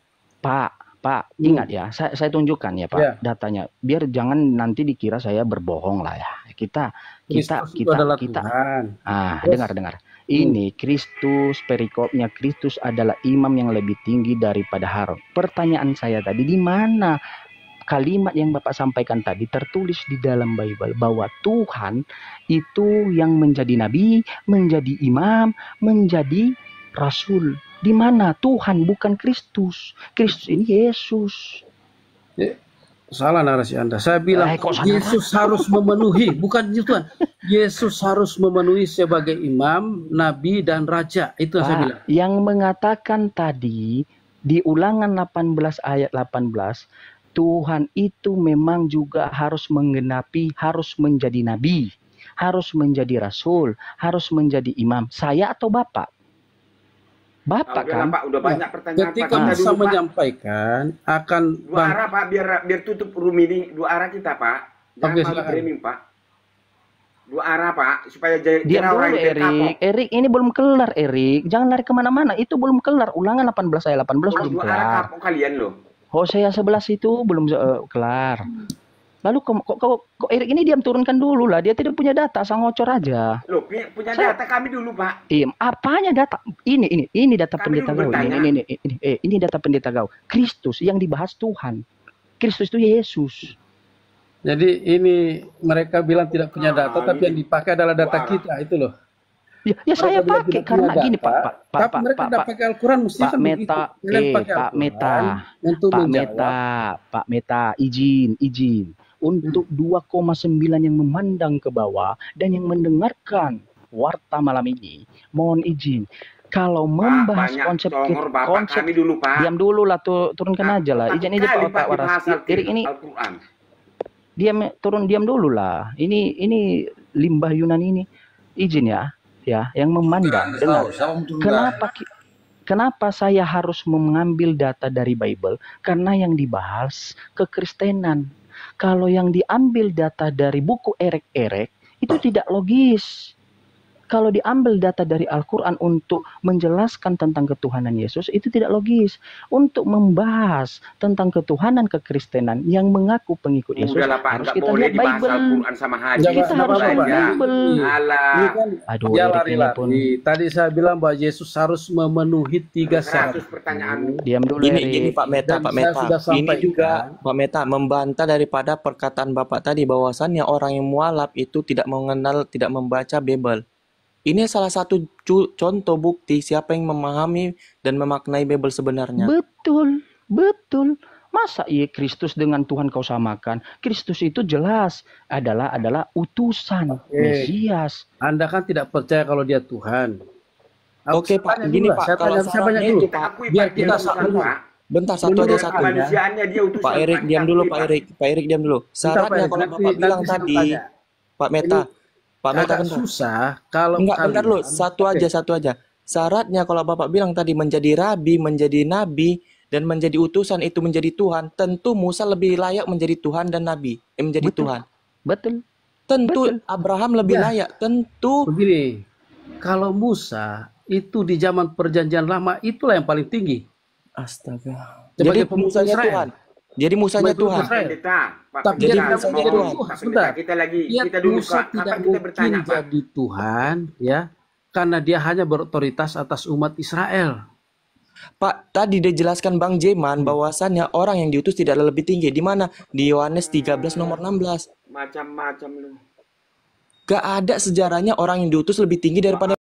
Pak, ingat ya, saya tunjukkan ya Pak, datanya. Biar jangan nanti dikira saya berbohong lah ya. Kita
Tuhan.
Dengar. Ini Kristus, perikopnya Kristus adalah imam yang lebih tinggi daripada Harun. Pertanyaan saya tadi, di mana kalimat yang Bapak sampaikan tadi tertulis di dalam Bible bahwa Tuhan itu yang menjadi nabi, menjadi imam, menjadi rasul? Di mana? Tuhan, bukan Kristus. Kristus ini Yesus.
Salah narasi Anda. Saya bilang Yesus harus memenuhi, bukan Tuhan. Yesus harus memenuhi sebagai imam, nabi, dan raja. Itu yang saya bilang.
Yang mengatakan tadi di Ulangan 18 ayat 18, Tuhan itu memang juga harus menggenapi, harus menjadi nabi, harus menjadi rasul, harus menjadi imam. Saya atau Bapak? Bapak kan?
Pak, udah banyak pertanyaan.
Ketika bisa menyampaikan akan
dua arah Pak, biar tutup room ini, dua arah kita Pak. Jangan malu framing Pak. Dua arah Pak, supaya
Diam
jerah orang
dulu
yang kapok.
Erik. Erik ini belum kelar Erik. Jangan lari kemana-mana. Itu belum kelar. Ulangan 18 ayat 18
Kalau
belum
dua arah
kelar.
kapok kalian loh.
Hosea 11 itu belum kelar. Lalu kok Erik ini diam, turunkan dulu lah. Dia tidak punya data, sang ngocor aja.
Loh, punya
Saya-
data kami dulu Pak.
Apanya data? Ini data
Kami
pendeta
dulu
Gau.
bertanya.
Ini data pendeta Gau. Kristus yang dibahas Tuhan. Kristus itu Yesus.
Jadi ini mereka bilang tidak punya data, tapi yang dipakai adalah data kita itu loh.
Ya saya
Mereka bilang
pakai
tidak
karena
punya
gini
data,
Pak
tapi mereka tidak pakai Al-Quran, mestinya
Pak
kan
Meta,
begitu. Kalian pakai
Pak
Al-Quran
Meta,
untuk
Pak
menjawab.
Meta, izin. Untuk 2,9 yang memandang ke bawah dan yang mendengarkan warta malam ini, mohon izin. Kalau membahas
banyak
konsep
tongor Bapak kami dulu Pak.
diam dulu lah, turunkan aja lah. Izin aja
Kali,
Pak
dibahas
Waras. Erik ini
Al-Quran.
diam dulu lah. Ini limbah Yunani ini. Izin ya, yang memandang. Dengar. Kenapa saya harus mengambil data dari Bible? Karena yang dibahas kekristenan. Kalau yang diambil data dari buku erek-erek itu tidak logis. Kalau diambil data dari Al-Quran untuk menjelaskan tentang ketuhanan Yesus, itu tidak logis. Untuk membahas tentang ketuhanan kekristenan yang mengaku pengikut Yesus,
Udahlah Pak,
harus
nggak
kita
boleh
lihat
dibahas
Bible.
Al-Quran sama haji.
Kita harus
belajar.
lihat Bible.
Alah.
Ini kan
Aduh,
dia
Erik ini pun.
lari-lari. Tadi saya bilang bahwa Yesus harus memenuhi 3 syarat.
100 pertanyaan.
Diam dulu
Gini
Erik.
Pak Meta,
Dan
Pak
saya
Meta.
sudah
Ini juga
sampaikan.
Pak Meta membantah daripada perkataan Bapak tadi bahwasannya orang yang mualaf itu tidak mengenal, tidak membaca Bible. Ini salah satu contoh bukti siapa yang memahami dan memaknai Bible sebenarnya.
Betul. Masa iya Kristus dengan Tuhan kau samakan? Kristus itu jelas adalah utusan Mesias.
Anda kan tidak percaya kalau dia Tuhan.
Oke Pak, gini Pak, kalau
saya tanya
syaratnya
dulu.
itu Pak,
Biar
Dia
kita
utusan,
dulu.
Pak.
bentar satu aja
Menurut
satu ya.
kemanusiaannya dia utusan.
Pak Erik diam dulu, Pak Erik diam dulu. Syaratnya
Pak,
kalau
nanti-
Bapak bilang
nanti saya
tadi,
tanya.
Pak Meta
Agak
bentar.
susah kalau
Bentar dulu,
kalian-
satu aja. Syaratnya kalau Bapak bilang tadi menjadi rabi, menjadi nabi, dan menjadi utusan itu menjadi Tuhan, tentu Musa lebih layak menjadi Tuhan dan nabi, menjadi
Betul.
Tuhan.
Betul.
Tentu
Betul.
Abraham lebih
Ya.
layak, tentu.
Begini, kalau Musa itu di zaman perjanjian lama itulah yang paling tinggi.
Astaga.
Sebagai
Jadi
pemimpin
Musanya
Israel.
Tuhan. Jadi Musanya
Sebagai
Tuhan.
Israel.
Pendeta, Pak
Tapi
Jadi
dia
Pendeta,
tidak
Musanya
menjadi
Tuhan.
Tuhan.
Pak
Sebentar.
Pendeta, kita lagi,
Ya,
kita dulu
Musa
Kak,
tidak
kita
mungkin
bertanya Pak.
jadi Tuhan, ya, karena dia hanya berotoritas atas umat Israel.
Pak, tadi dijelaskan Bang Jeman bahwasannya orang yang diutus tidak ada lebih tinggi. Di mana? Di Yohanes 13 nomor 16.
Macam-macam lu.
Gak ada sejarahnya orang yang diutus lebih tinggi daripada